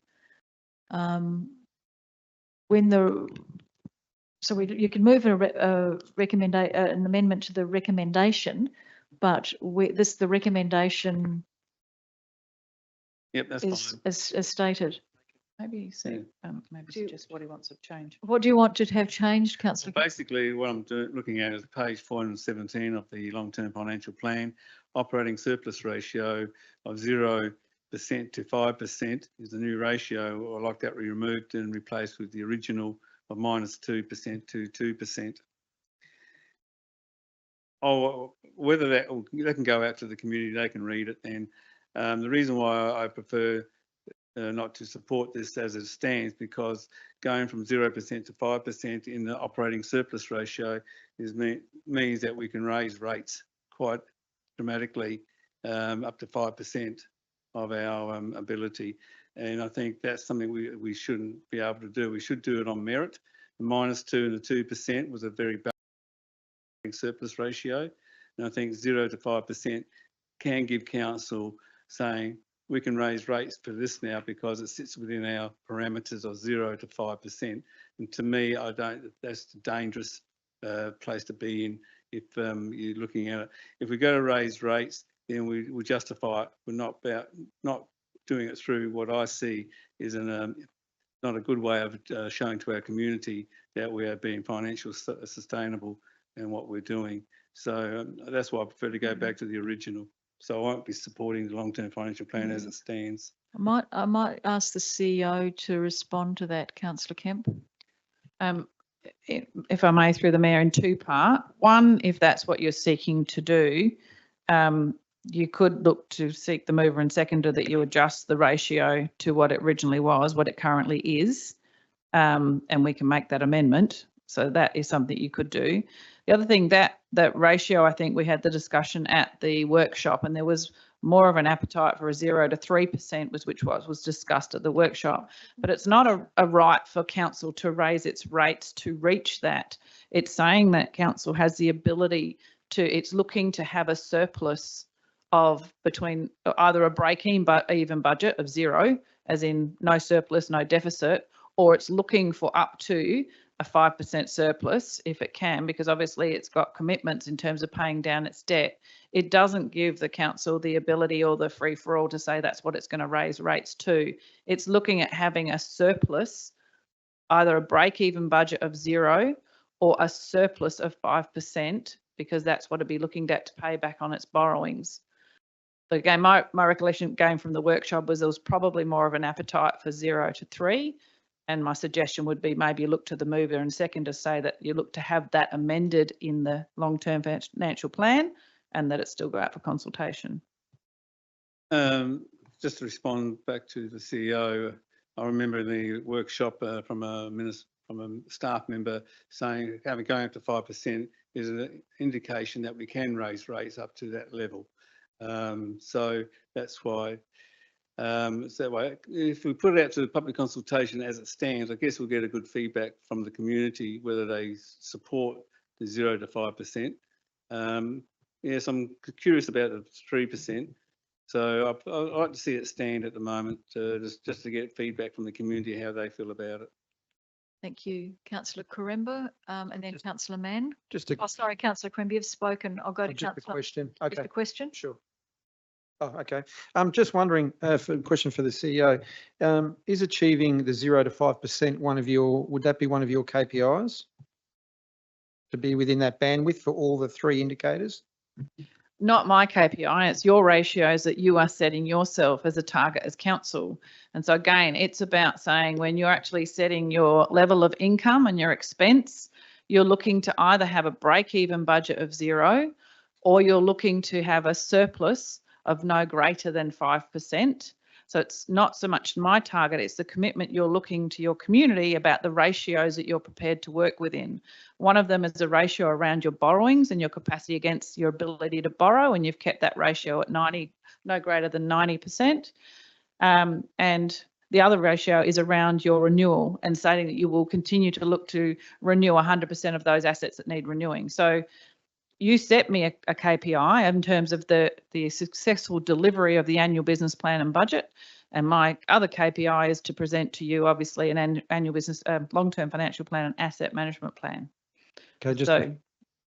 When the So you can move an amendment to the recommendation, but the recommendation Yep, that's is fine. as stated. Maybe see, maybe Do you- suggest what he wants to change. What do you want to have changed, So councillor? basically, what I'm looking at is page 417 of the long-term financial plan. Operating surplus ratio of 0% to 5% is the new ratio. I'd like that removed and replaced with the original of -2% to 2%. Oh, whether that can go out to the community, they can read it then. The reason why I prefer not to support this as it stands, because going from 0% to 5% in the operating surplus ratio means that we can raise rates quite dramatically, up to 5% of our ability. And I think that's something we shouldn't be able to do. We should do it on merit. The -2 and the 2% was a very bad surplus ratio. And I think 0 to 5% can give council saying, we can raise rates for this now because it sits within our parameters of 0 to 5%. And to me, that's a dangerous place to be in if you're looking at it. If we go to raise rates, then we will justify it. We're not doing it through what I see is not a good way of showing to our community that we are being financially sustainable in what we're doing. So that's why I prefer to go back to the original. So I won't be supporting the long-term financial plan as it stands. I might ask the CEO to respond to that, councillor Kemp. If I may, through the mayor, in two part. One, if that's what you're seeking to do, you could look to seek the mover and seconder that you adjust the ratio to what it originally was, what it currently is, and we can make that amendment. So that is something you could do. The other thing, that ratio, I think we had the discussion at the workshop, and there was more of an appetite for a 0 to 3%, which was discussed at the workshop. But it's not a right for council to raise its rates to reach that. It's saying that council has the ability it's looking to have a surplus of between either a break-even budget of 0, as in no surplus, no deficit, or it's looking for up to a 5% surplus if it can, because obviously it's got commitments in terms of paying down its debt. It doesn't give the council the ability or the free for all to say that's what it's going to raise rates to. It's looking at having a surplus, either a break-even budget of 0 or a surplus of 5%, because that's what it'd be looking at to pay back on its borrowings. But again, my recollection going from the workshop was there was probably more of an appetite for 0 to 3. And my suggestion would be maybe look to the mover and second to say that you look to have that amended in the long-term financial plan and that it still go out for consultation. Just to respond back to the CEO, I remember in the workshop from a staff member saying going up to 5% is an indication that we can raise rates up to that level. So that's why. It's that way. If we put it out to the public consultation as it stands, I guess we'll get a good feedback from the community whether they support the 0 to 5%. Yes, I'm curious about the 3%. So I'd like to see it stand at the moment, just to get feedback from the community how they feel about it. Thank you, councillor Quaremba, and then councillor Mann. Oh, sorry, councillor Quaremba, you've spoken. I'll go to just a councillor. question. Just Okay, a question. sure. Oh, okay. I'm just wondering, for a question for the CEO, is achieving the 0 to 5% would that be one of your KPIs? To be within that bandwidth for all the 3 indicators? Not my KPI, it's your ratios that you are setting yourself as a target as council. And so again, it's about saying when you're actually setting your level of income and your expense, you're looking to either have a break-even budget of 0 or you're looking to have a surplus of no greater than 5%. So it's not so much my target, it's the commitment you're looking to your community about the ratios that you're prepared to work within. One of them is a ratio around your borrowings and your capacity against your ability to borrow, and you've kept that ratio at 90, no greater than 90%. And the other ratio is around your renewal and stating that you will continue to look to renew 100% of those assets that need renewing. So you set me a KPI in terms of the successful delivery of the annual business plan and budget, And my other KPI is to present to you, obviously, an annual business, long-term financial plan and asset management plan. Okay, just, So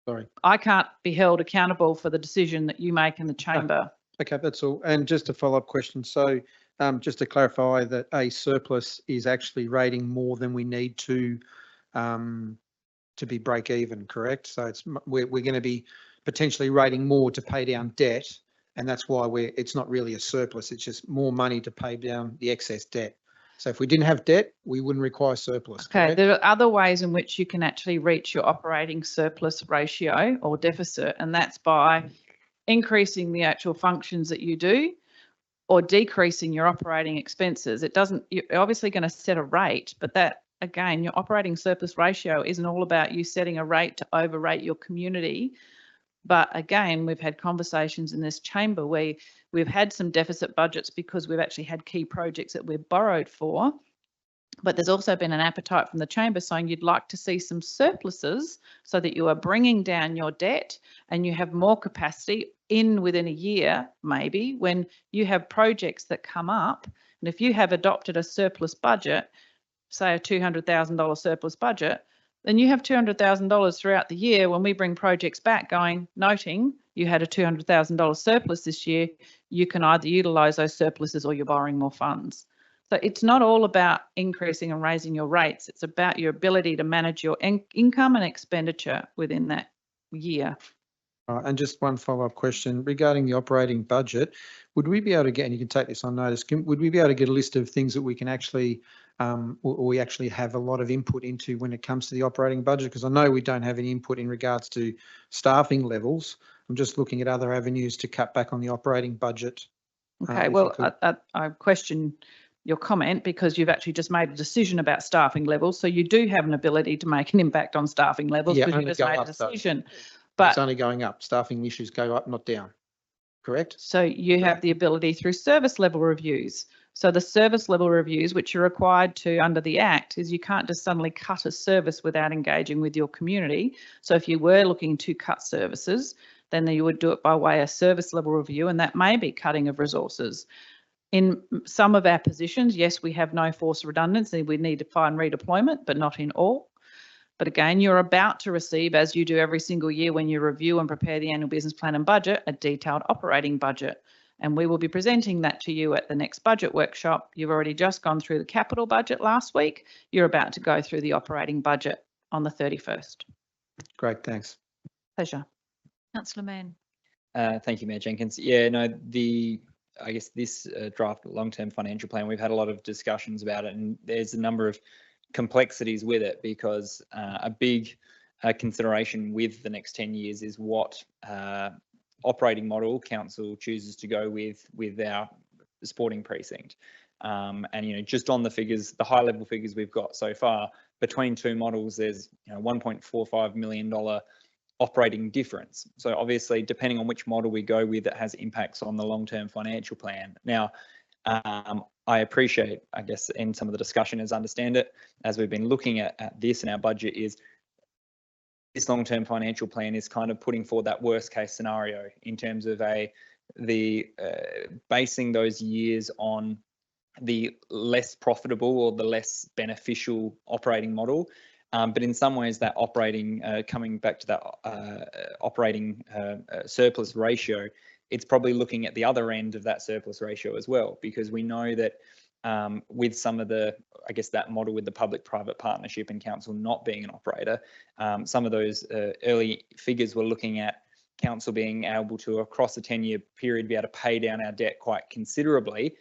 sorry. I can't be held accountable for the decision that you make in the chamber. Okay, that's all. And just a follow-up question. So just to clarify that a surplus is actually rating more than we need to be break even, correct? So we're going to be potentially rating more to pay down debt, and that's why it's not really a surplus. It's just more money to pay down the excess debt. So if we didn't have debt, we wouldn't require surplus. Okay, correct? there are other ways in which you can actually reach your operating surplus ratio or deficit, and that's by increasing the actual functions that you do or decreasing your operating expenses. You're obviously going to set a rate, but that, again, your operating surplus ratio isn't all about you setting a rate to overrate your community. But again, we've had conversations in this chamber where we've had some deficit budgets because we've actually had key projects that we've borrowed for. But there's also been an appetite from the chamber saying you'd like to see some surpluses so that you are bringing down your debt and you have more capacity within a year, maybe, when you have projects that come up. And if you have adopted a surplus budget, say a $200,000 surplus budget, then you have $200,000 throughout the year when we bring projects back noting you had a $200,000 surplus this year, you can either utilise those surpluses or you're borrowing more funds. So it's not all about increasing and raising your rates. It's about your ability to manage your income and expenditure within that year. And just one follow-up question regarding the operating budget. Would we be able to get, and you can take this on notice, would we be able to get a list of things that we can actually, or we actually have a lot of input into when it comes to the operating budget? Because I know we don't have any input in regards to staffing levels. I'm just looking at other avenues to cut back on the operating budget. Okay, well, I question your comment because you've actually just made a decision about staffing levels. So you do have an ability to make an impact on staffing levels because you just made a decision. But it's only going up. Staffing issues go up, not down. Correct? So you have the ability through service level reviews. So the service level reviews, which you're required to under the Act, is you can't just suddenly cut a service without engaging with your community. So if you were looking to cut services, then you would do it by way of service level review, and that may be cutting of resources. In some of our positions, yes, we have no force redundancy. We need to find redeployment, but not in all. But again, you're about to receive, as you do every single year when you review and prepare the annual business plan and budget, a detailed operating budget. And we will be presenting that to you at the next budget workshop. You've already just gone through the capital budget last week. You're about to go through the operating budget on the 31st. Great, thanks. Pleasure. Councillor Mann. Thank you, Mayor Jenkins. Yeah, no, I guess this draft long-term financial plan, we've had a lot of discussions about it, and there's a number of complexities with it because a big consideration with the next 10 years is what operating model council chooses to go with our sporting precinct. And, you know, just on the figures, the high level figures we've got so far, between two models, there's $1.45 million operating difference. So obviously, depending on which model we go with, it has impacts on the long-term financial plan. Now, I appreciate, I guess, in some of the discussion as understand it, as we've been looking at this in our budget, is this long-term financial plan is kind of putting forward that worst case scenario in terms of basing those years on the less profitable or the less beneficial operating model. But in some ways that operating, coming back to that operating surplus ratio, it's probably looking at the other end of that surplus ratio as well, because we know that with some of the, I guess, that model with the public-private partnership and council not being an operator, some of those early figures were looking at council being able to, across a 10-year period, be able to pay down our debt quite considerably,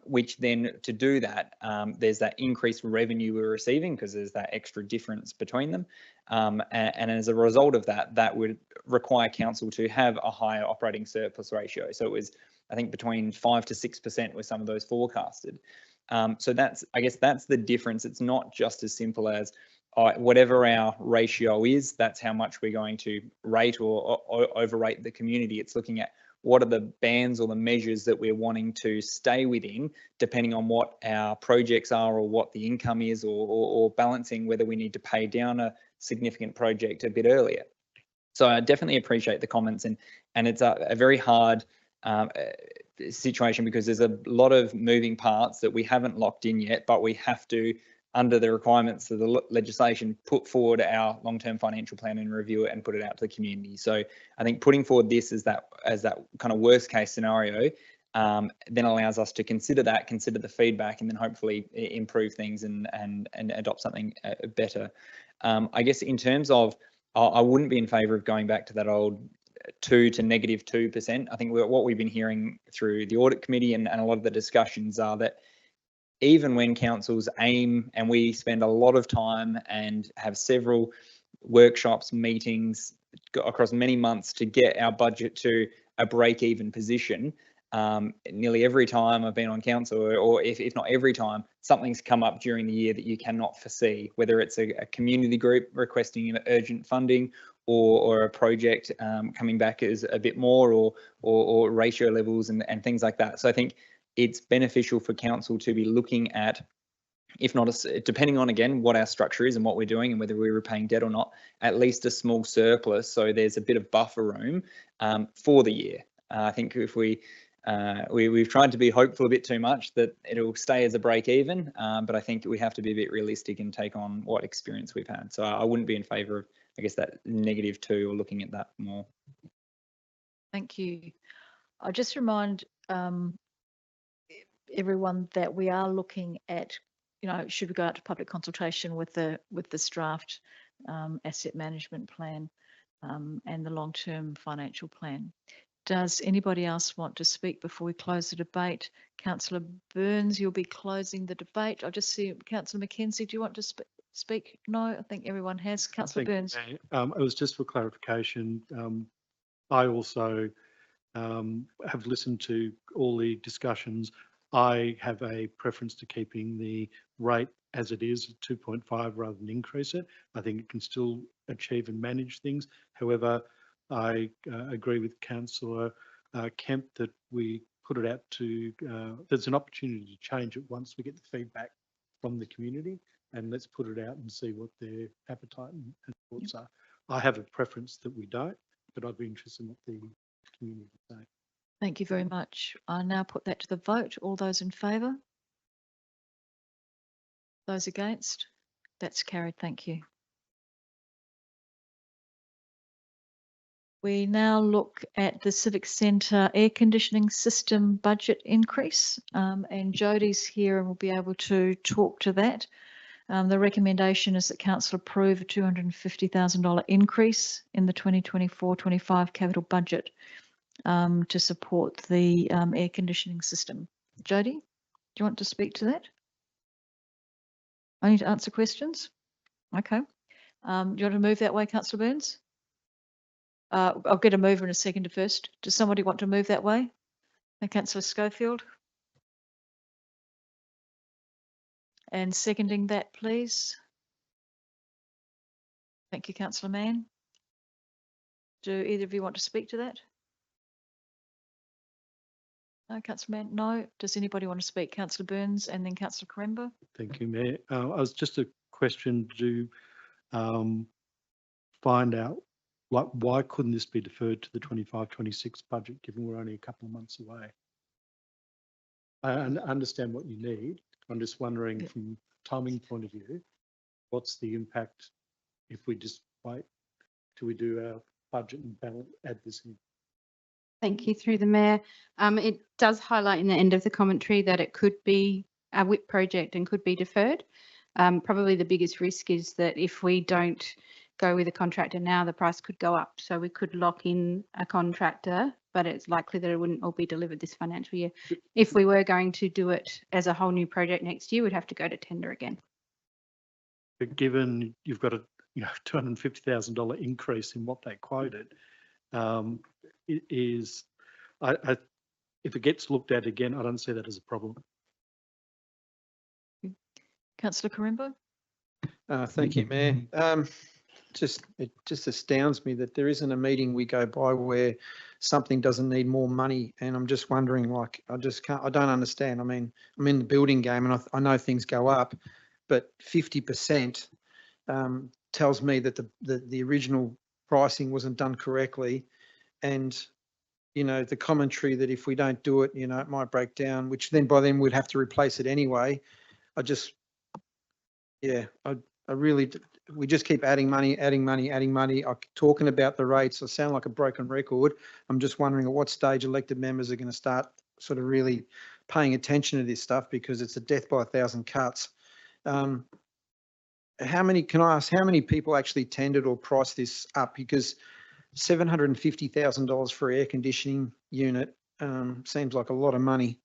which then to do that, there's that increased revenue we're receiving because there's that extra difference between them. And as a result of that, that would require council to have a higher operating surplus ratio. So it was, I think, between 5 to 6% with some of those forecasted. So that's, I guess that's the difference. It's not just as simple as whatever our ratio is, that's how much we're going to rate or overrate the community. It's looking at what are the bands or the measures that we're wanting to stay within, depending on what our projects are or what the income is, or balancing whether we need to pay down a significant project a bit earlier. So I definitely appreciate the comments, and it's a very hard situation because there's a lot of moving parts that we haven't locked in yet, but we have to, under the requirements of the legislation, put forward our long-term financial plan and review it and put it out to the community. So I think putting forward this as that kind of worst case scenario then allows us to consider the feedback, and then hopefully improve things and adopt something better. I guess in terms of, I wouldn't be in favour of going back to that old 2 to -2%. I think what we've been hearing through the audit committee and a lot of the discussions are that even when councils aim, and we spend a lot of time and have several workshops, meetings across many months to get our budget to a break-even position, nearly every time I've been on council, or if not every time, something's come up during the year that you cannot foresee, whether it's a community group requesting urgent funding, or a project coming back as a bit more, or ratio levels and things like that. So I think it's beneficial for council to be looking at, if not, depending on, again, what our structure is and what we're doing and whether we're repaying debt or not, at least a small surplus, so there's a bit of buffer room for the year. I think if we've tried to be hopeful a bit too much that it'll stay as a break even, but I think we have to be a bit realistic and take on what experience we've had. So I wouldn't be in favour of, I guess, that -2 or looking at that more. Thank you. I'll just remind everyone that we are looking at, should we go out to public consultation with this draft asset management plan and the long-term financial plan. Does anybody else want to speak before we close the debate? Councillor Burns, you'll be closing the debate. I just see Councillor McKenzie. Do you want to speak? No, I think everyone has. Councillor Burns. It was just for clarification. I also have listened to all the discussions. I have a preference to keeping the rate as it is, 2.5, rather than increase it. I think it can still achieve and manage things. However, I agree with Councillor Kemp that we put it out to, there's an opportunity to change it once we get the feedback from the community, and let's put it out and see what their appetite and thoughts are. I have a preference that we don't, but I'd be interested in what the community say. Thank you very much. I now put that to the vote. All those in favour? Those against? That's carried. Thank you. We now look at the Civic Centre air conditioning system budget increase, and Jodie's here and will be able to talk to that. The recommendation is that council approve a $250,000 increase in the 2024-25 capital budget to support the air conditioning system. Jodie, do you want to speak to that? I need to answer questions. Okay. Do you want to move that way, Councillor Burns? I'll get a mover in a second first. Does somebody want to move that way? Councillor Schofield. And seconding that, please. Thank you, Councillor Mann. Do either of you want to speak to that? No, Councillor Mann? No. Does anybody want to speak? Councillor Burns and then Councillor Quaremba. Thank you, Mayor. I was just a question to find out, like, why couldn't this be deferred to the 25-26 budget, given we're only a couple of months away? I understand what you need. I'm just wondering, from timing point of view, what's the impact if we just wait till we do our budget and add this in? Thank you, through the Mayor. It does highlight in the end of the commentary that it could be a WIP project and could be deferred. Probably the biggest risk is that if we don't go with a contractor now, the price could go up. So we could lock in a contractor, but it's likely that it wouldn't all be delivered this financial year. If we were going to do it as a whole new project next year, we'd have to go to tender again. But given you've got a $250,000 increase in what they quoted, it is, if it gets looked at again, I don't see that as a problem. Councillor Quaremba. Thank you, Mayor. It just astounds me that there isn't a meeting we go by where something doesn't need more money, and I'm just wondering, like, I don't understand. I mean, I'm in the building game, and I know things go up, but 50% tells me that the original pricing wasn't done correctly, and you know, the commentary that if we don't do it, you know, it might break down, which then by then we'd have to replace it anyway. I just, yeah, I really, we just keep adding money, adding money, adding money. I'm talking about the rates. I sound like a broken record. I'm just wondering at what stage elected members are going to start sort of really paying attention to this stuff, because it's a death by 1,000 cuts. How many, can I ask, how many people actually tendered or priced this up? Because $750,000 for an air conditioning unit seems like a lot of money.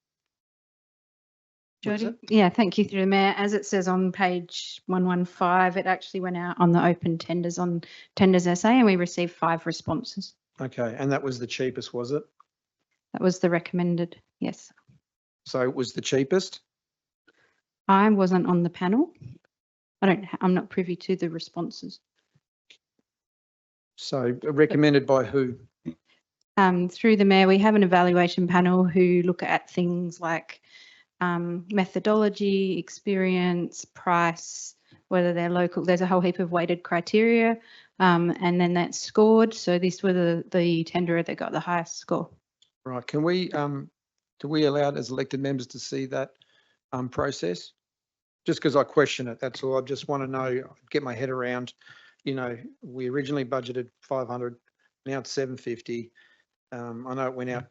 What is Jody? it? Yeah, thank you through the mayor. As it says on page 115, it actually went out on the open tenders on Tenders SA, and we received 5 responses. Okay, and that was the cheapest, was it? That was the recommended, yes. So it was the cheapest? I wasn't on the panel. I'm not privy to the responses. So recommended by who? Through the mayor, we have an evaluation panel who look at things like methodology, experience, price, whether they're local. There's a whole heap of weighted criteria, and then that's scored. So this was the tenderer that got the highest score. Right, can we, do we allow as elected members to see that process? Just because I question it, that's all. I just want to know, get my head around, you know, we originally budgeted 500, now it's 750. I know it went out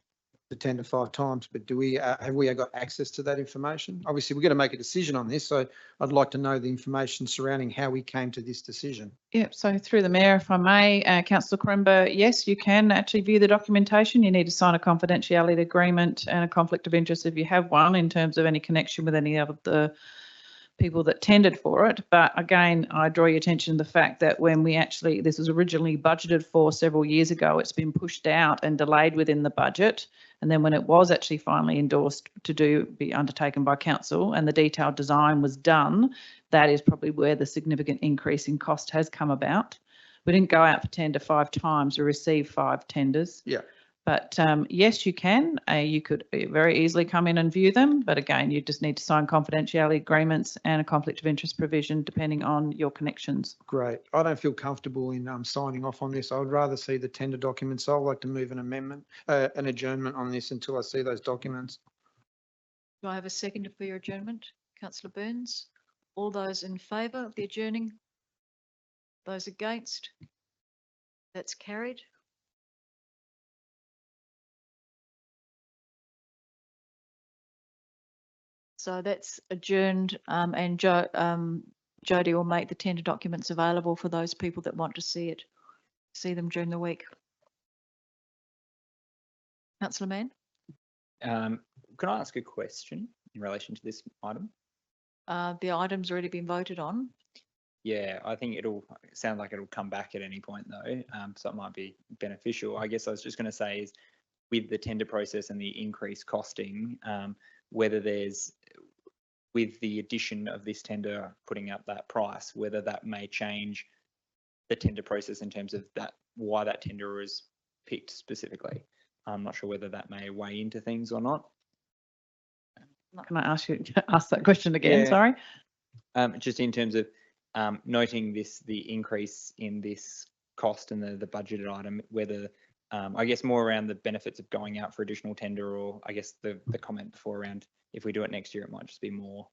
to tender 5 times, but do we, have we got access to that information? Obviously, we're going to make a decision on this, so I'd like to know the information surrounding how we came to this decision. Yep, so through the mayor, if I may, Councillor Quaremba, yes, you can actually view the documentation. You need to sign a confidentiality agreement and a conflict of interest if you have one, in terms of any connection with any of the people that tendered for it. But again, I draw your attention to the fact that when we actually, this was originally budgeted for several years ago, it's been pushed out and delayed within the budget. And then when it was actually finally endorsed to be undertaken by council and the detailed design was done, that is probably where the significant increase in cost has come about. We didn't go out for tender 5 times, we received 5 tenders. Yeah. But yes, you can. You could very easily come in and view them. But again, you just need to sign confidentiality agreements and a conflict of interest provision depending on your connections. Great. I don't feel comfortable in signing off on this. I would rather see the tender documents. I'd like to move an amendment, an adjournment on this until I see those documents. Do I have a second for your adjournment? Councillor Burns? All those in favour of the adjourning? Those against? That's carried. So that's adjourned, and Jody will make the tender documents available for those people that want to see them during the week. Councillor Mann? Can I ask a question in relation to this item? The item's already been voted on. Yeah, I think it'll sound like it'll come back at any point though, so it might be beneficial. I guess I was just going to say is with the tender process and the increased costing, whether there's, with the addition of this tender putting up that price, whether that may change the tender process in terms of that, why that tender was picked specifically. I'm not sure whether that may weigh into things or not. Can I ask you to ask that question again? Yeah. Sorry. Just in terms of noting the increase in this cost and the budgeted item, whether I guess more around the benefits of going out for additional tender, or I guess the comment before around if we do it next year, it might just be more.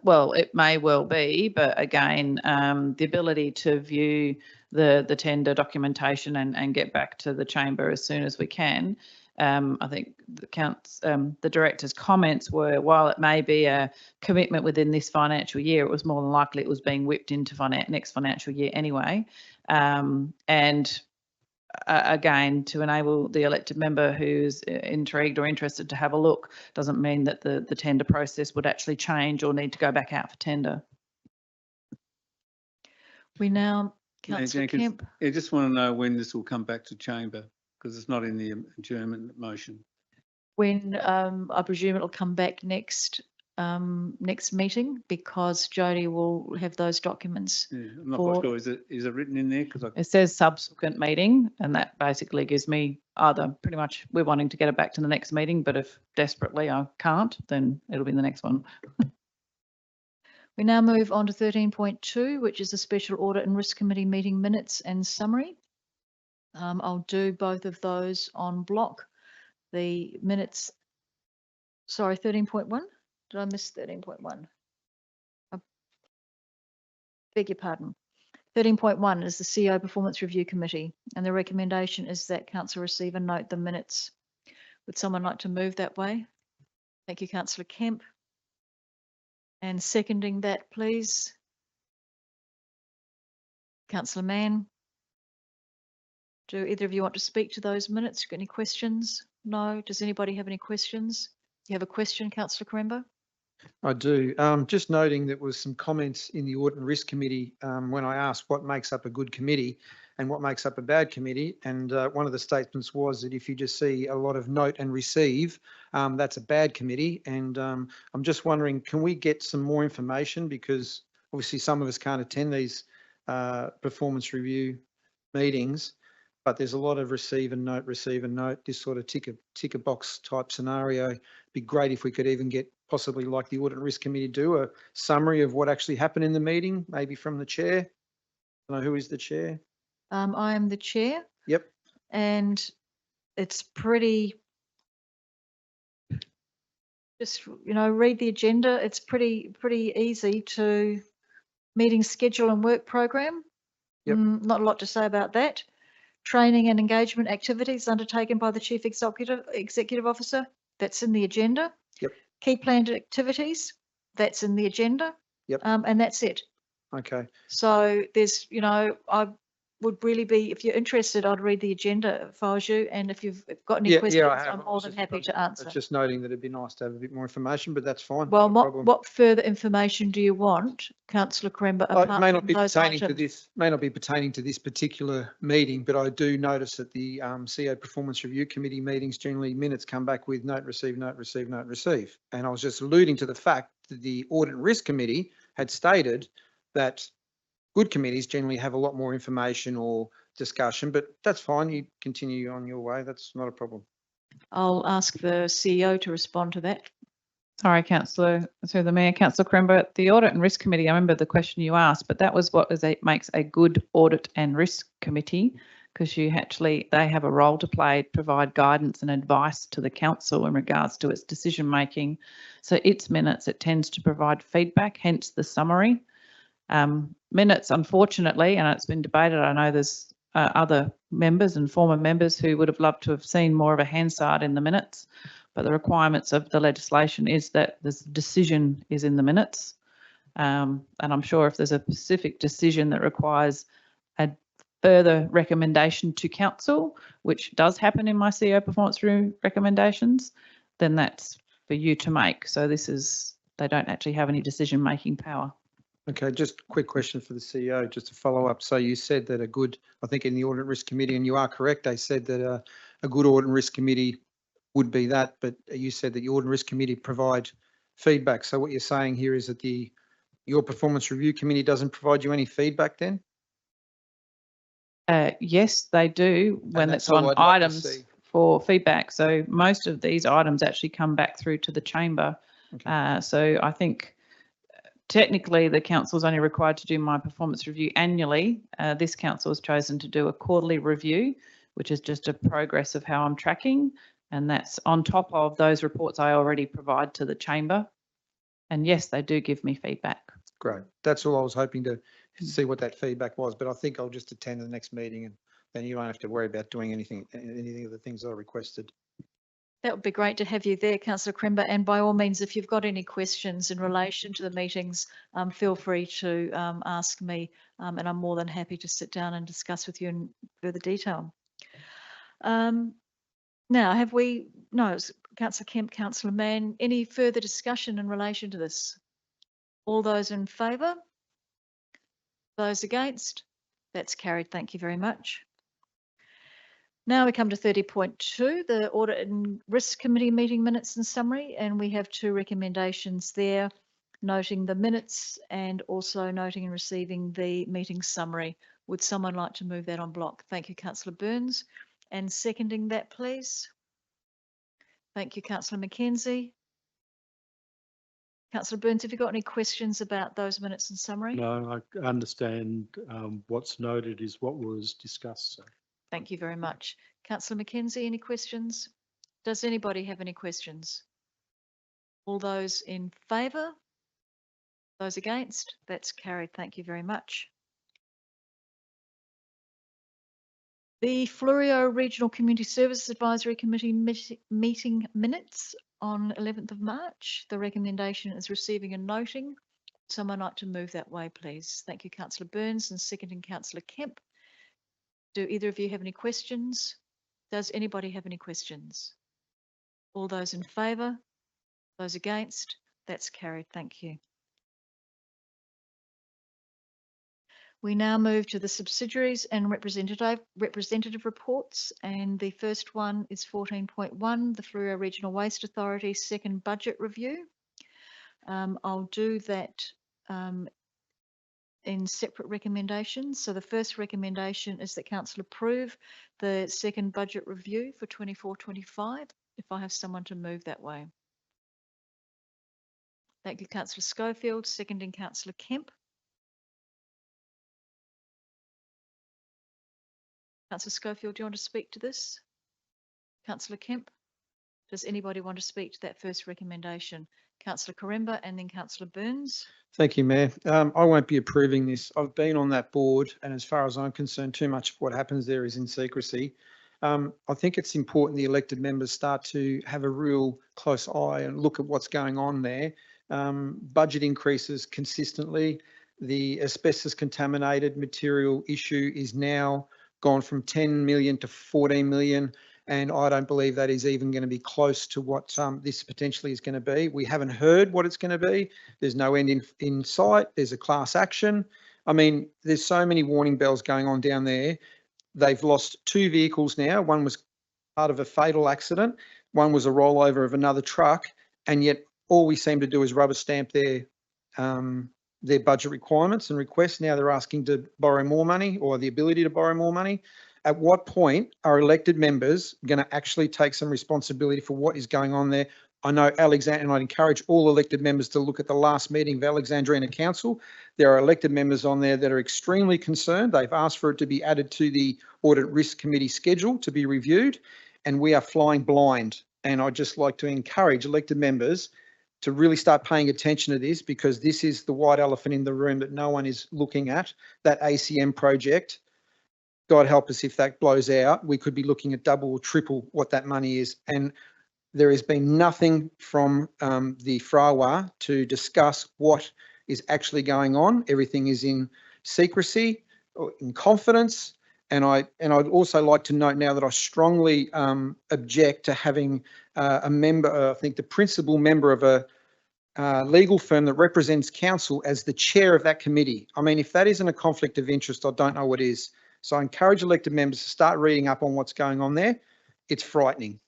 Well, it may well be, but again, the ability to view the tender documentation and get back to the chamber as soon as we can. I think the director's comments were, while it may be a commitment within this financial year, it was more than likely it was being whipped into next financial year anyway. And again, to enable the elected member who's intrigued or interested to have a look, doesn't mean that the tender process would actually change or need to go back out for tender. We now, Councillor Kemp. I just want to know when this will come back to chamber, because it's not in the adjournment motion. When I presume it'll come back next meeting, because Jody will have those documents. Yeah, I'm not quite sure. Is it written in there? Because It says subsequent meeting, and that basically gives me either pretty much we're wanting to get it back to the next meeting, but if desperately I can't, then it'll be the next one. We now move on to 13.2, which is the Special Audit and Risk Committee meeting minutes and summary. I'll do both of those on block. The minutes, sorry, 13.1. Did I miss 13.1? I beg your pardon. 13.1 is the CEO Performance Review Committee, and the recommendation is that council receive and note the minutes. Would someone like to move that way? Thank you, Councillor Kemp. And seconding that, please. Councillor Mann. Do either of you want to speak to those minutes? Got any questions? No. Does anybody have any questions? Do you have a question, Councillor Quaremba? I do. Just noting that was some comments in the Audit and Risk Committee when I asked what makes up a good committee and what makes up a bad committee. And one of the statements was that if you just see a lot of note and receive, that's a bad committee. And I'm just wondering, can we get some more information? Because obviously some of us can't attend these performance review meetings, but there's a lot of receive and note, this sort of tick a box type scenario. Be great if we could even get possibly like the Audit and Risk Committee do a summary of what actually happened in the meeting, maybe from the chair. I don't know who is the chair. I am the chair. Yep. And it's pretty, just, read the agenda. It's pretty easy to meeting schedule and work program. Yep. Not a lot to say about that. Training and engagement activities undertaken by the Chief Executive Officer. That's in the agenda. Yep. Key planned activities. That's in the agenda. Yep. And that's it. Okay. So there's, I would really be, if you're interested, I'd read the agenda if I was you. And if you've got any questions, I'm more than happy to answer. Just noting that it'd be nice to have a bit more information, but that's fine. Well, no problem. what further information do you want, Councillor Quaremba? It may not be pertaining to this. May not be pertaining to this particular meeting, but I do notice that the CEO Performance Review Committee meetings generally minutes come back with note receive, note receive, note receive. And I was just alluding to the fact that the Audit and Risk Committee had stated that good committees generally have a lot more information or discussion, but that's fine. You continue on your way. That's not a problem. I'll ask the CEO to respond to that. Sorry, Councillor, through the Mayor, Councillor Quaremba, the Audit and Risk Committee, I remember the question you asked, but that was what makes a good Audit and Risk Committee, because they have a role to play, provide guidance and advice to the council in regards to its decision making. So its minutes, it tends to provide feedback, hence the summary. Minutes, unfortunately, and it's been debated, I know there's other members and former members who would have loved to have seen more of a Hansard in the minutes, but the requirements of the legislation is that the decision is in the minutes. And I'm sure if there's a specific decision that requires a further recommendation to council, which does happen in my CEO performance review recommendations, then that's for you to make. So they don't actually have any decision-making power. Okay, just a quick question for the CEO, just to follow up. So you said that I think in the Audit and Risk Committee, and you are correct, they said that a good Audit and Risk Committee would be that, but you said that the Audit and Risk Committee provide feedback. So what you're saying here is that your Performance Review Committee doesn't provide you any feedback then? Yes, they do when it's on items for feedback. So most of these items actually come back through to the chamber. Okay. So I think technically the council is only required to do my performance review annually. This council has chosen to do a quarterly review, which is just a progress of how I'm tracking. And that's on top of those reports I already provide to the chamber. And yes, they do give me feedback. Great. That's all I was hoping to see what that feedback was, but I think I'll just attend the next meeting and then you won't have to worry about doing anything of the things I requested. That would be great to have you there, Councillor Quaremba. And by all means, if you've got any questions in relation to the meetings, feel free to ask me, and I'm more than happy to sit down and discuss with you in further detail. Now, it's Councillor Kemp, Councillor Mann, any further discussion in relation to this? All those in favour? Those against? That's carried. Thank you very much. Now we come to 30.2, the Audit and Risk Committee meeting minutes and summary, and we have two recommendations there, noting the minutes and also noting and receiving the meeting summary. Would someone like to move that on block? Thank you, Councillor Burns. And seconding that, please. Thank you, Councillor Mackenzie. Councillor Burns, have you got any questions about those minutes and summary? No, I understand what's noted is what was discussed. So. Thank you very much. Councillor Mackenzie, any questions? Does anybody have any questions? All those in favour? Those against? That's carried. Thank you very much. The Fleurieu Regional Community Services Advisory Committee meeting minutes on 11th of March. The recommendation is receiving a noting. Someone like to move that way, please. Thank you, Councillor Burns, and seconding Councillor Kemp. Do either of you have any questions? Does anybody have any questions? All those in favour? Those against? That's carried. Thank you. We now move to the subsidiaries and representative reports, and the first one is 14.1, the Fleurieu Regional Waste Authority second budget review. I'll do that in separate recommendations. So the first recommendation is that Council approve the second budget review for 24-25. If I have someone to move that way. Thank you, Councillor Schofield, seconding Councillor Kemp. Councillor Schofield, do you want to speak to this? Councillor Kemp? Does anybody want to speak to that first recommendation? Councillor Quaremba and then Councillor Burns. Thank you, Mayor. I won't be approving this. I've been on that board, and as far as I'm concerned, too much of what happens there is in secrecy. I think it's important the elected members start to have a real close eye and look at what's going on there. Budget increases consistently. The asbestos contaminated material issue is now gone from 10 million to 14 million. And I don't believe that is even going to be close to what this potentially is going to be. We haven't heard what it's going to be. There's no end in sight. There's a class action. I mean, there's so many warning bells going on down there. They've lost 2 vehicles now. One was part of a fatal accident. One was a rollover of another truck. And yet all we seem to do is rubber stamp their budget requirements and requests. Now they're asking to borrow more money or the ability to borrow more money. At what point are elected members going to actually take some responsibility for what is going on there? I know Alexander, and I'd encourage all elected members to look at the last meeting of Alexandrina Council. There are elected members on there that are extremely concerned. They've asked for it to be added to the Audit Risk Committee schedule to be reviewed, and we are flying blind. And I'd just like to encourage elected members to really start paying attention to this, because this is the white elephant in the room that no one is looking at. That ACM project, God help us if that blows out, we could be looking at double or triple what that money is. And there has been nothing from the FRAWA to discuss what is actually going on. Everything is in secrecy, or in confidence. And I'd also like to note now that I strongly object to having a member, I think the principal member of a legal firm that represents council as the chair of that committee. I mean, if that isn't a conflict of interest, I don't know what is. So I encourage elected members to start reading up on what's going on there. It's frightening.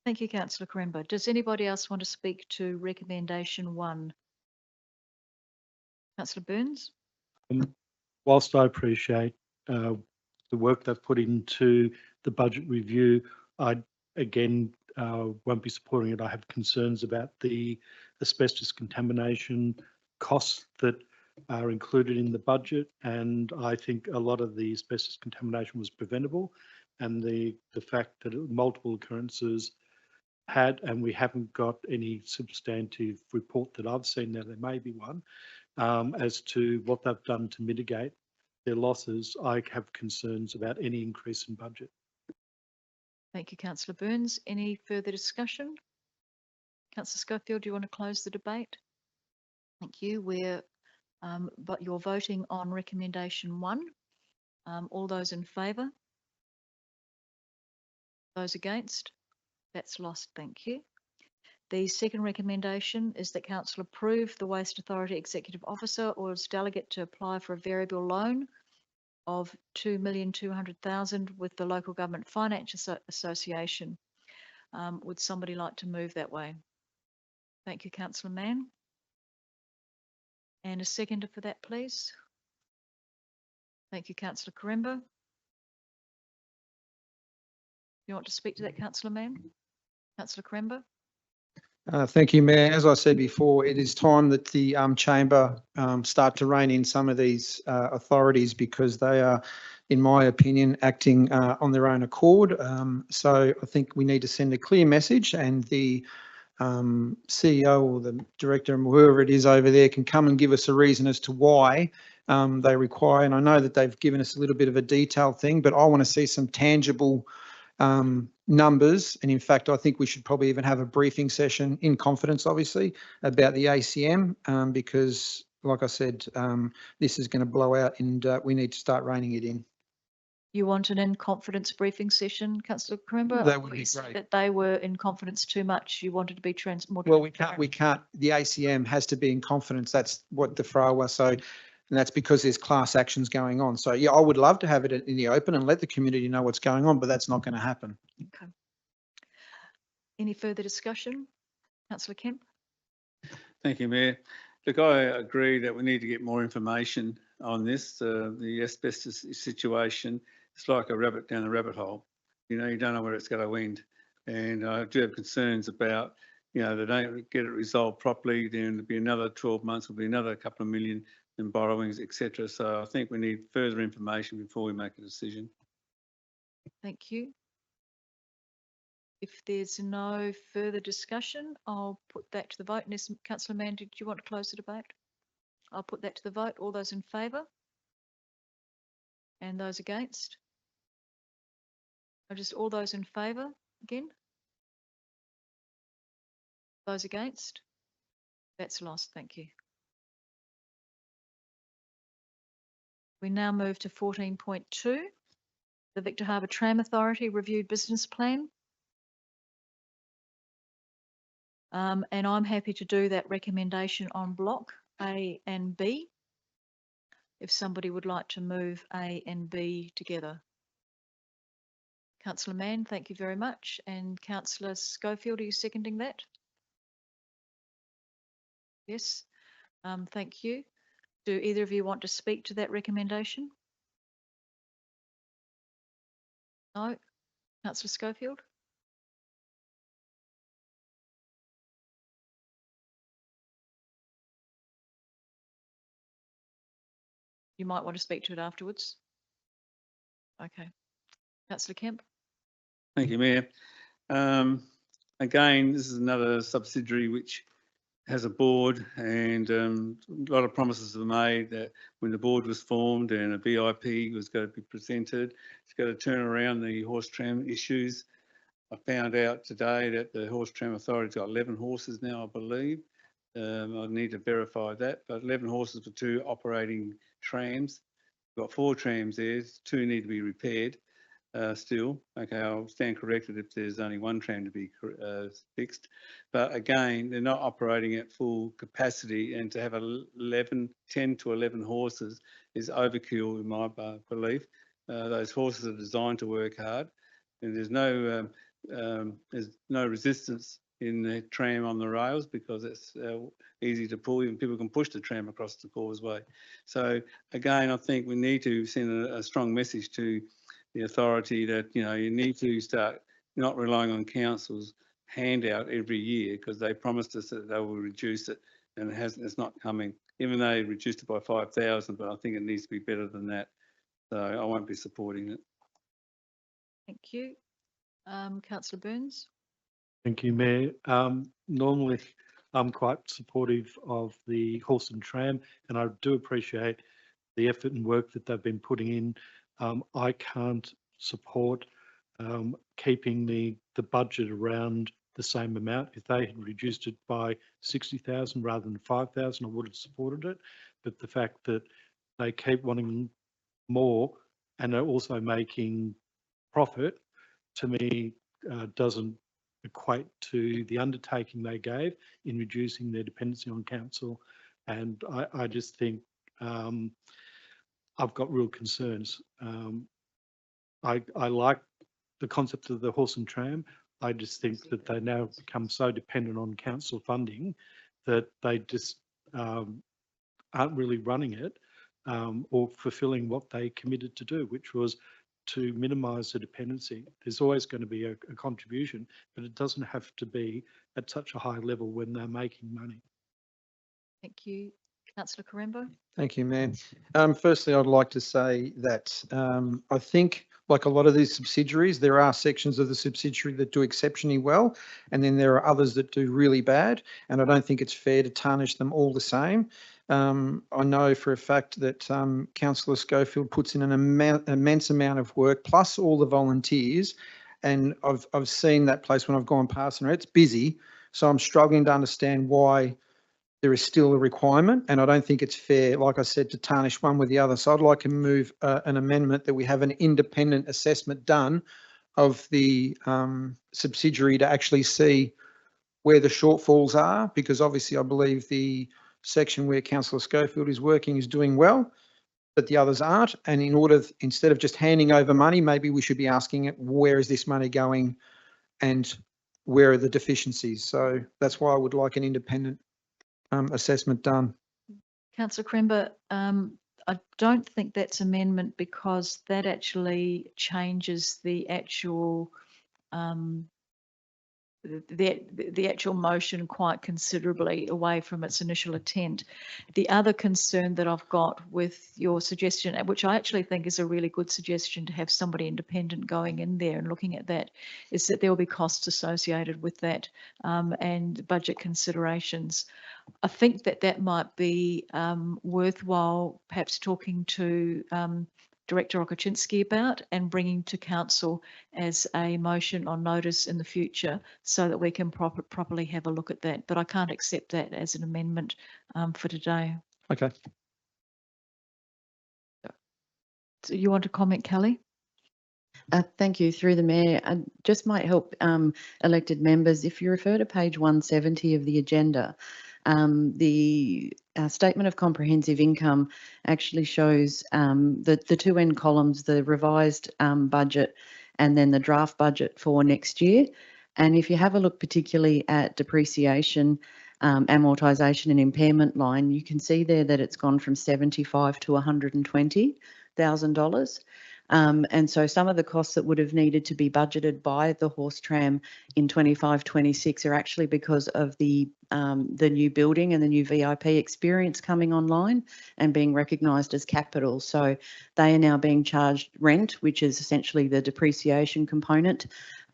Thank you, Councillor Quaremba. Does anybody else want to speak to recommendation 1? Councillor Burns? Whilst I appreciate the work they've put into the budget review, I again won't be supporting it. I have concerns about the asbestos contamination costs that are included in the budget, and I think a lot of the asbestos contamination was preventable, and the fact that multiple occurrences had, and we haven't got any substantive report that I've seen. Now there may be one as to what they've done to mitigate their losses. I have concerns about any increase in budget. Thank you, Councillor Burns. Any further discussion? Councillor Schofield, do you want to close the debate? Thank you. But you're voting on recommendation 1. All those in favour? Those against? That's lost. Thank you. The second recommendation is that Council approve the Waste Authority Executive Officer or its delegate to apply for a variable loan of $2,200,000 with the Local Government Finance Association. Would somebody like to move that way? Thank you, Councillor Mann. And a seconder for that, please. Thank you, Councillor Quaremba. You want to speak to that, Councillor Mann? Councillor Quaremba? Thank you, Mayor. As I said before, it is time that the chamber start to rein in some of these authorities, because they are in my opinion, acting on their own accord. So I think we need to send a clear message, and the CEO or the director, and whoever it is over there, can come and give us a reason as to why they require. And I know that they've given us a little bit of a detailed thing, but I want to see some tangible numbers. And in fact, I think we should probably even have a briefing session in confidence, obviously, about the ACM, because like I said, this is going to blow out, and we need to start reining it in. You want an in-confidence briefing session, councillor Quaremba? That would be You said great. that they were in confidence too much. You wanted to be more. Well, we can't, the ACM has to be in confidence. That's what the FRA was. So, and that's because there's class actions going on. So yeah, I would love to have it in the open and let the community know what's going on, but that's not going to happen. Okay. Any further discussion? Councillor Kemp? Thank you, Mayor. Look, I agree that we need to get more information on this. The asbestos situation, it's like a rabbit down a rabbit hole. You know, you don't know where it's going to end. And I do have concerns about, you know, they don't get it resolved properly, then there'll be another 12 months, will be another couple of million in borrowings, etc. So I think we need further information before we make a decision. Thank you. If there's no further discussion, I'll put that to the vote. Unless councillor Mann, did you want to close the debate? I'll put that to the vote. All those in favour? And those against? Just all those in favour again? Those against? That's lost. Thank you. We now move to 14.2. The Victor Harbor Tram Authority reviewed business plan. And I'm happy to do that recommendation on block A and B. If somebody would like to move A and B together. Councillor Mann, thank you very much. And Councillor Schofield, are you seconding that? Yes. Thank you. Do either of you want to speak to that recommendation? No. Councillor Schofield? You might want to speak to it afterwards. Okay. Councillor Kemp? Thank you, Mayor. Again, this is another subsidiary which has a board, and a lot of promises were made that when the board was formed and a VIP was going to be presented, it's going to turn around the horse tram issues. I found out today that the Horse Tram Authority's got 11 horses now, I believe. I need to verify that, but 11 horses for 2 operating trams. We've got 4 trams there, 2 need to be repaired still. Okay, I'll stand corrected if there's only 1 tram to be fixed. But again, they're not operating at full capacity, and to have 10 to 11 horses is overkill in my belief. Those horses are designed to work hard, and there's no resistance in the tram on the rails because it's easy to pull. Even people can push the tram across the causeway. So again, I think we need to send a strong message to the authority that, you know, you need to start not relying on council's handout every year, because they promised us that they will reduce it, and it's not coming. Even though they reduced it by 5,000, but I think it needs to be better than that. So I won't be supporting it. Thank you. Councillor Burns? Thank you, Mayor. Normally, I'm quite supportive of the horse and tram, and I do appreciate the effort and work that they've been putting in. I can't support keeping the budget around the same amount. If they had reduced it by 60,000 rather than 5,000, I would have supported it. But the fact that they keep wanting more and are also making profit, to me, doesn't equate to the undertaking they gave in reducing their dependency on council. And I just think I've got real concerns. I like the concept of the horse and tram. I just think that they now become so dependent on council funding that they just aren't really running it or fulfilling what they committed to do, which was to minimise the dependency. There's always going to be a contribution, but it doesn't have to be at such a high level when they're making money. Thank you. Councillor Quaremba. Thank you, Mayor. Firstly, I'd like to say that I think, like a lot of these subsidiaries, there are sections of the subsidiary that do exceptionally well, and then there are others that do really bad. And I don't think it's fair to tarnish them all the same. I know for a fact that Councillor Schofield puts in an immense amount of work, plus all the volunteers. And I've seen that place when I've gone past, and it's busy. So I'm struggling to understand why there is still a requirement, and I don't think it's fair, like I said, to tarnish one with the other. So I'd like to move an amendment that we have an independent assessment done of the subsidiary to actually see where the shortfalls are, because obviously I believe the section where Councillor Schofield is working is doing well, but the others aren't. And instead of just handing over money, maybe we should be asking it, where is this money going and where are the deficiencies? So that's why I would like an independent assessment done. Councillor Quaremba, I don't think that's amendment because that actually changes the actual the actual motion quite considerably away from its initial intent. The other concern that I've got with your suggestion, which I actually think is a really good suggestion to have somebody independent going in there and looking at that, is that there will be costs associated with that and budget considerations. I think that might be worthwhile perhaps talking to Director Okaczynski about and bringing to council as a motion on notice in the future so that we can properly have a look at that. But I can't accept that as an amendment for today. Okay. So you want to comment, Kelly? Thank you. Through the Mayor, I just might help elected members. If you refer to page 170 of the agenda, the statement of comprehensive income actually shows the two end columns, the revised budget and then the draft budget for next year. And if you have a look particularly at depreciation, amortisation and impairment line, you can see there that it's gone from $75,000 to $120,000. And so some of the costs that would have needed to be budgeted by the horse tram in 25-26 are actually because of the new building and the new VIP experience coming online and being recognised as capital. So they are now being charged rent, which is essentially the depreciation component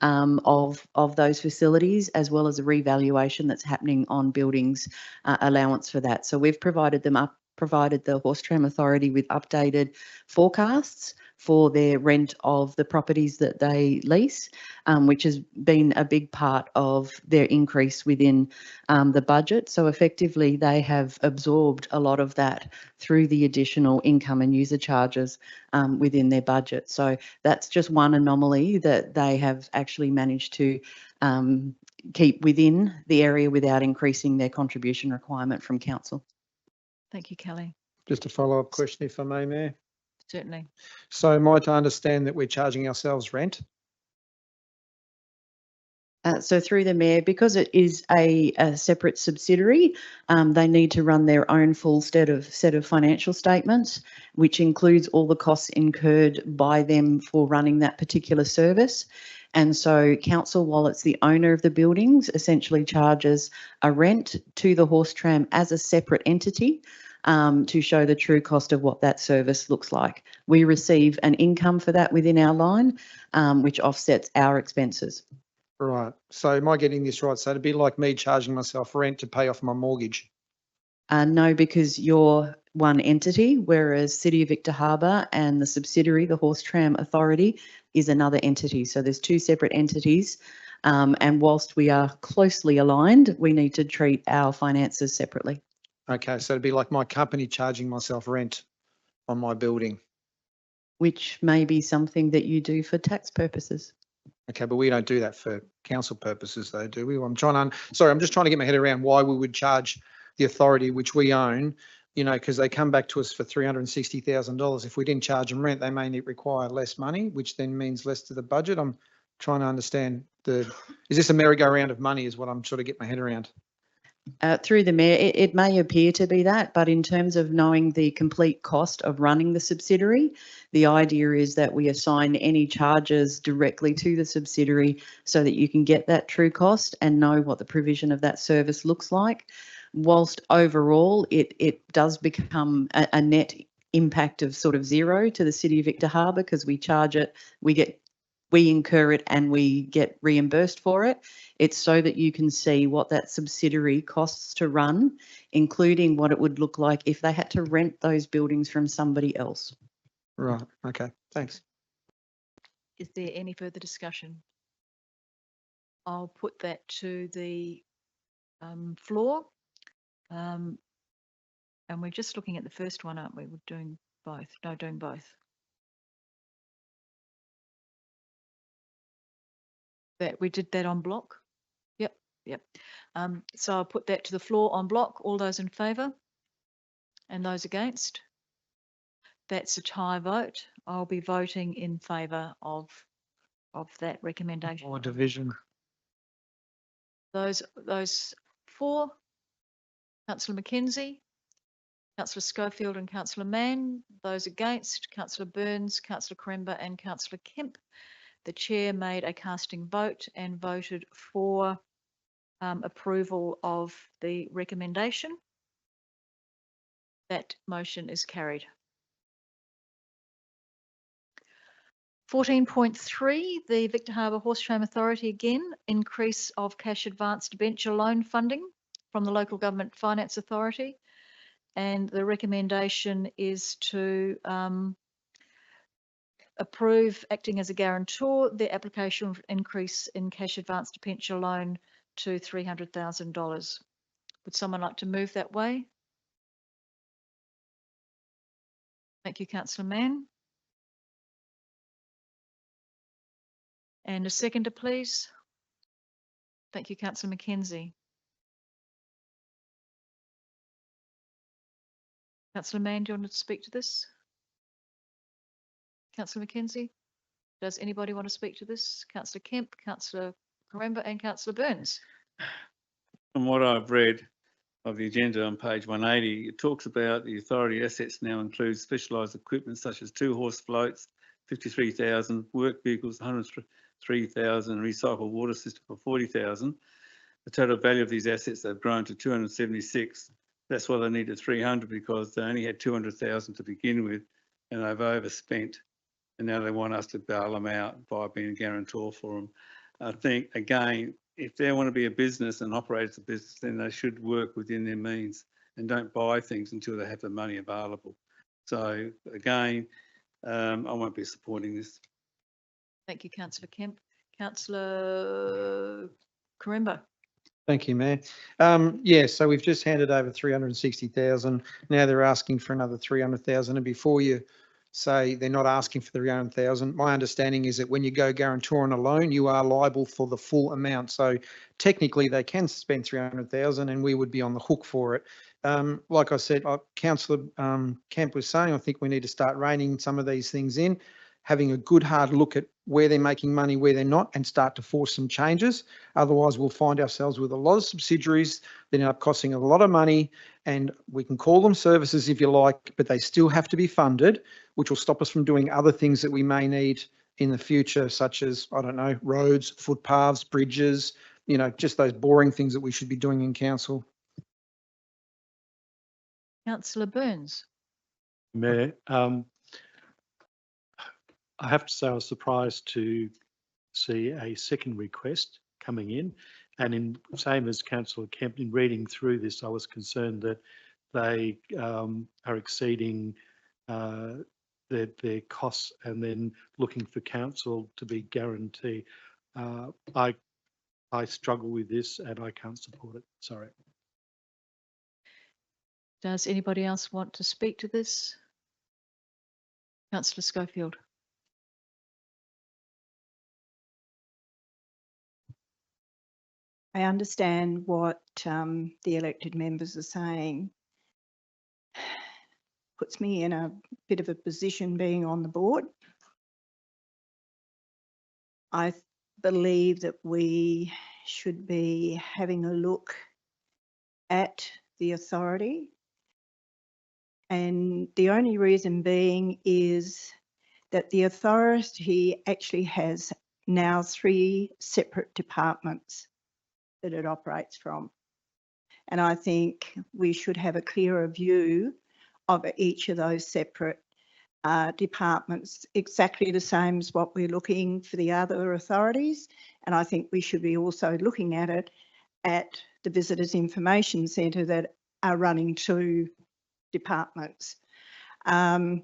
of those facilities, as well as a revaluation that's happening on buildings allowance for that. So we've provided the Horse Tram Authority with updated forecasts for their rent of the properties that they lease, which has been a big part of their increase within the budget. So effectively, they have absorbed a lot of that through the additional income and user charges within their budget. So that's just one anomaly that they have actually managed to keep within the area without increasing their contribution requirement from council. Thank you, Kelly. Just a follow-up question, if I may, Mayor. Certainly. So am I to understand that we're charging ourselves rent? So through the Mayor, because it is a separate subsidiary, they need to run their own full set of financial statements, which includes all the costs incurred by them for running that particular service. And so council, while it's the owner of the buildings, essentially charges a rent to the horse tram as a separate entity to show the true cost of what that service looks like. We receive an income for that within our line, which offsets our expenses. Right. So am I getting this right? So it'd be like me charging myself rent to pay off my mortgage? No, because you're one entity, whereas City of Victor Harbor and the subsidiary, the Horse Tram Authority, is another entity. So there's two separate entities. And whilst we are closely aligned, we need to treat our finances separately. Okay, so it'd be like my company charging myself rent on my building. Which may be something that you do for tax purposes. Okay, but we don't do that for council purposes though, do we? I'm just trying to get my head around why we would charge the authority, which we own, you know, because they come back to us for $360,000. If we didn't charge them rent, they may require less money, which then means less to the budget. I'm trying to understand is this a merry-go-round of money is what I'm sort of getting my head around. Through the Mayor, it may appear to be that, but in terms of knowing the complete cost of running the subsidiary, the idea is that we assign any charges directly to the subsidiary so that you can get that true cost and know what the provision of that service looks like. whilst overall it does become a net impact of sort of zero to the City of Victor Harbor, because we charge it, we incur it and we get reimbursed for it. It's so that you can see what that subsidiary costs to run, including what it would look like if they had to rent those buildings from somebody else. Right, okay, thanks. Is there any further discussion? I'll put that to the floor. And we're just looking at the first one, aren't we? We're doing both. No, doing both. That we did that on block. Yep. So I'll put that to the floor on block. All those in favour? And those against? That's a tie vote. I'll be voting in favour of that recommendation. Or division. Those four, Councillor Mackenzie, Councillor Schofield and Councillor Mann. Those against, Councillor Burns, Councillor Quaremba and Councillor Kemp. The chair made a casting vote and voted for approval of the recommendation. That motion is carried. 14.3, the Victor Harbor Horse Tram Authority, again, increase of cash advance debenture loan funding from the Local Government Finance Authority. And the recommendation is to approve, acting as a guarantor, the application for increase in cash advance debenture loan to $300,000. Would someone like to move that way? Thank you, Councillor Mann. And a seconder, please. Thank you, Councillor Mackenzie. Councillor Mann, do you want to speak to this? Councillor Mackenzie? Does anybody want to speak to this? Councillor Kemp, Councillor Quaremba and Councillor Burns. From what I've read of the agenda on page 180, it talks about the authority assets now include specialised equipment such as 2 horse floats, 53,000, work vehicles, 103,000, recycled water system for 40,000. The total value of these assets have grown to 276. That's why they needed 300, because they only had 200,000 to begin with and they've overspent. And now they want us to bail them out by being a guarantor for them. I think, again, if they want to be a business and operate as a business, then they should work within their means and don't buy things until they have the money available. So again, I won't be supporting this. Thank you, Councillor Kemp. Councillor Quaremba. Thank you, Mayor. Yeah, so we've just handed over 360,000. Now they're asking for another 300,000. And before you say they're not asking for the 300,000, my understanding is that when you go guarantor on a loan, you are liable for the full amount. So technically they can spend 300,000 and we would be on the hook for it. Like I said, Councillor Kemp was saying, I think we need to start reining some of these things in, having a good hard look at where they're making money, where they're not, and start to force some changes. Otherwise, we'll find ourselves with a lot of subsidiaries that end up costing a lot of money, and we can call them services if you like, but they still have to be funded, which will stop us from doing other things that we may need in the future, such as, I don't know, roads, footpaths, bridges, you know, just those boring things that we should be doing in council. Councillor Burns. Mayor, I have to say I was surprised to see a second request coming in, and in same as Councillor Kemp, in reading through this, I was concerned that they are exceeding their costs and then looking for council to be guaranteed. I struggle with this and I can't support it. Sorry. Does anybody else want to speak to this? Councillor Schofield. I understand what the elected members are saying. Puts me in a bit of a position being on the board. I believe that we should be having a look at the authority, and the only reason being is that the authority actually has now 3 separate departments that it operates from. And I think we should have a clearer view of each of those separate departments, exactly the same as what we're looking for the other authorities. And I think we should be also looking at it at the Visitors Information Centre that are running 2 departments. I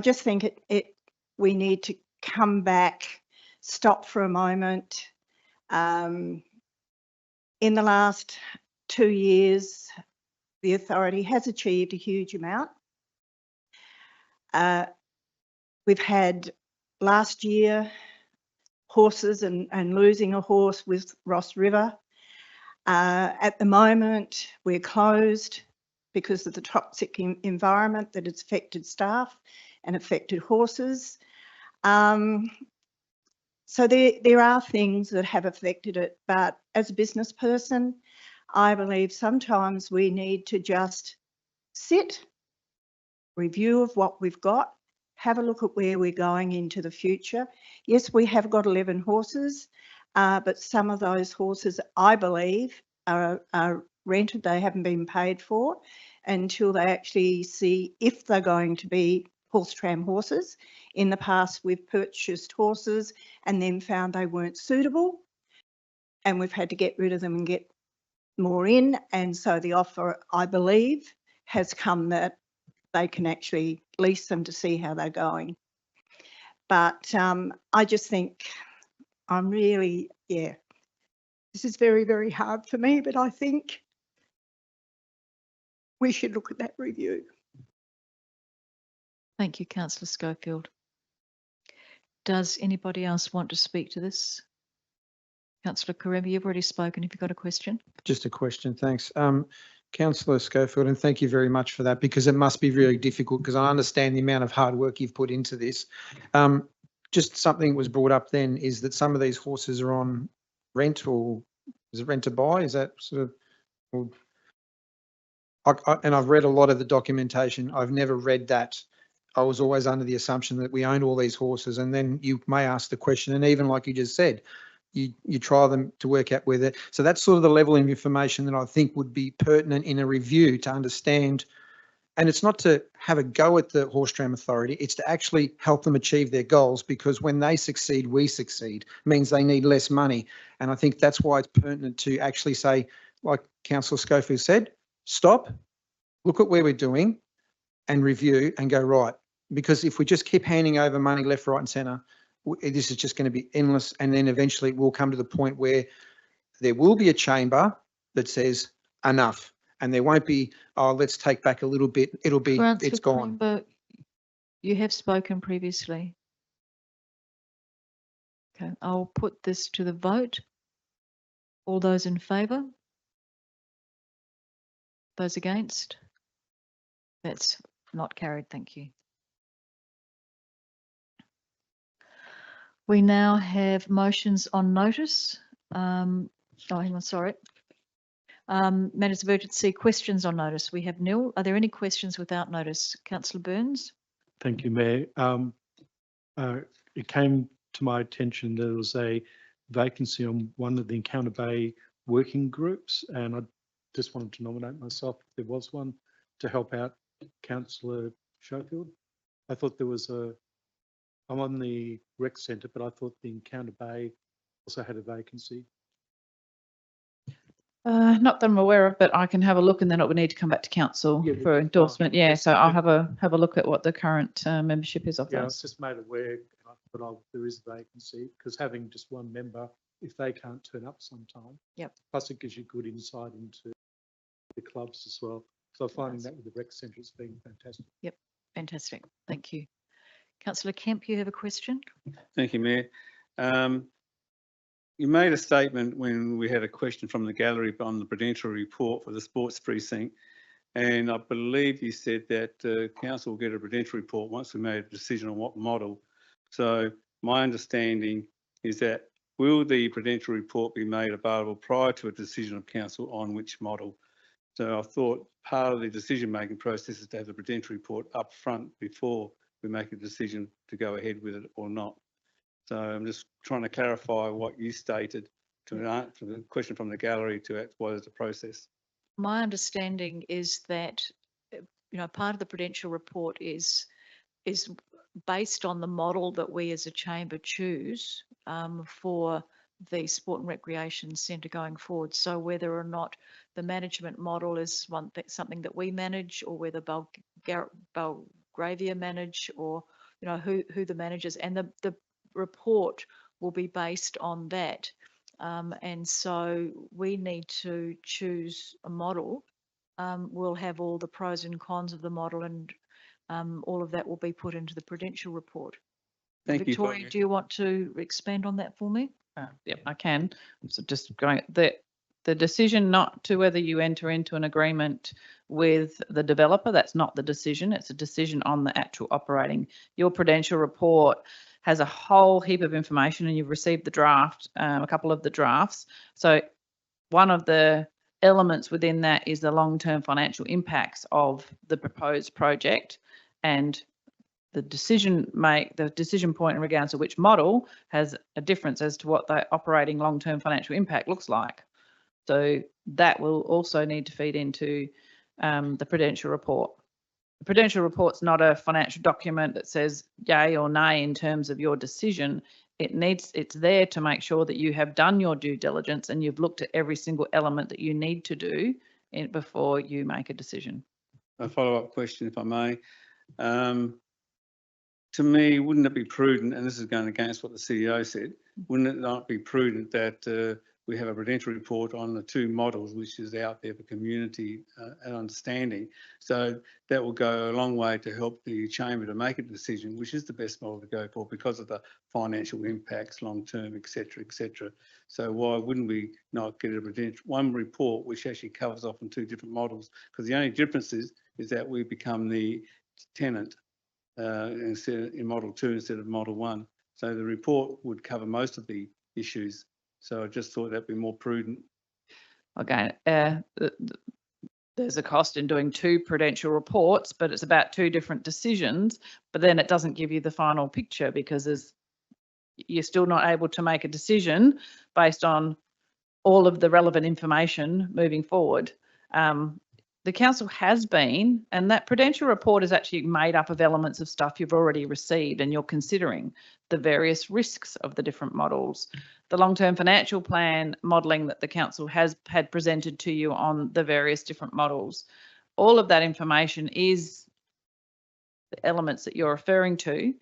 just think we need to come back, stop for a moment. In the last 2 years, the authority has achieved a huge amount. We've had last year horses and losing a horse with Ross River. At the moment, we're closed because of the toxic environment that has affected staff and affected horses. So there are things that have affected it, but as a business person, I believe sometimes we need to just sit, review of what we've got, have a look at where we're going into the future. Yes, we have got 11 horses, but some of those horses, I believe, are rented. They haven't been paid for until they actually see if they're going to be horse tram horses. In the past, we've purchased horses and then found they weren't suitable, and we've had to get rid of them and get more in. And so the offer, I believe, has come that they can actually lease them to see how they're going. But I just think I'm really, this is very, very hard for me, but I think we should look at that review. Thank you, Councillor Schofield. Does anybody else want to speak to this? Councillor Quaremba, you've already spoken. Have you got a question? Just a question, thanks. Councillor Schofield, and thank you very much for that, because it must be really difficult, because I understand the amount of hard work you've put into this. Just something was brought up then, is that some of these horses are on rent, or is it rent to buy? Is that sort of, and I've read a lot of the documentation. I've never read that. I was always under the assumption that we owned all these horses, and then you may ask the question, and even like you just said, you try them to work out whether, so that's sort of the level of information that I think would be pertinent in a review to understand. And it's not to have a go at the Horse Tram Authority, it's to actually help them achieve their goals, because when they succeed, we succeed. It means they need less money. And I think that's why it's pertinent to actually say, like Councillor Schofield said, stop, look at where we're doing and review and go right. Because if we just keep handing over money left, right and centre, this is just going to be endless. And then eventually we'll come to the point where there will be a chamber that says enough. And there won't be, oh, let's take back a little bit. It'll be, it's gone. But you have spoken previously. Okay, I'll put this to the vote. All those in favour? Those against? That's not carried, thank you. We now have motions on notice. Oh, hang on, sorry. Matters of urgency, questions on notice. We have nil. Are there any questions without notice? Councillor Burns? Thank you, Mayor. It came to my attention there was a vacancy on one of the Encounter Bay working groups, and I just wanted to nominate myself if there was one to help out Councillor Schofield. I thought there was I'm on the rec centre, but I thought the Encounter Bay also had a vacancy. Not that I'm aware of, but I can have a look, and then it would need to come back to council for endorsement. Yeah, so I'll have a look at what the current membership is of Yeah, I those. was just made aware, but there is a vacancy, because having just one member, if they can't turn up sometime. Yep. Plus it gives you good insight into the clubs as well. So I'm finding that with the rec centre has been fantastic. Yep, fantastic. Thank you. Councillor Kemp, you have a question? Thank you, Mayor. You made a statement when we had a question from the gallery on the prudential report for the sports precinct, and I believe you said that council will get a prudential report once we made a decision on what model. So my understanding is that will the prudential report be made available prior to a decision of council on which model? So I thought part of the decision-making process is to have the prudential report up front before we make a decision to go ahead with it or not. So I'm just trying to clarify what you stated to the question from the gallery to ask what is the process. My understanding is that, part of the prudential report is based on the model that we as a chamber choose for the sport and recreation centre going forward. So whether or not the management model is something that we manage, or whether Belgravia manage, or who the managers, and the report will be based on that. And so we need to choose a model. We'll have all the pros and cons of the model, and all of that will be put into the prudential report. Thank Victoria, you. do you want to expand on that for me? Yep, I can. So just going, the decision not to whether you enter into an agreement with the developer, that's not the decision. It's a decision on the actual operating. Your prudential report has a whole heap of information, and you've received the draft, a couple of the drafts. So one of the elements within that is the long-term financial impacts of the proposed project, and the decision point in regards to which model has a difference as to what the operating long-term financial impact looks like. So that will also need to feed into the prudential report. The prudential report's not a financial document that says yay or nay in terms of your decision. It's there to make sure that you have done your due diligence and you've looked at every single element that you need to do before you make a decision. A follow-up question, if I may. To me, wouldn't it be prudent, and this is going against what the CEO said, wouldn't it not be prudent that we have a prudential report on the two models, which is out there for community and understanding? So that will go a long way to help the chamber to make a decision, which is the best model to go for because of the financial impacts, long-term, et cetera, So why wouldn't we not get one report which actually covers off on two different models? Because the only difference is that we become the tenant in model 2 instead of model 1. So the report would cover most of the issues. So I just thought that'd be more prudent. Okay, there's a cost in doing two prudential reports, but it's about two different decisions, but then it doesn't give you the final picture because you're still not able to make a decision based on all of the relevant information moving forward. The council has been, and that prudential report is actually made up of elements of stuff you've already received, and you're considering the various risks of the different models. The long-term financial plan modelling that the council has had presented to you on the various different models. All of that information is the elements that you're referring to.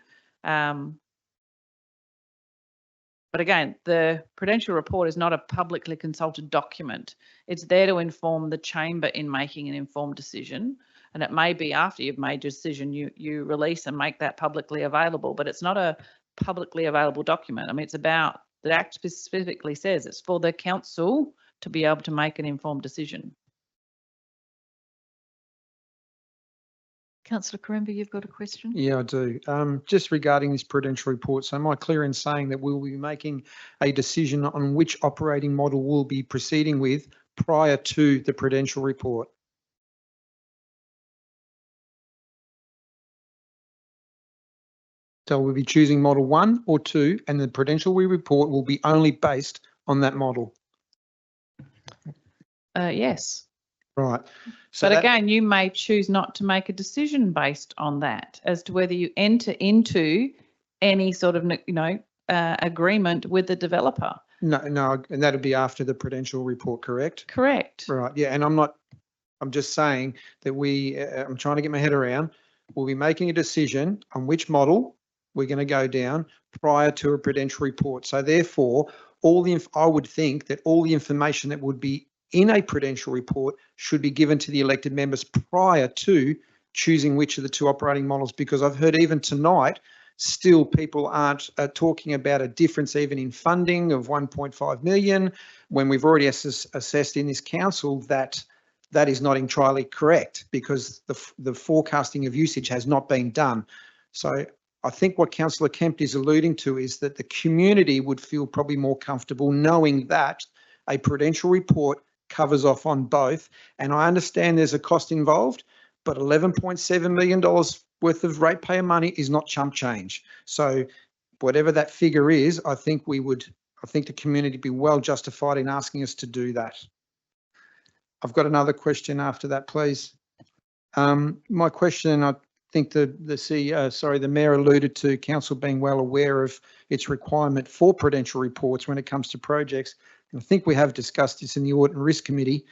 But again, the prudential report is not a publicly consulted document. It's there to inform the chamber in making an informed decision. And it may be after you've made your decision, you release and make that publicly available, but it's not a publicly available document. I mean, the Act specifically says it's for the council to be able to make an informed decision. Councillor Quaremba, you've got a question? Yeah, I do. Just regarding this prudential report, so am I clear in saying that we'll be making a decision on which operating model we'll be proceeding with prior to the prudential report? So we'll be choosing model 1 or 2, and the prudential report will be only based on that model. Yes. Right. So but again, you may choose not to make a decision based on that as to whether you enter into any sort of, agreement with the developer. No, and that'll be after the prudential report, correct? Correct. Right. Yeah, and I'm just saying that I'm trying to get my head around. We'll be making a decision on which model we're going to go down prior to a prudential report. So therefore, I would think that all the information that would be in a prudential report should be given to the elected members prior to choosing which of the two operating models, because I've heard even tonight, still people aren't talking about a difference even in funding of 1.5 million, when we've already assessed in this council that that is not entirely correct because the forecasting of usage has not been done. So I think what Councillor Kemp is alluding to is that the community would feel probably more comfortable knowing that a prudential report covers off on both. And I understand there's a cost involved, but $11.7 million worth of ratepayer money is not chump change. So whatever that figure is, I think we would I think the community would be well justified in asking us to do that. I've got another question after that, please. My question, I think the mayor alluded to council being well aware of its requirement for prudential reports when it comes to projects. And I think we have discussed this in the Audit and Risk Committee.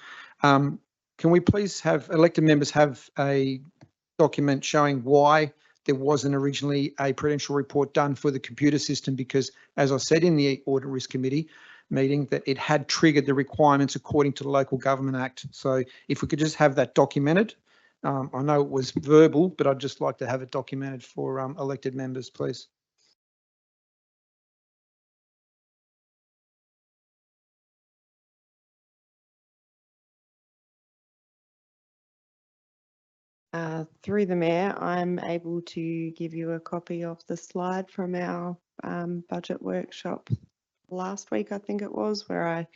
Can we please have elected members have a document showing why there wasn't originally a prudential report done for the computer system? Because as I said in the Audit and Risk Committee meeting, that it had triggered the requirements according to the Local Government Act. So if we could just have that documented. I know it was verbal, but I'd just like to have it documented for elected members, please. Through the Mayor, I'm able to give you a copy of the slide from our budget workshop last week, I think it was, where I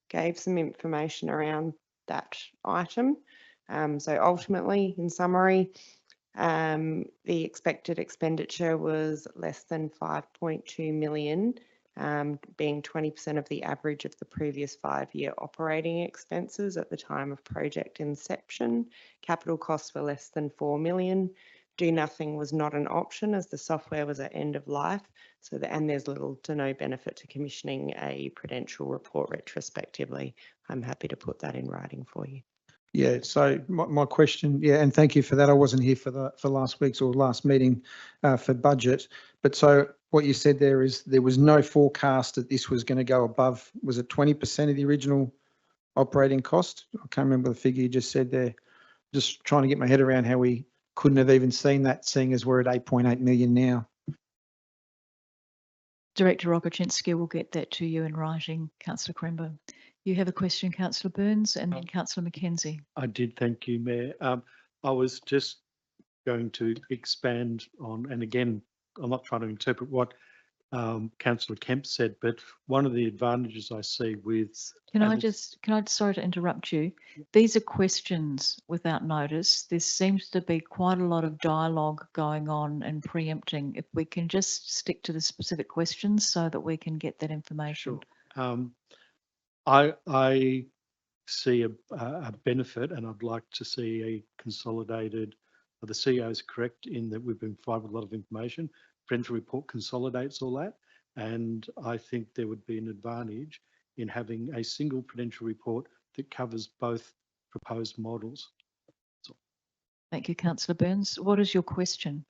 gave some information around that item. So ultimately, in summary, the expected expenditure was less than 5.2 million, being 20% of the average of the previous 5-year operating expenses at the time of project inception. Capital costs were less than 4 million. Do nothing was not an option as the software was at end of life. And there's little to no benefit to commissioning a prudential report retrospectively. I'm happy to put that in writing for you. Yeah, so my question, yeah, and thank you for that. I wasn't here for last week's or last meeting for budget. But so what you said there is there was no forecast that this was going to go above, was it 20% of the original operating cost? I can't remember the figure you just said there. Just trying to get my head around how we couldn't have even seen that, seeing as we're at 8.8 million now. Director Rogoczynski will get that to you in writing, Councillor Quaremba. You have a question, Councillor Burns, and then Councillor Mackenzie. I did, thank you, Mayor. I was just going to expand on, and again, I'm not trying to interpret what Councillor Kemp said, but one of the advantages I see with... sorry to interrupt you. These are questions without notice. There seems to be quite a lot of dialogue going on and preempting. If we can just stick to the specific questions so that we can get that information. Sure. I see a benefit, and I'd like to see a consolidated, the CEO is correct in that we've been provided with a lot of information. Prudential report consolidates all that, and I think there would be an advantage in having a single prudential report that covers both proposed models. Thank you, Councillor Burns. What is your question?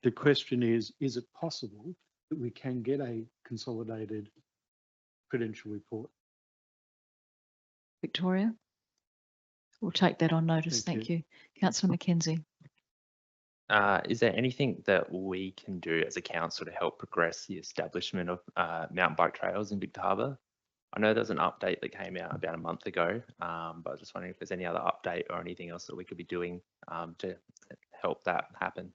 The question is it possible that we can get a consolidated prudential report? Victoria? We'll take that on notice. Thank you. Councillor Mackenzie. Is there anything that we can do as a council to help progress the establishment of mountain bike trails in Victor Harbour? I know there's an update that came out about a month ago, but I was just wondering if there's any other update or anything else that we could be doing to help that happen.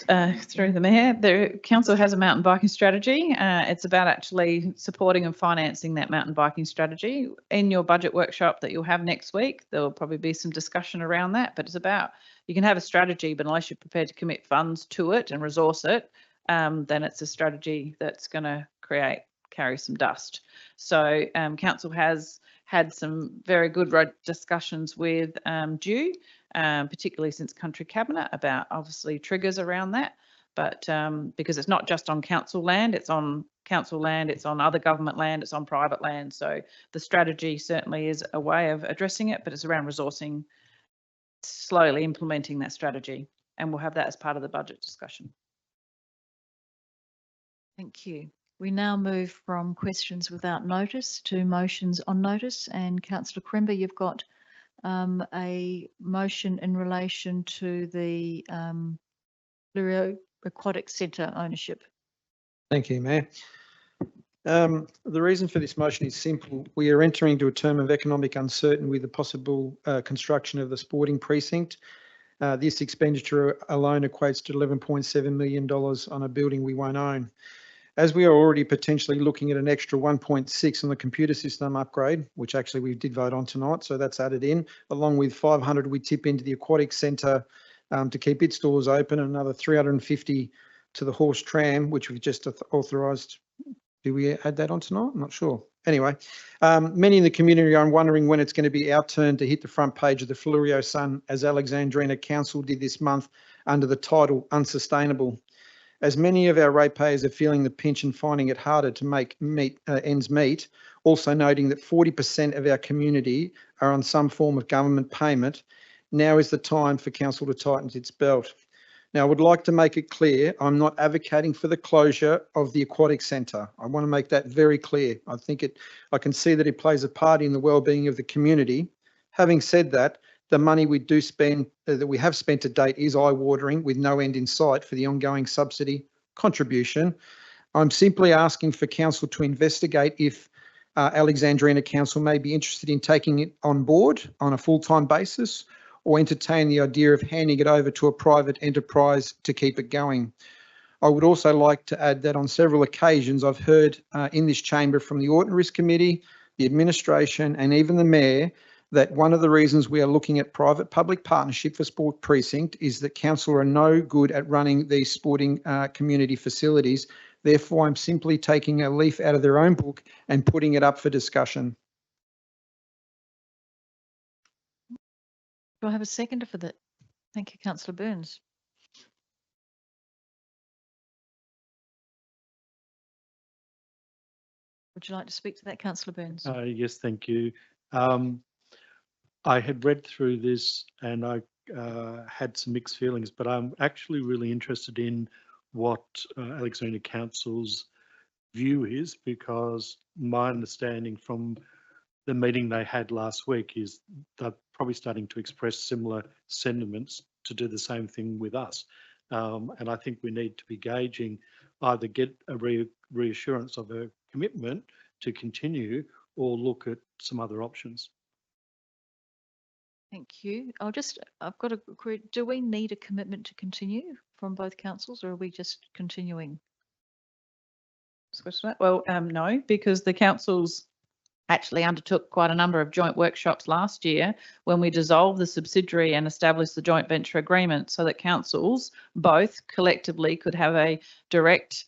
Through the Mayor, the council has a mountain biking strategy. It's about actually supporting and financing that mountain biking strategy. In your budget workshop that you'll have next week, there will probably be some discussion around that, but it's about, you can have a strategy, but unless you're prepared to commit funds to it and resource it, then it's a strategy that's going to carry some dust. So council has had some very good discussions with Dew, particularly since Country Cabinet, about obviously triggers around that. But because it's not just on council land, it's on council land, it's on other government land, it's on private land. So the strategy certainly is a way of addressing it, but it's around resourcing, slowly implementing that strategy. And we'll have that as part of the budget discussion. Thank you. We now move from questions without notice to motions on notice. And Councillor Quaremba, you've got a motion in relation to the Fleurieu Aquatic Centre ownership. Thank you, Mayor. The reason for this motion is simple. We are entering into a term of economic uncertainty with the possible construction of the sporting precinct. This expenditure alone equates to $11.7 million on a building we won't own. As we are already potentially looking at an extra 1.6 on the computer system upgrade, which actually we did vote on tonight, so that's added in, along with 500 we tip into the aquatic centre to keep its doors open, and another 350 to the horse tram, which we've just authorised. Do we add that on tonight? I'm not sure. Anyway, many in the community are wondering when it's going to be our turn to hit the front page of the Fleurieu Sun, as Alexandrina Council did this month under the title Unsustainable. As many of our ratepayers are feeling the pinch and finding it harder to make ends meet, also noting that 40% of our community are on some form of government payment, now is the time for Council to tighten its belt. Now, I would like to make it clear, I'm not advocating for the closure of the Aquatic Centre. I want to make that very clear. I can see that it plays a part in the well-being of the community. Having said that, the money we do spend, that we have spent to date, is eye-watering, with no end in sight for the ongoing subsidy contribution. I'm simply asking for Council to investigate if Alexandrina Council may be interested in taking it on board on a full-time basis, or entertain the idea of handing it over to a private enterprise to keep it going. I would also like to add that on several occasions I've heard in this chamber from the Audit and Risk Committee, the administration, and even the Mayor, that one of the reasons we are looking at private-public partnership for sport precinct is that council are no good at running these sporting community facilities. Therefore, I'm simply taking a leaf out of their own book and putting it up for discussion. Do I have a seconder for that? Thank you, Councillor Burns. Would you like to speak to that, Councillor Burns? Yes, thank you. I had read through this and I had some mixed feelings, but I'm actually really interested in what Alexandria Council's view is, because my understanding from the meeting they had last week is they're probably starting to express similar sentiments to do the same thing with us. And I think we need to be gauging, either get a reassurance of a commitment to continue or look at some other options. Thank you. I've got a query. Do we need a commitment to continue from both councils, or are we just continuing? Well, no, because the councils actually undertook quite a number of joint workshops last year when we dissolved the subsidiary and established the joint venture agreement, so that councils both collectively could have a direct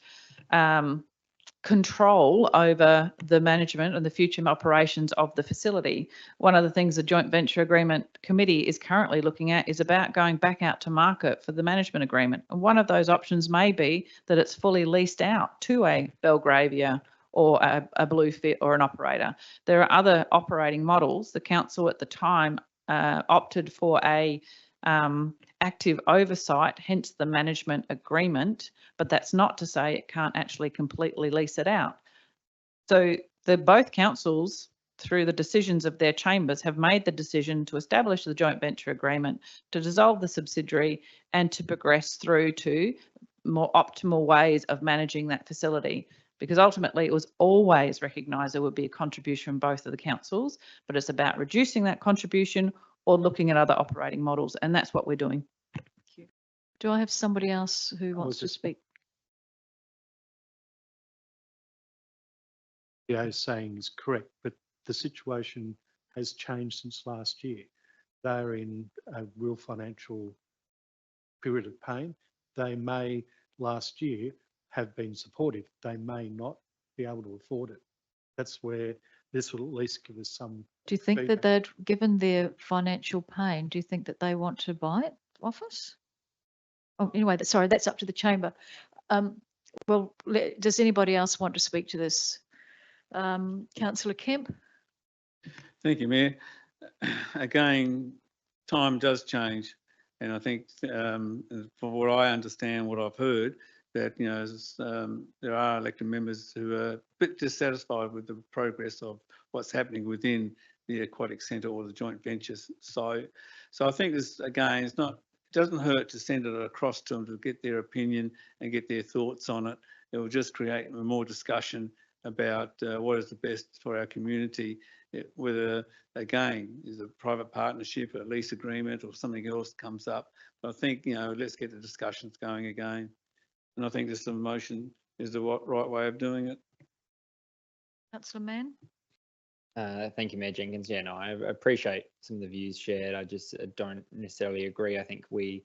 control over the management and the future operations of the facility. One of the things the joint venture agreement committee is currently looking at is about going back out to market for the management agreement. And one of those options may be that it's fully leased out to a Belgravia or a Bluefit or an operator. There are other operating models. The council at the time opted for a active oversight, hence the management agreement, but that's not to say it can't actually completely lease it out. So both councils, through the decisions of their chambers, have made the decision to establish the joint venture agreement, to dissolve the subsidiary, and to progress through to more optimal ways of managing that facility. Because ultimately it was always recognised there would be a contribution from both of the councils, but it's about reducing that contribution or looking at other operating models, and that's what we're doing. Thank you. Do I have somebody else who wants to speak? The is saying is correct, but the situation has changed since last year. They're in a real financial period of pain. They may last year have been supportive. They may not be able to afford it. That's where this will at least give us some. Do you think feedback. that they'd, given their financial pain, do you think that they want to buy it off us? Oh, anyway, sorry, that's up to the chamber. Well, does anybody else want to speak to this? Councillor Kemp? Thank you, Mayor. Again, time does change, and I think from what I understand, what I've heard, that there are elected members who are a bit dissatisfied with the progress of what's happening within the Aquatic Centre or the joint ventures. So I think this, again, it doesn't hurt to send it across to them to get their opinion and get their thoughts on it. It will just create more discussion about what is the best for our community, whether, again, is a private partnership, a lease agreement or something else comes up. But I think, let's get the discussions going again. And I think this motion is the right way of doing it. Councillor Mann? Thank you, Mayor Jenkins. Yeah, no, I appreciate some of the views shared. I just don't necessarily agree. I think we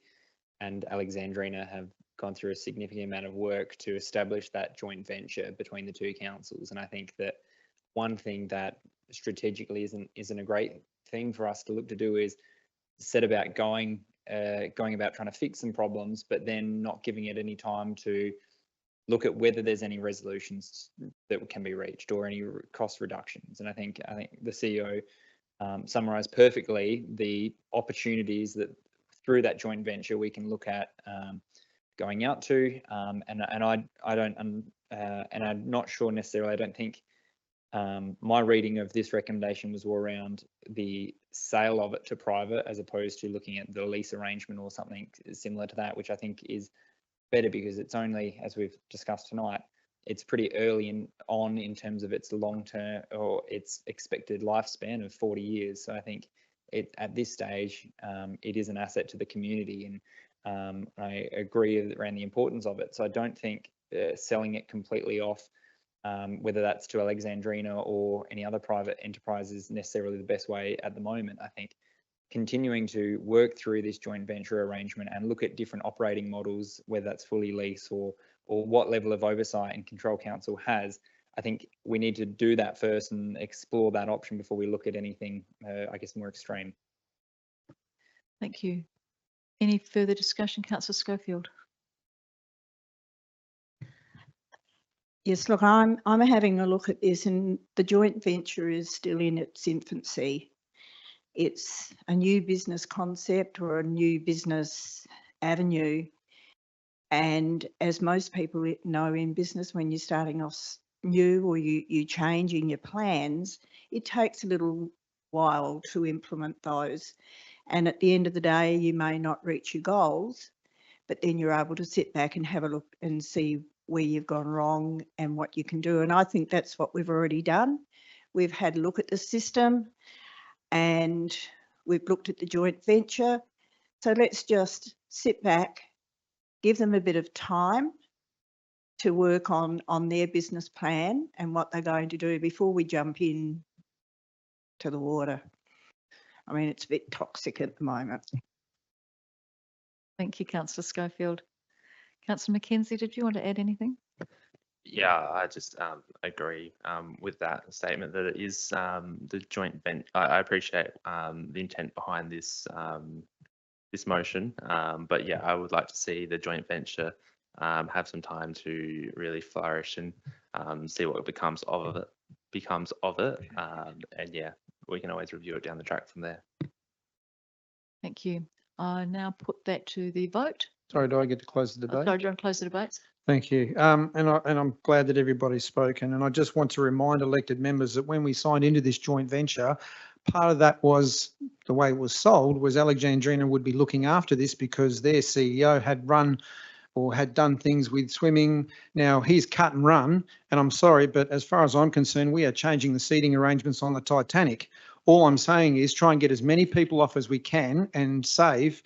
and Alexandrina have gone through a significant amount of work to establish that joint venture between the two councils. And I think that one thing that strategically isn't a great thing for us to look to do is set about going about trying to fix some problems, but then not giving it any time to look at whether there's any resolutions that can be reached or any cost reductions. And I think the CEO summarised perfectly the opportunities that through that joint venture we can look at going out to. And I'm not sure necessarily. I don't think my reading of this recommendation was all around the sale of it to private, as opposed to looking at the lease arrangement or something similar to that, which I think is better because it's only, as we've discussed tonight, it's pretty early in terms of its long-term or its expected lifespan of 40 years. So I think at this stage, it is an asset to the community, and I agree around the importance of it. So I don't think selling it completely off, whether that's to Alexandrina or any other private enterprise, is necessarily the best way at the moment. I think continuing to work through this joint venture arrangement and look at different operating models, whether that's fully lease or what level of oversight and control council has, I think we need to do that first and explore that option before we look at anything, I guess, more extreme. Thank you. Any further discussion, Councillor Schofield? Yes, look, I'm having a look at this, and the joint venture is still in its infancy. It's a new business concept or a new business avenue. And as most people know in business, when you're starting off new or you're changing your plans, it takes a little while to implement those. And at the end of the day, you may not reach your goals, but then you're able to sit back and have a look and see where you've gone wrong and what you can do. And I think that's what we've already done. We've had a look at the system and we've looked at the joint venture. So let's just sit back, give them a bit of time to work on their business plan and what they're going to do before we jump in to the water. I mean, it's a bit toxic at the moment. Thank you, Councillor Schofield. Councillor Mackenzie, did you want to add anything? Yeah, I just agree with that statement that it is the joint venture. I appreciate the intent behind this this motion, but yeah, I would like to see the joint venture have some time to really flourish and see what becomes of it. And yeah, we can always review it down the track from there. Thank you. I now put that to the vote. Sorry, do I get to close the debate? Sorry, do you want to close the debate? Thank you. And I'm glad that everybody's spoken. And I just want to remind elected members that when we signed into this joint venture, part of that was the way it was sold was Alexandrina would be looking after this because their CEO had run or had done things with swimming. Now he's cut and run, and I'm sorry, but as far as I'm concerned, we are changing the seating arrangements on the Titanic. All I'm saying is try and get as many people off as we can and save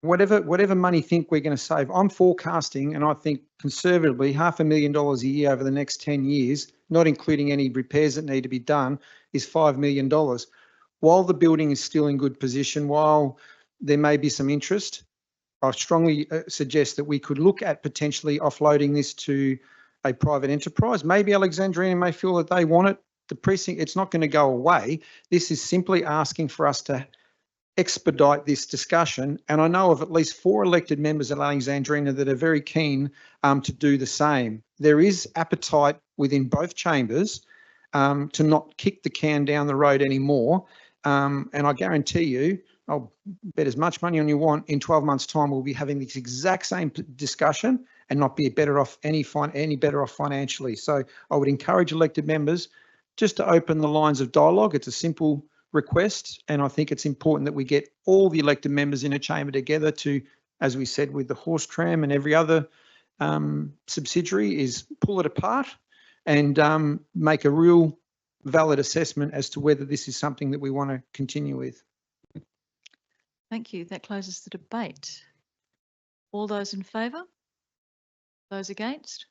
whatever money think we're going to save. I'm forecasting, and I think conservatively, $500,000 a year over the next 10 years, not including any repairs that need to be done, is $5 million. While the building is still in good position, while there may be some interest, I strongly suggest that we could look at potentially offloading this to a private enterprise. Maybe Alexandrina may feel that they want it. The precinct, it's not going to go away. This is simply asking for us to expedite this discussion. And I know of at least 4 elected members at Alexandrina that are very keen to do the same. There is appetite within both chambers to not kick the can down the road anymore. And I guarantee you, I'll bet as much money on you want, in 12 months' time, we'll be having this exact same discussion and not be better off any better off financially. So I would encourage elected members just to open the lines of dialogue. It's a simple request, and I think it's important that we get all the elected members in a chamber together to, as we said with the horse tram and every other subsidiary, is pull it apart and make a real valid assessment as to whether this is something that we want to continue with. Thank you. That closes the debate. All those in favour? Those against?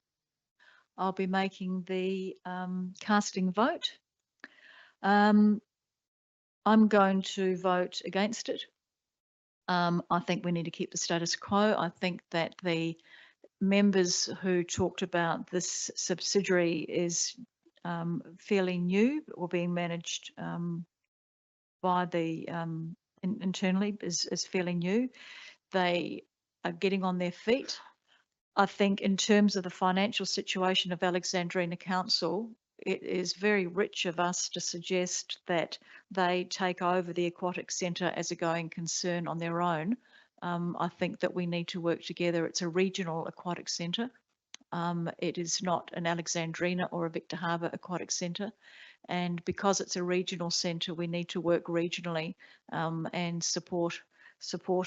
I'll be making the casting vote. I'm going to vote against it. I think we need to keep the status quo. I think that the members who talked about this subsidiary is fairly new or being managed by the internally is fairly new. They are getting on their feet. I think in terms of the financial situation of Alexandrina Council, it is very rich of us to suggest that they take over the Aquatic Centre as a going concern on their own. I think that we need to work together. It's a regional aquatic centre. It is not an Alexandrina or a Victor Harbour aquatic centre. And because it's a regional centre, we need to work regionally and support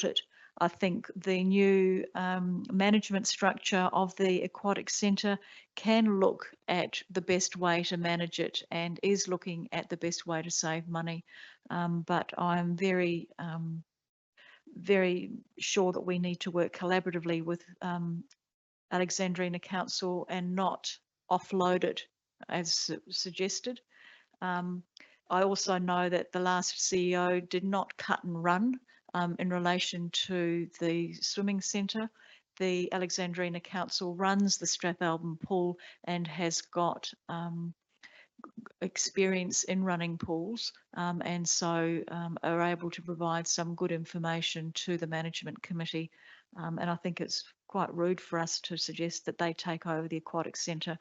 it. I think the new management structure of the aquatic centre can look at the best way to manage it and is looking at the best way to save money. But I'm very, very sure that we need to work collaboratively with Alexandrina Council and not offload it as suggested. I also know that the last CEO did not cut and run in relation to the swimming centre. The Alexandrina Council runs the Strathalbyn pool and has got experience in running pools and so are able to provide some good information to the management committee. And I think it's quite rude for us to suggest that they take over the aquatic centre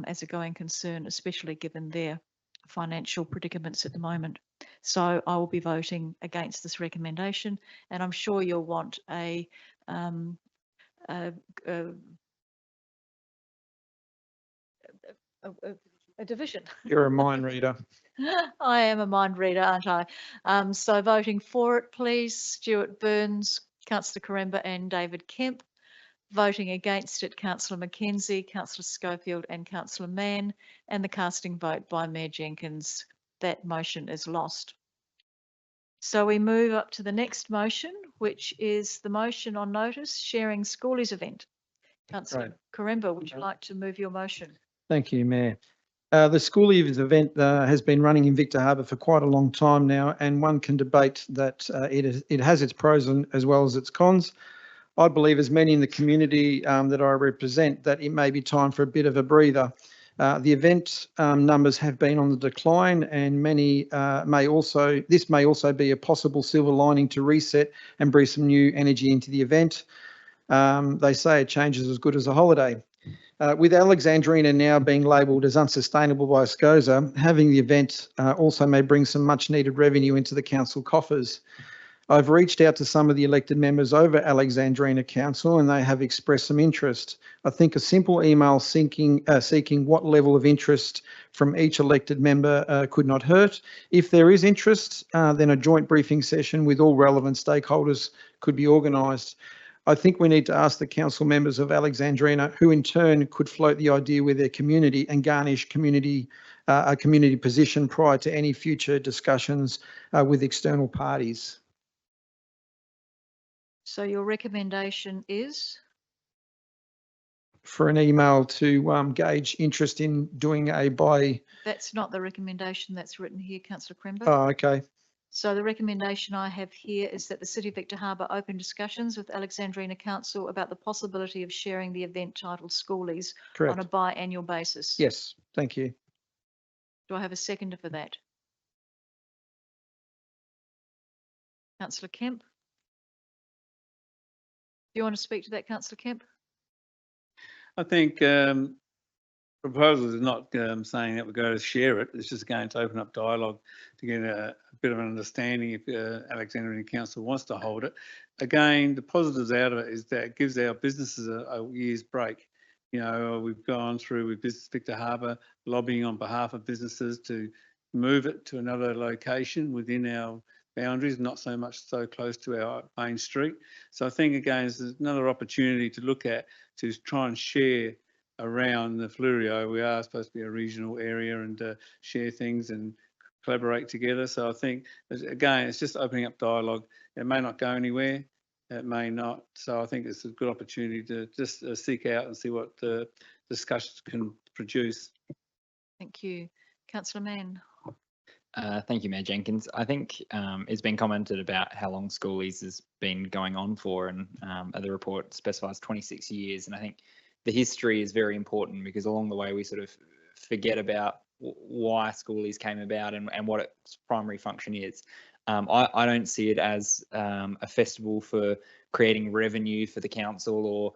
as a going concern, especially given their financial predicaments at the moment. So I will be voting against this recommendation, and I'm sure you'll want a division. You're a mind reader. I am a mind reader, aren't I? So voting for it, please, Stuart Burns, Councillor Quaremba and David Kemp. Voting against it, Councillor Mackenzie, Councillor Schofield and Councillor Mann, and the casting vote by Mayor Jenkins. That motion is lost. So we move up to the next motion, which is the motion on notice sharing Schoolies event. Councillor Quaremba, would you like to move your motion? Thank you, Mayor. The Schoolies event has been running in Victor Harbour for quite a long time now, and one can debate that it has its pros as well as its cons. I believe, as many in the community that I represent, that it may be time for a bit of a breather. The event numbers have been on the decline, and this may also be a possible silver lining to reset and breathe some new energy into the event. They say a change is as good as a holiday. With Alexandrina now being labelled as unsustainable by SCOSA, having the event also may bring some much needed revenue into the council coffers. I've reached out to some of the elected members over Alexandrina Council and they have expressed some interest. I think a simple email seeking what level of interest from each elected member could not hurt. If there is interest, then a joint briefing session with all relevant stakeholders could be organised. I think we need to ask the council members of Alexandrina, who in turn could float the idea with their community and garnish a community position prior to any future discussions with external parties. So your recommendation is? For an email to gauge interest in doing a buy. That's not the recommendation that's written here, Councillor Quaremba. Oh, okay. So the recommendation I have here is that the City of Victor Harbour open discussions with Alexandrina Council about the possibility of sharing the event titled Schoolies on a biannual basis. Yes, thank you. Do I have a seconder for that? Councillor Kemp? Do you want to speak to that, Councillor Kemp? I think proposals is not saying that we're going to share it. It's just going to open up dialogue to get a bit of an understanding if Alexandrina Council wants to hold it. Again, the positives out of it is that it gives our businesses a year's break. You know, we've gone through with Business Victor Harbour lobbying on behalf of businesses to move it to another location within our boundaries, not so much so close to our main street. So I think, again, it's another opportunity to look at to try and share around the Fleurieu. We are supposed to be a regional area and share things and collaborate together. So I think, again, it's just opening up dialogue. It may not go anywhere, it may not. So I think it's a good opportunity to just seek out and see what the discussions can produce. Thank you. Councillor Mann. Thank you, Mayor Jenkins. I think it's been commented about how long Schoolies has been going on for, and the report specifies 26 years. And I think the history is very important because along the way we sort of forget about why Schoolies came about and what its primary function is. I don't see it as a festival for creating revenue for the council, or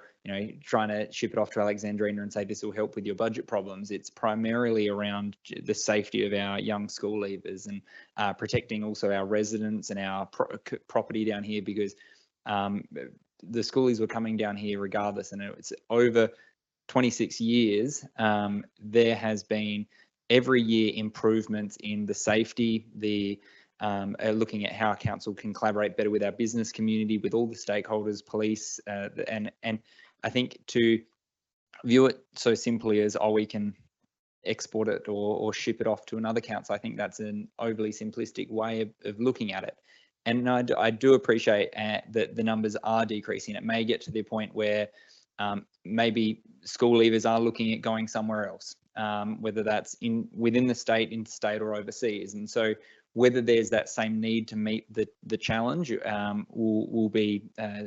trying to ship it off to Alexandrina and say this will help with your budget problems. It's primarily around the safety of our young school leavers and protecting also our residents and our property down here, because the Schoolies were coming down here regardless, and it's over 26 years. There has been every year improvements in the safety, looking at how council can collaborate better with our business community, with all the stakeholders, police, and I think to view it so simply as, oh, we can export it or ship it off to another council, I think that's an overly simplistic way of looking at it. And I do appreciate that the numbers are decreasing. It may get to the point where maybe school leavers are looking at going somewhere else, whether that's within the state, interstate, or overseas. And so whether there's that same need to meet the challenge will be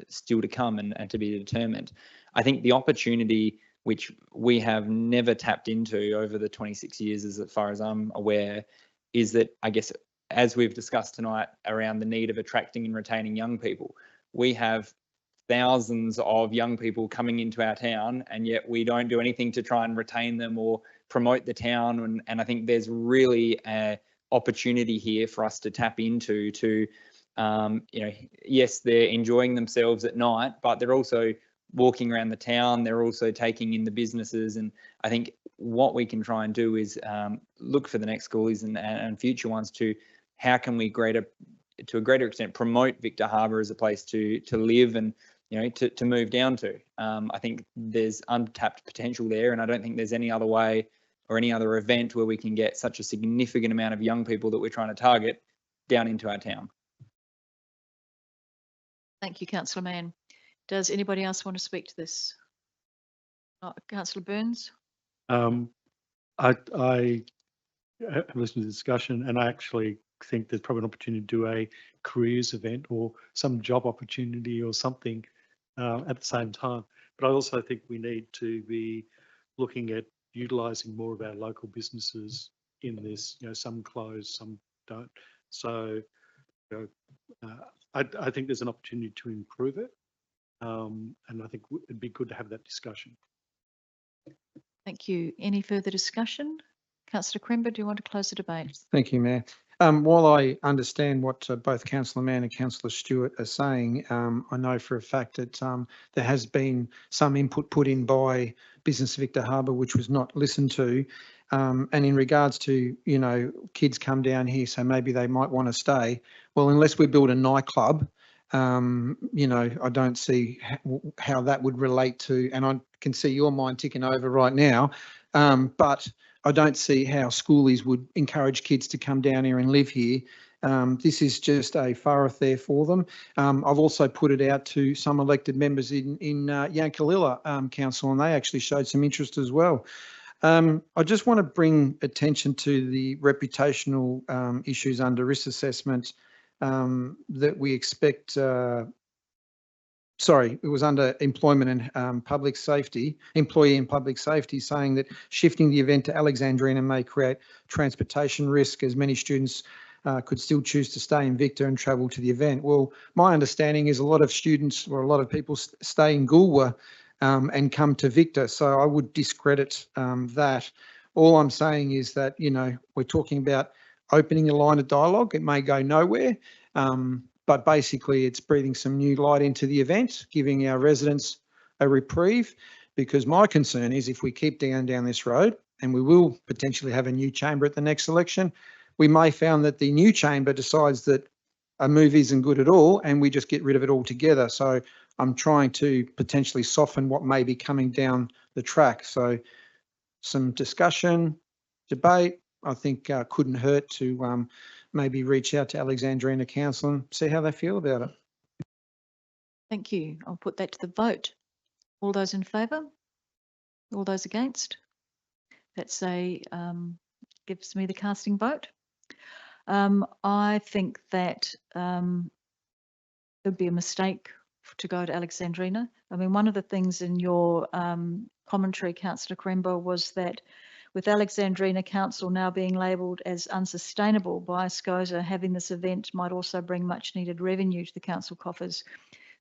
still to come and to be determined. I think the opportunity which we have never tapped into over the 26 years, as far as I'm aware, is that, I guess, as we've discussed tonight around the need of attracting and retaining young people, we have thousands of young people coming into our town, and yet we don't do anything to try and retain them or promote the town. And I think there's really a opportunity here for us to tap into to, yes, they're enjoying themselves at night, but they're also walking around the town, they're also taking in the businesses. And I think what we can try and do is look for the next Schoolies and future ones to how can we to a greater extent promote Victor Harbor as a place to live and to move down to. I think there's untapped potential there, and I don't think there's any other way or any other event where we can get such a significant amount of young people that we're trying to target down into our town. Thank you, Councillor Mann. Does anybody else want to speak to this? Councillor Burns? I have listened to the discussion, and I actually think there's probably an opportunity to do a careers event or some job opportunity or something at the same time. But I also think we need to be looking at utilising more of our local businesses in this. Some close, some don't. So I think there's an opportunity to improve it, and I think it'd be good to have that discussion. Thank you. Any further discussion? Councillor Quaremba, do you want to close the debate? Thank you, Mayor. While I understand what both Councillor Mann and Councillor Stewart are saying, I know for a fact that there has been some input put in by Business Victor Harbor which was not listened to. And in regards to, kids come down here, so maybe they might want to stay. Well, unless we build a nightclub, I don't see how that would relate to, and I can see your mind ticking over right now, but I don't see how Schoolies would encourage kids to come down here and live here. This is just a thoroughfare for them. I've also put it out to some elected members in Yankalilla Council, and they actually showed some interest as well. I just want to bring attention to the reputational issues under risk assessment that we expect. Sorry, it was under employment and public safety, employee and public safety, saying that shifting the event to Alexandrina may create transportation risk, as many students could still choose to stay in Victor and travel to the event. Well, my understanding is a lot of students or a lot of people stay in Goolwa and come to Victor, so I would discredit that. All I'm saying is that, we're talking about opening a line of dialogue. It may go nowhere. But basically it's breathing some new light into the event, giving our residents a reprieve, because my concern is if we keep down this road, and we will potentially have a new chamber at the next election, we may find that the new chamber decides that a move isn't good at all and we just get rid of it altogether. So I'm trying to potentially soften what may be coming down the track. So some discussion, debate, I think couldn't hurt to maybe reach out to Alexandrina Council and see how they feel about it. Thank you. I'll put that to the vote. All those in favour? All those against? That's gives me the casting vote. I think that it would be a mistake to go to Alexandrina. I mean, one of the things in your commentary, Councillor Quaremba, was that with Alexandrina Council now being labelled as unsustainable by SCOSA, having this event might also bring much needed revenue to the council coffers.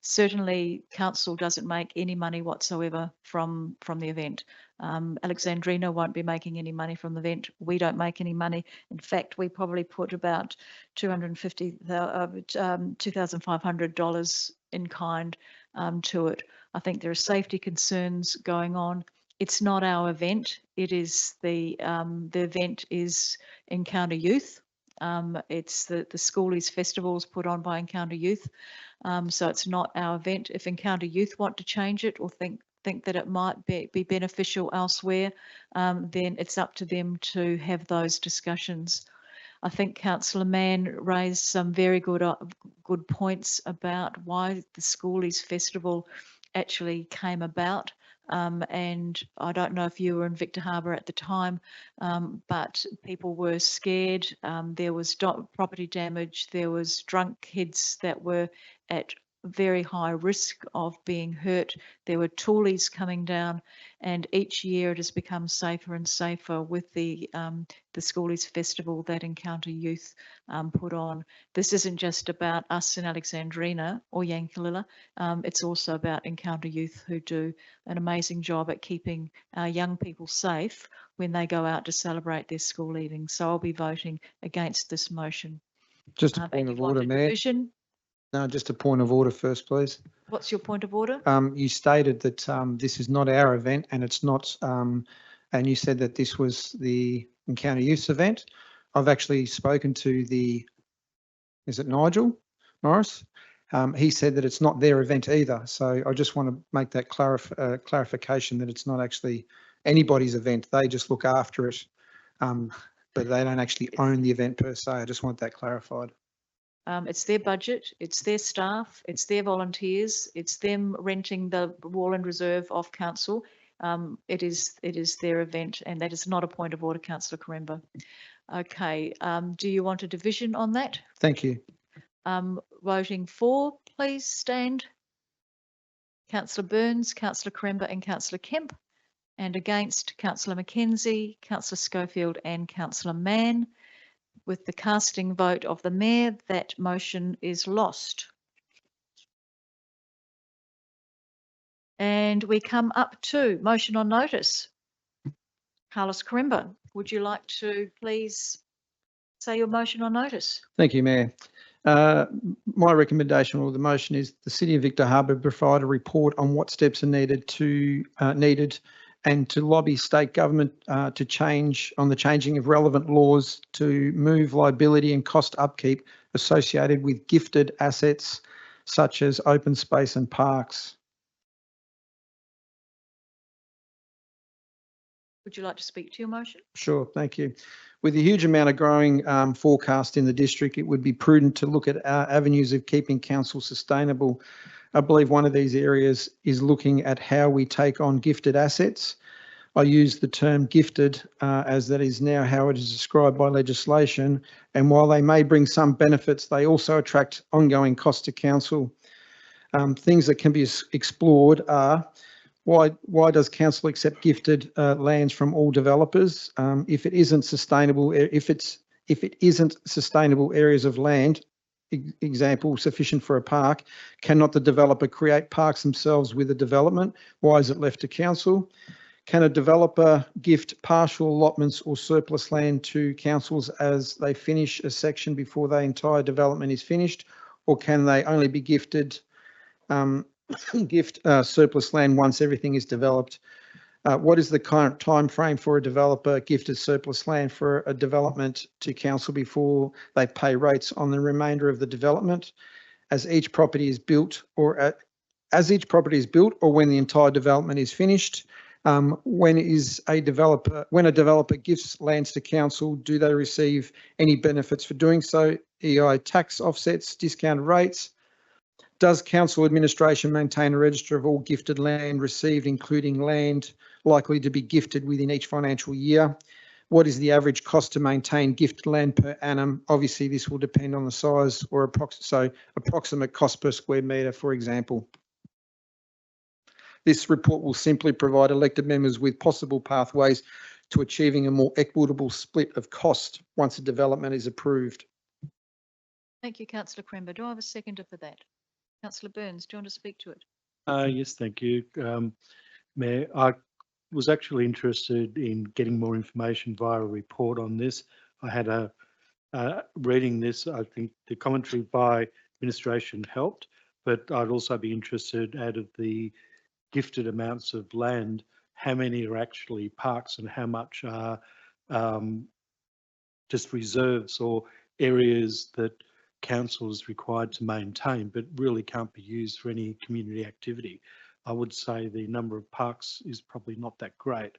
Certainly, council doesn't make any money whatsoever from the event. Alexandrina won't be making any money from the event. We don't make any money. In fact, we probably put about $2,500 in kind to it. I think there are safety concerns going on. It's not our event. It is the event is Encounter Youth. It's the Schoolies festivals put on by Encounter Youth. So it's not our event. If Encounter Youth want to change it or think that it might be beneficial elsewhere, then it's up to them to have those discussions. I think Councillor Mann raised some very good points about why the Schoolies festival actually came about. And I don't know if you were in Victor Harbor at the time, but people were scared. There was property damage. There was drunk kids that were at very high risk of being hurt. There were toolies coming down, and each year it has become safer and safer with the Schoolies festival that Encounter Youth put on. This isn't just about us in Alexandrina or Yankalilla. It's also about Encounter Youth, who do an amazing job at keeping our young people safe when they go out to celebrate their school leaving. So I'll be voting against this motion. Just a point of order, Mayor. No, just a point of order first, please. What's your point of order? You stated that this is not our event and it's not, and you said that this was the Encounter Youth event. I've actually spoken to is it Nigel Morris? He said that it's not their event either. So I just want to make that clarification that it's not actually anybody's event. They just look after it, but they don't actually own the event per se. I just want that clarified. It's their budget, it's their staff, it's their volunteers, it's them renting the Warland Reserve off council. It is their event, and that is not a point of order, Councillor Quaremba. Okay, do you want a division on that? Thank you. Voting for, please stand. Councillor Burns, Councillor Quaremba and Councillor Kemp, and against Councillor Mackenzie, Councillor Schofield and Councillor Mann. With the casting vote of the Mayor, that motion is lost. And we come up to motion on notice. Carlos Quaremba, would you like to please say your motion on notice? Thank you, Mayor. My recommendation or the motion is the City of Victor Harbor provide a report on what steps are needed and to lobby state government to change on the changing of relevant laws to move liability and cost upkeep associated with gifted assets such as open space and parks. Would you like to speak to your motion? Sure, thank you. With a huge amount of growing forecast in the district, it would be prudent to look at avenues of keeping council sustainable. I believe one of these areas is looking at how we take on gifted assets. I use the term gifted as that is now how it is described by legislation. And while they may bring some benefits, they also attract ongoing costs to council. Things that can be explored are why does council accept gifted lands from all developers? If it isn't sustainable, if it isn't sustainable areas of land, example, sufficient for a park, cannot the developer create parks themselves with the development? Why is it left to council? Can a developer gift partial allotments or surplus land to councils as they finish a section before the entire development is finished? Or can they only be gifted surplus land once everything is developed? What is the current time frame for a developer gifted surplus land for a development to council before they pay rates on the remainder of the development? As each property is built or when the entire development is finished? When a developer gifts lands to council, do they receive any benefits for doing so? EI tax offsets, discounted rates. Does council administration maintain a register of all gifted land received, including land likely to be gifted within each financial year? what is the average cost to maintain gifted land per annum? Obviously, this will depend on the size or approximate cost per square metre, for example. This report will simply provide elected members with possible pathways to achieving a more equitable split of cost once a development is approved. Thank you, councillor Quaremba. Do I have a seconder for that? Councillor Burns, do you want to speak to it? Yes, thank you, Mayor. I was actually interested in getting more information via a report on this. I had reading this, I think the commentary by administration helped, but I'd also be interested, out of the gifted amounts of land, how many are actually parks and how much are just reserves or areas that council is required to maintain but really can't be used for any community activity. I would say the number of parks is probably not that great.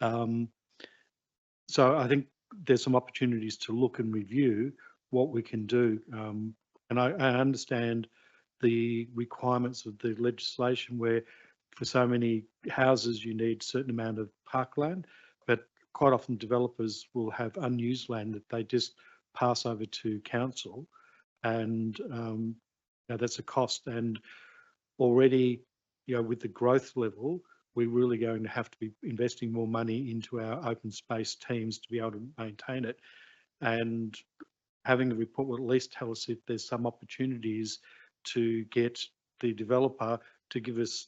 So I think there's some opportunities to look and review what we can do. And I understand the requirements of the legislation where for so many houses you need a certain amount of parkland, but quite often developers will have unused land that they just pass over to council, and that's a cost. And already, with the growth level, we're really going to have to be investing more money into our open space teams to be able to maintain it. And having the report will at least tell us if there's some opportunities to get the developer to give us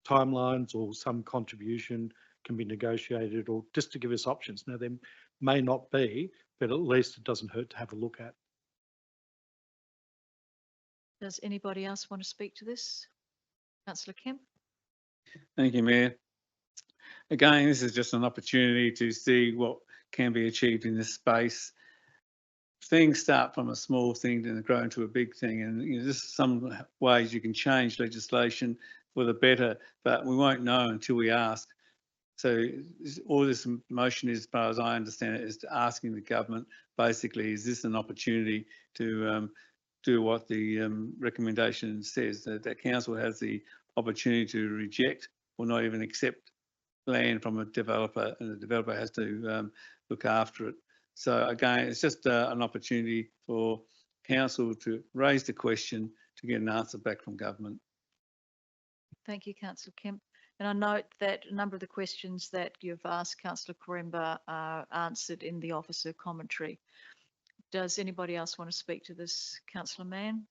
timelines, or some contribution can be negotiated, or just to give us options. Now, there may not be, but at least it doesn't hurt to have a look at. Does anybody else want to speak to this? Councillor Kemp? Thank you, Mayor. Again, this is just an opportunity to see what can be achieved in this space. Things start from a small thing and grow into a big thing, and there's some ways you can change legislation for the better, but we won't know until we ask. So all this motion is, as far as I understand it, is asking the government, basically, is this an opportunity to do what the recommendation says, that council has the opportunity to reject or not even accept land from a developer, and the developer has to look after it. So again, it's just an opportunity for council to raise the question to get an answer back from government. Thank you, councillor Kemp. And I note that a number of the questions that you've asked councillor Quaremba are answered in the officer commentary. Does anybody else want to speak to this? Councillor Mann?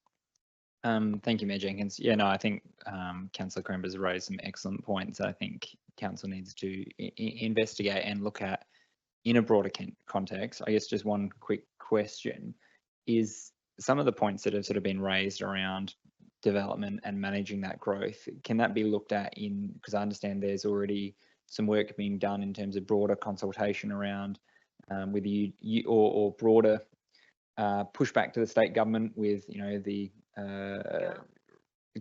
Thank you, Mayor Jenkins. Yeah, no, I think Councillor Quaremba has raised some excellent points. I think council needs to investigate and look at in a broader context. I guess just one quick question is, some of the points that have sort of been raised around development and managing that growth, can that be looked at in, because I understand there's already some work being done in terms of broader consultation around with you or broader pushback to the state government with, the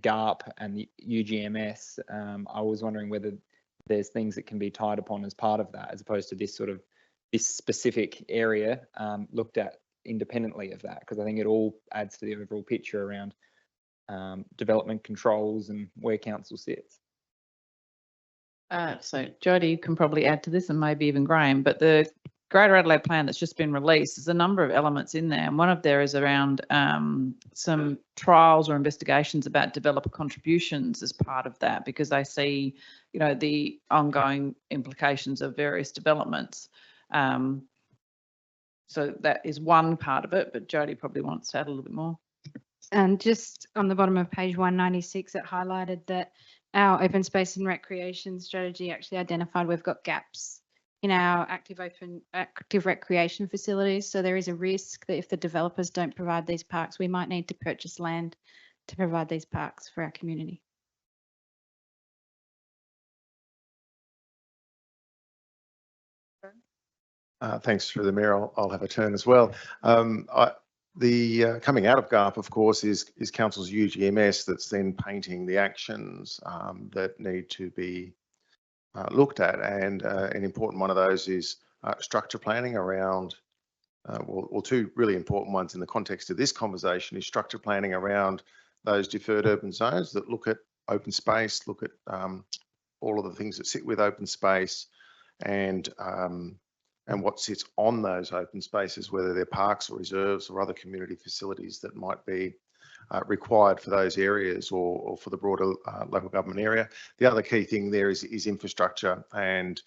GARP and the UGMS. I was wondering whether there's things that can be tied upon as part of that, as opposed to this specific area looked at independently of that, because I think it all adds to the overall picture around development controls and where council sits. So Jodie can probably add to this, and maybe even Graham, but the Greater Adelaide Plan that's just been released, there's a number of elements in there, and one of there is around some trials or investigations about developer contributions as part of that, because they see, the ongoing implications of various developments. So that is one part of it, but Jodie probably wants to add a little bit more. And just on the bottom of page 196, it highlighted that our open space and recreation strategy actually identified we've got gaps in our active recreation facilities. So there is a risk that if the developers don't provide these parks, we might need to purchase land to provide these parks for our community. Thanks through the Mayor. I'll have a turn as well. The coming out of GARP, of course, is Council's UGMS that's then painting the actions that need to be looked at, and an important one of those is structure planning around, well, two really important ones in the context of this conversation is structure planning around those deferred urban zones that look at open space, look at all of the things that sit with open space, and and what sits on those open spaces, whether they're parks or reserves or other community facilities that might be required for those areas or for the broader local government area. The other key thing there is infrastructure, and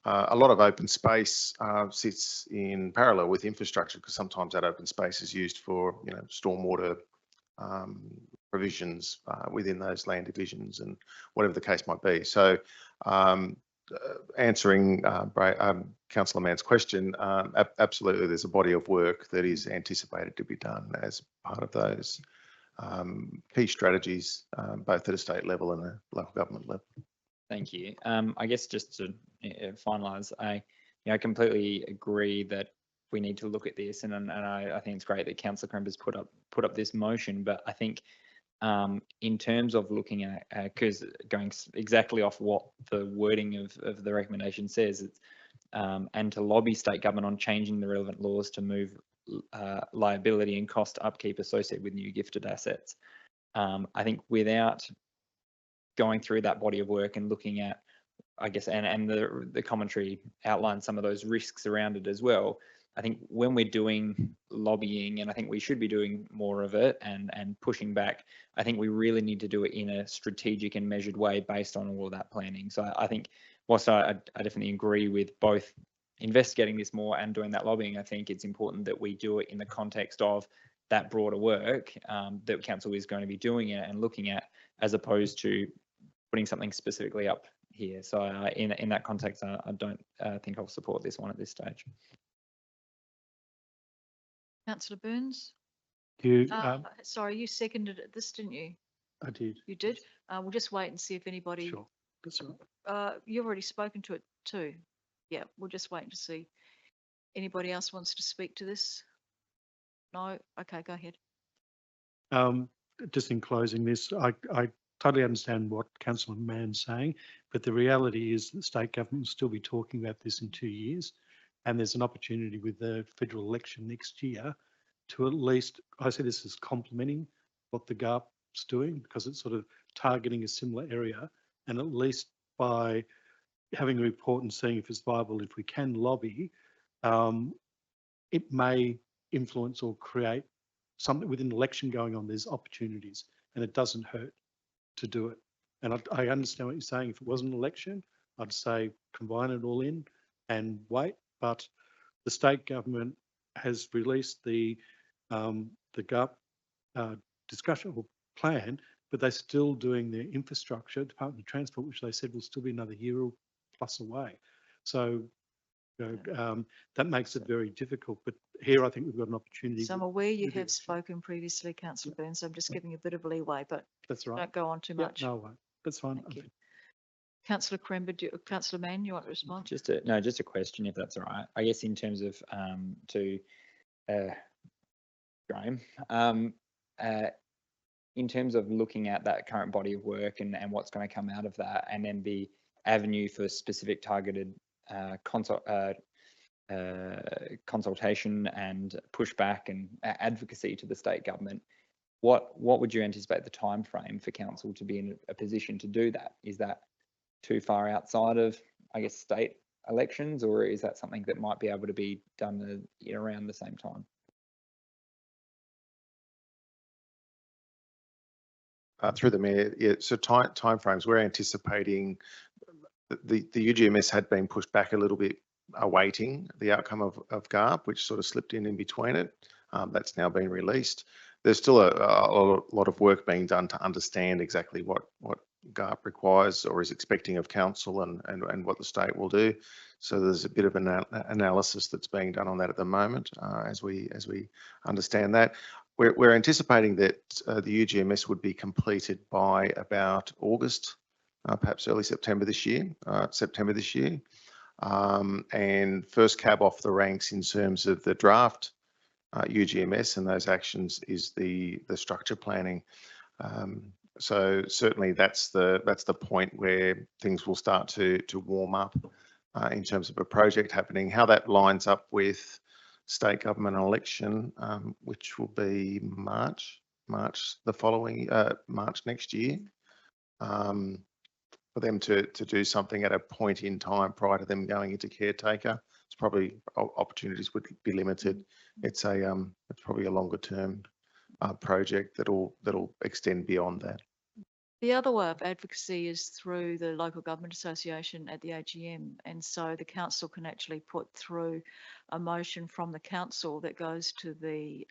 a lot of open space sits in parallel with infrastructure, because sometimes that open space is used for, you know, stormwater provisions within those land divisions and whatever the case might be. So answering Councillor Mann's question, absolutely there's a body of work that is anticipated to be done as part of those key strategies, both at a state level and a local government level. Thank you. I guess just to finalise, I completely agree that we need to look at this, and I think it's great that Councillor Quaremba's put up this motion. But I think in terms of looking at, because going exactly off what the wording of the recommendation says, it's and to lobby state government on changing the relevant laws to move liability and cost upkeep associated with new gifted assets. I think without going through that body of work and looking at, I guess, and the commentary outlines some of those risks around it as well. I think when we're doing lobbying, and I think we should be doing more of it and pushing back, I think we really need to do it in a strategic and measured way based on all of that planning. So I think whilst I definitely agree with both investigating this more and doing that lobbying, I think it's important that we do it in the context of that broader work that council is going to be doing it and looking at, as opposed to putting something specifically up here. So in that context, I don't think I'll support this one at this stage. Councillor Burns? You, Sorry, you seconded this, didn't you? I did. You did? We'll just wait and see if anybody. Sure, that's all right. You've already spoken to it too. Yeah, we'll just wait to see. Anybody else wants to speak to this? No? Okay, go ahead. Just in closing this, I totally understand what Councillor Mann's saying, but the reality is that state government will still be talking about this in 2 years. And there's an opportunity with the federal election next year to at least, I see this as complementing what the GARP's doing, because it's sort of targeting a similar area. And at least by having a report and seeing if it's viable, if we can lobby, it may influence or create something with an election going on. There's opportunities, and it doesn't hurt to do it. And I understand what you're saying. If it was an election, I'd say combine it all in and wait. But the state government has released the GARP discussion or plan, but they're still doing their infrastructure, Department of Transport, which they said will still be another year or plus away. So that makes it very difficult. But here I think we've got an opportunity. So I'm aware you have spoken previously, Councillor Burns. I'm just giving you a bit of leeway, but that's right. Don't go on too much. No, I won't. That's fine. Thank you. Councillor Quaremba, Councillor Mann, you want to respond? Just a question, if that's all right. I guess in terms of to Graham, in terms of looking at that current body of work and what's going to come out of that, and then the avenue for specific targeted consultation and pushback and advocacy to the state government, what would you anticipate the time frame for council to be in a position to do that? Is that too far outside of, I guess, state elections, or is that something that might be able to be done around the same time? Through the Mayor, yeah, so timeframes, we're anticipating the UGMS had been pushed back a little bit, awaiting the outcome of GARP, which sort of slipped in between it. That's now been released. There's still a lot of work being done to understand exactly what GARP requires or is expecting of council and what the state will do. So there's a bit of an analysis that's being done on that at the moment as we understand that. We're anticipating that the UGMS would be completed by about August, perhaps early September this year. And first cab off the ranks in terms of the draft UGMS and those actions is the structure planning. So certainly that's the point where things will start to warm up in terms of a project happening. How that lines up with state government election, which will be March the following March next year. for them to do something at a point in time prior to them going into caretaker. It's probably opportunities would be limited. It's probably a longer term project that'll extend beyond that. The other way of advocacy is through the local government association at the AGM. And so the council can actually put through a motion from the council that goes to the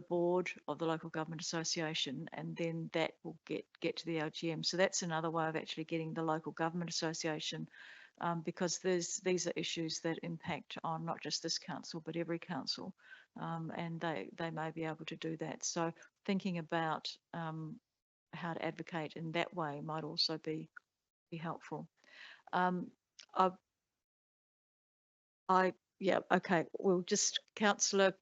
board of the local government association, and then that will get to the AGM. So that's another way of actually getting the local government association, because these are issues that impact on not just this council, but every council. And they may be able to do that. So thinking about how to advocate in that way might also be helpful. Yeah, okay. We'll just Councillor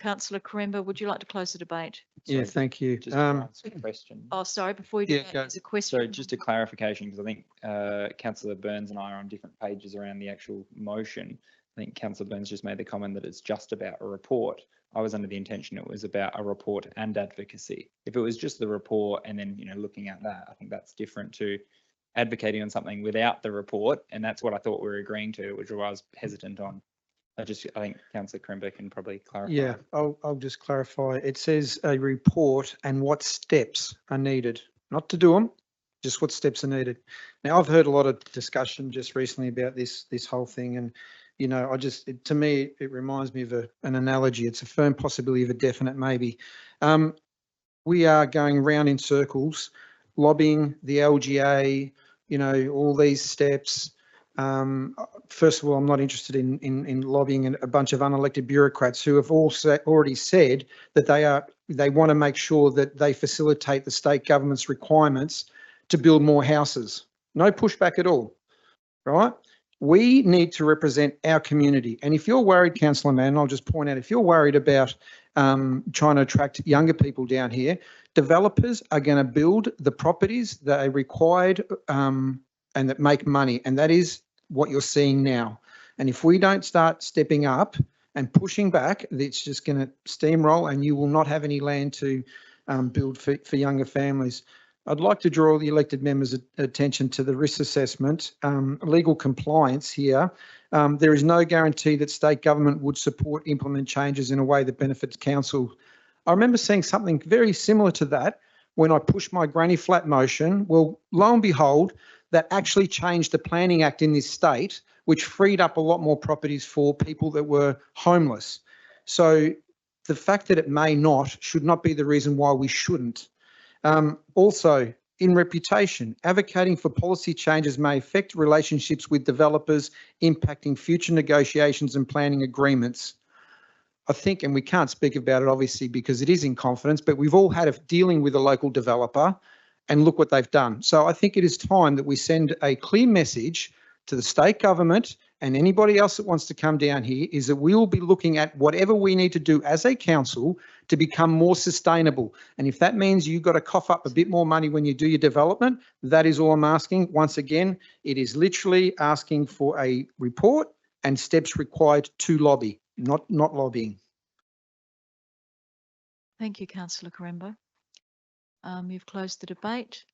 Quaremba, would you like to close the debate? Yeah, thank you. Just to answer the question. Oh, sorry, before you do Yeah, that, go. there's a question. So just a clarification, because I think Councillor Burns and I are on different pages around the actual motion. I think Councillor Burns just made the comment that it's just about a report. I was under the intention it was about a report and advocacy. If it was just the report and then, looking at that, I think that's different to advocating on something without the report. And that's what I thought we were agreeing to, which I was hesitant on. I think Councillor Quaremba can probably clarify. Yeah, I'll just clarify. It says a report and what steps are needed, not to do them, just what steps are needed. Now, I've heard a lot of discussion just recently about this whole thing, and to me, it reminds me of an analogy. It's a firm possibility of a definite maybe. We are going round in circles, lobbying the LGA, all these steps. First of all, I'm not interested in lobbying a bunch of unelected bureaucrats who have already said that they want to make sure that they facilitate the state government's requirements to build more houses. No pushback at all, right? We need to represent our community. And if you're worried, Councillor Mann, I'll just point out, if you're worried about trying to attract younger people down here, developers are going to build the properties that are required and that make money. And that is what you're seeing now. And if we don't start stepping up and pushing back, it's just going to steamroll and you will not have any land to build for younger families. I'd like to draw the elected members' attention to the risk assessment, legal compliance here. There is no guarantee that state government would implement changes in a way that benefits council. I remember seeing something very similar to that when I pushed my granny flat motion. Well, lo and behold, that actually changed the Planning Act in this state, which freed up a lot more properties for people that were homeless. So the fact that it may not should not be the reason why we shouldn't. Also, in reputation, advocating for policy changes may affect relationships with developers, impacting future negotiations and planning agreements. I think, and we can't speak about it obviously because it is in confidence, but we've all had a dealing with a local developer and look what they've done. So I think it is time that we send a clear message to the state government and anybody else that wants to come down here is that we will be looking at whatever we need to do as a council to become more sustainable. And if that means you've got to cough up a bit more money when you do your development, that is all I'm asking. Once again, it is literally asking for a report and steps required to lobby, not lobbying. Thank you, Councillor Quaremba. You've closed the debate.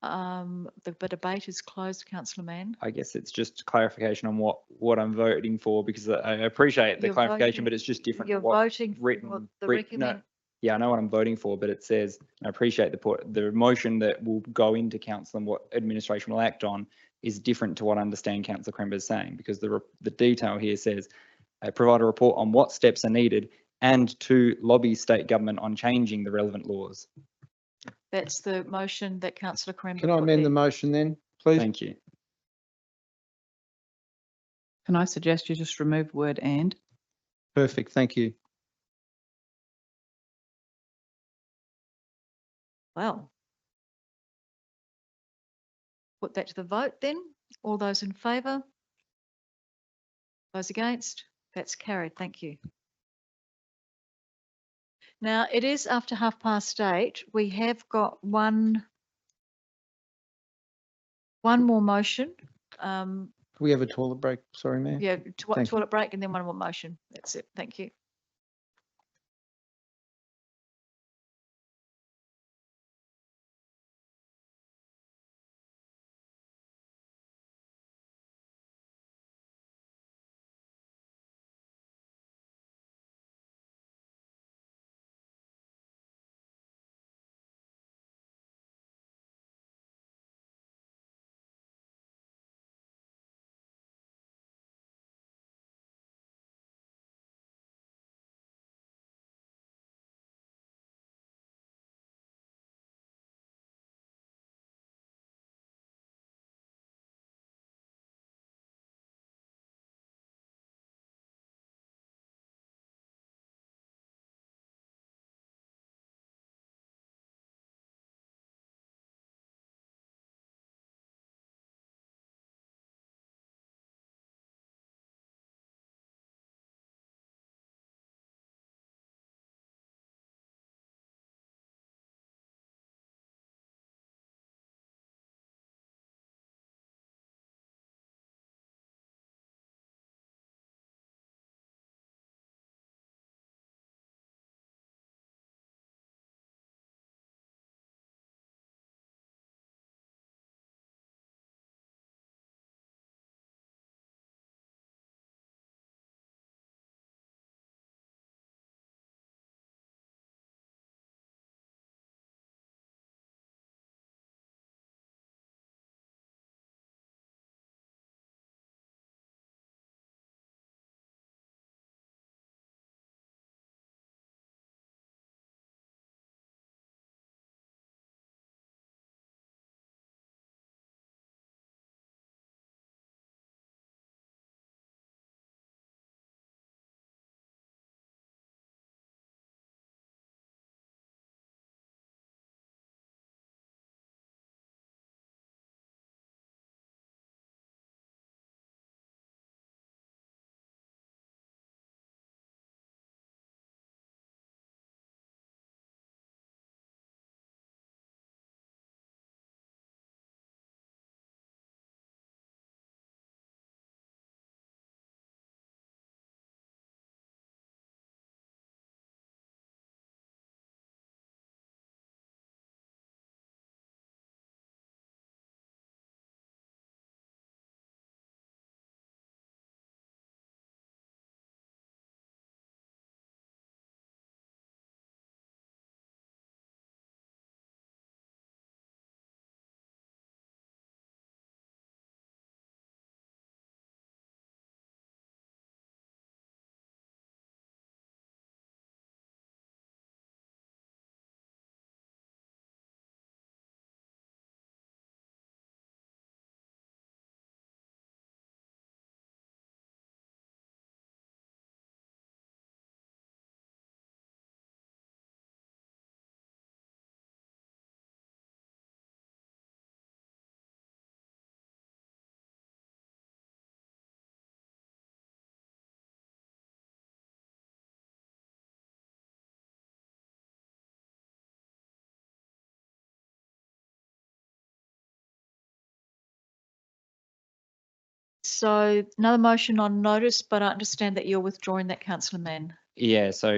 The debate is closed, Councillor Mann. I guess it's just clarification on what I'm voting for, because I appreciate the You're clarification, voting- but it's just different. to You're what voting for written, the no, recommend. yeah, I know what I'm voting for, but it says, I appreciate the motion that will go into council and what administration will act on is different to what I understand Councillor Quaremba is saying, because the detail here says provide a report on what steps are needed and to lobby state government on changing the relevant laws. That's the motion that Councillor Quaremba. Can I put amend there. the motion then, please? Thank you. Can I suggest you just remove the word "and"? Perfect, thank you. Well, put that to the vote then. All those in favour? Those against? That's carried. Thank you. Now, it is after 8:30. We have got one more motion. Can we have a toilet break? Sorry, Mayor. Yeah, Thank you. toilet break and then one more motion. That's it. Thank you. So another motion on notice, but I understand that you're withdrawing that, councillor Mann. Yeah, so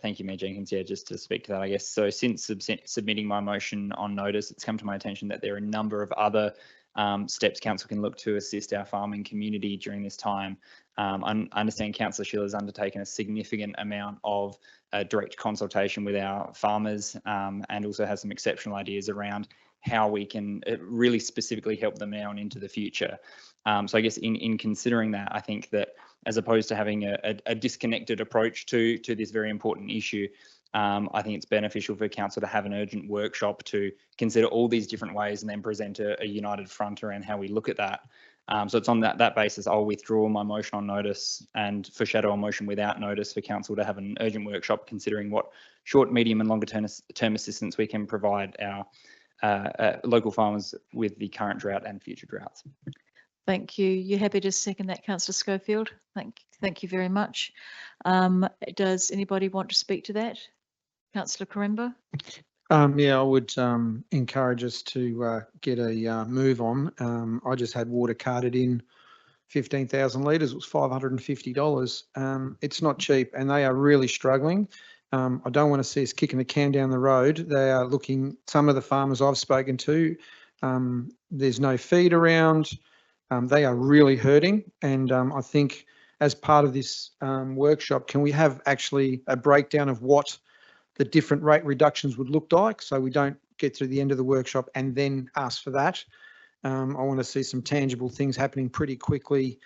thank you, Mayor Jenkins. Yeah, just to speak to that, I guess. So since submitting my motion on notice, it's come to my attention that there are a number of other steps council can look to assist our farming community during this time. I understand Councillor Schiller's undertaken a significant amount of direct consultation with our farmers and also has some exceptional ideas around how we can really specifically help them now and into the future. So I guess in considering that, I think that as opposed to having a disconnected approach to this very important issue, I think it's beneficial for council to have an urgent workshop to consider all these different ways and then present a united front around how we look at that. So it's on that basis, I'll withdraw my motion on notice and foreshadow a motion without notice for council to have an urgent workshop considering what short, medium and longer term assistance we can provide our local farmers with the current drought and future droughts. Thank you. You happy to second that, councillor Schofield? Thank you very much. Does anybody want to speak to that? Councillor Quaremba? Yeah, I would encourage us to get a move on. I just had water carted in 15,000 litres. It was $550. It's not cheap and they are really struggling. I don't want to see us kicking the can down the road. They are looking, some of the farmers I've spoken to, there's no feed around. They are really hurting. And I think as part of this workshop, can we have actually a breakdown of what the different rate reductions would look like, so we don't get to the end of the workshop and then ask for that. I want to see some tangible things happening pretty quickly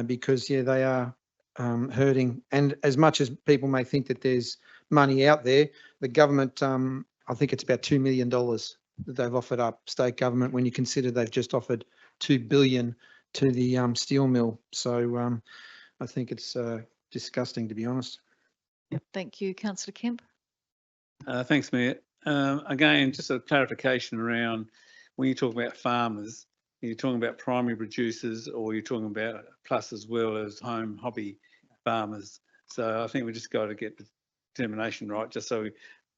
because, yeah, they are hurting. And as much as people may think that there's money out there, the government, I think it's about $2 million that they've offered up, state government, when you consider they've just offered $2 billion to the steel mill. So I think it's disgusting, to be honest. Thank you, councillor Kemp. Thanks, Mayor. Again, just a clarification around when you talk about farmers, you're talking about primary producers or you're talking about plus as well as home hobby farmers. So I think we just got to get the determination right, just so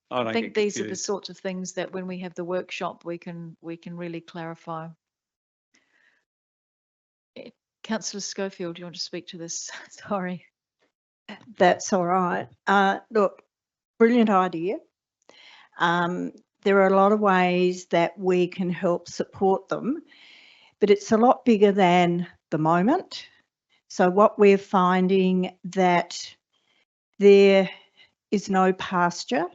I don't think get these are the confused. sorts of things that when we have the workshop, we can really clarify. Councillor Schofield, do you want to speak to this? Sorry. That's all right. Look, brilliant idea. There are a lot of ways that we can help support them, but it's a lot bigger than the moment. So what we're finding that there is no pasture,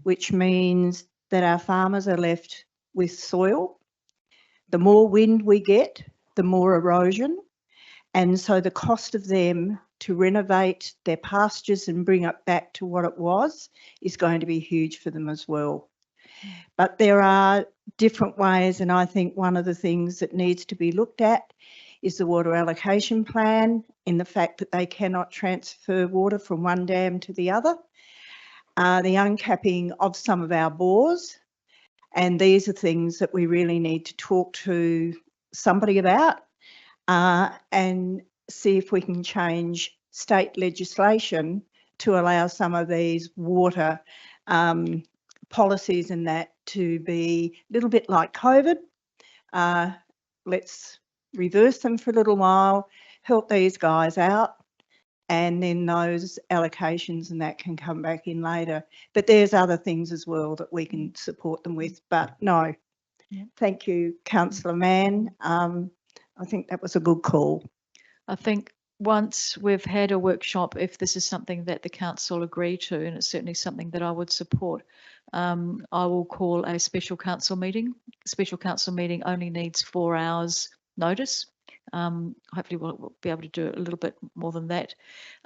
which means that our farmers are left with soil. The more wind we get, the more erosion. And so the cost of them to renovate their pastures and bring it back to what it was is going to be huge for them as well. But there are different ways, and I think one of the things that needs to be looked at is the water allocation plan, in the fact that they cannot transfer water from one dam to the other, the uncapping of some of our bores, and these are things that we really need to talk to somebody about and see if we can change state legislation to allow some of these water policies and that to be a little bit like COVID. Let's reverse them for a little while, help these guys out, and then those allocations and that can come back in later. But there's other things as well that we can support them with, but no. Yeah. Thank you, Councillor Mann. I think that was a good call. I think once we've had a workshop, if this is something that the council agree to, and it's certainly something that I would support, I will call a special council meeting. Special council meeting only needs 4 hours notice. Hopefully we'll be able to do it a little bit more than that.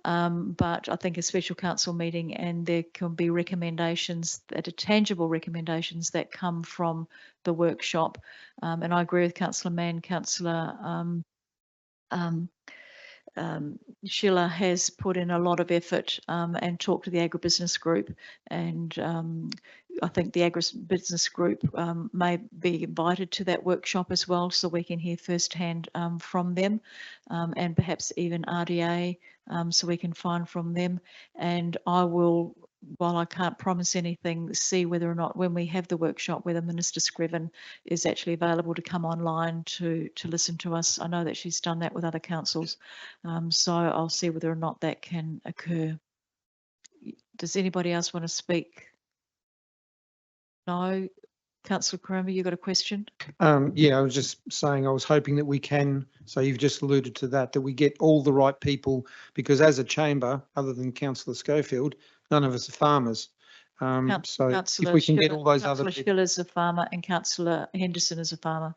But I think a special council meeting, and there can be recommendations that are tangible recommendations that come from the workshop. And I agree with Councillor Mann. Councillor Schiller has put in a lot of effort and talked to the agribusiness group, and I think the agribusiness group may be invited to that workshop as well, so we can hear firsthand from them, and perhaps even RDA, so we can find from them. And I will while I can't promise anything, see whether or not when we have the workshop, whether Minister Scriven is actually available to come online to listen to us. I know that she's done that with other councils. So I'll see whether or not that can occur. Does anybody else want to speak? No. Councillor Quaremba, you got a question? Yeah, I was just saying, I was hoping that we can, so you've just alluded to that, that we get all the right people, because as a chamber, other than Councillor Schofield, none of us are farmers. So if Councillor we can get Schiller- all those other Councillor people. Schiller's a farmer and Councillor Henderson is a farmer.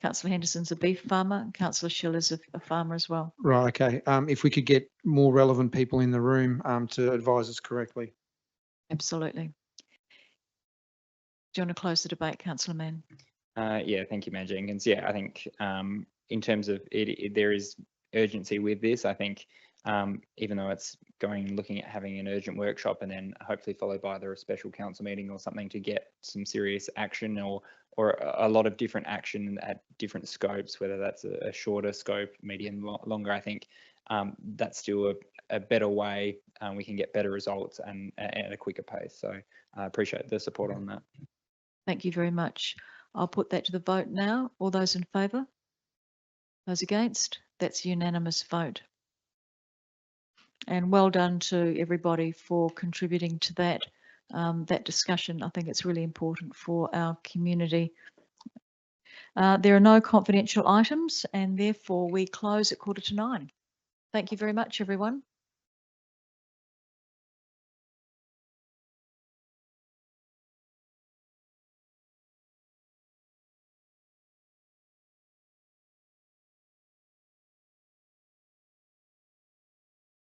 Councillor Henderson's a beef farmer and Councillor Schiller's a farmer as well. Right, okay. If we could get more relevant people in the room to advise us correctly. Absolutely. Do you want to close the debate, Councillor Mann? Yeah, thank you, Mayor Jenkins. Yeah, I think in terms of there is urgency with this. I think even though it's looking at having an urgent workshop and then hopefully followed by either a special council meeting or something to get some serious action or a lot of different action at different scopes, whether that's a shorter scope, medium, longer. I think that's still a better way. We can get better results and at a quicker pace. So I appreciate the support on that. Thank you very much. I'll put that to the vote now. All those in favour? Those against? That's a unanimous vote. And well done to everybody for contributing to that discussion. I think it's really important for our community. There are no confidential items and therefore we close at 8:45. Thank you very much, everyone.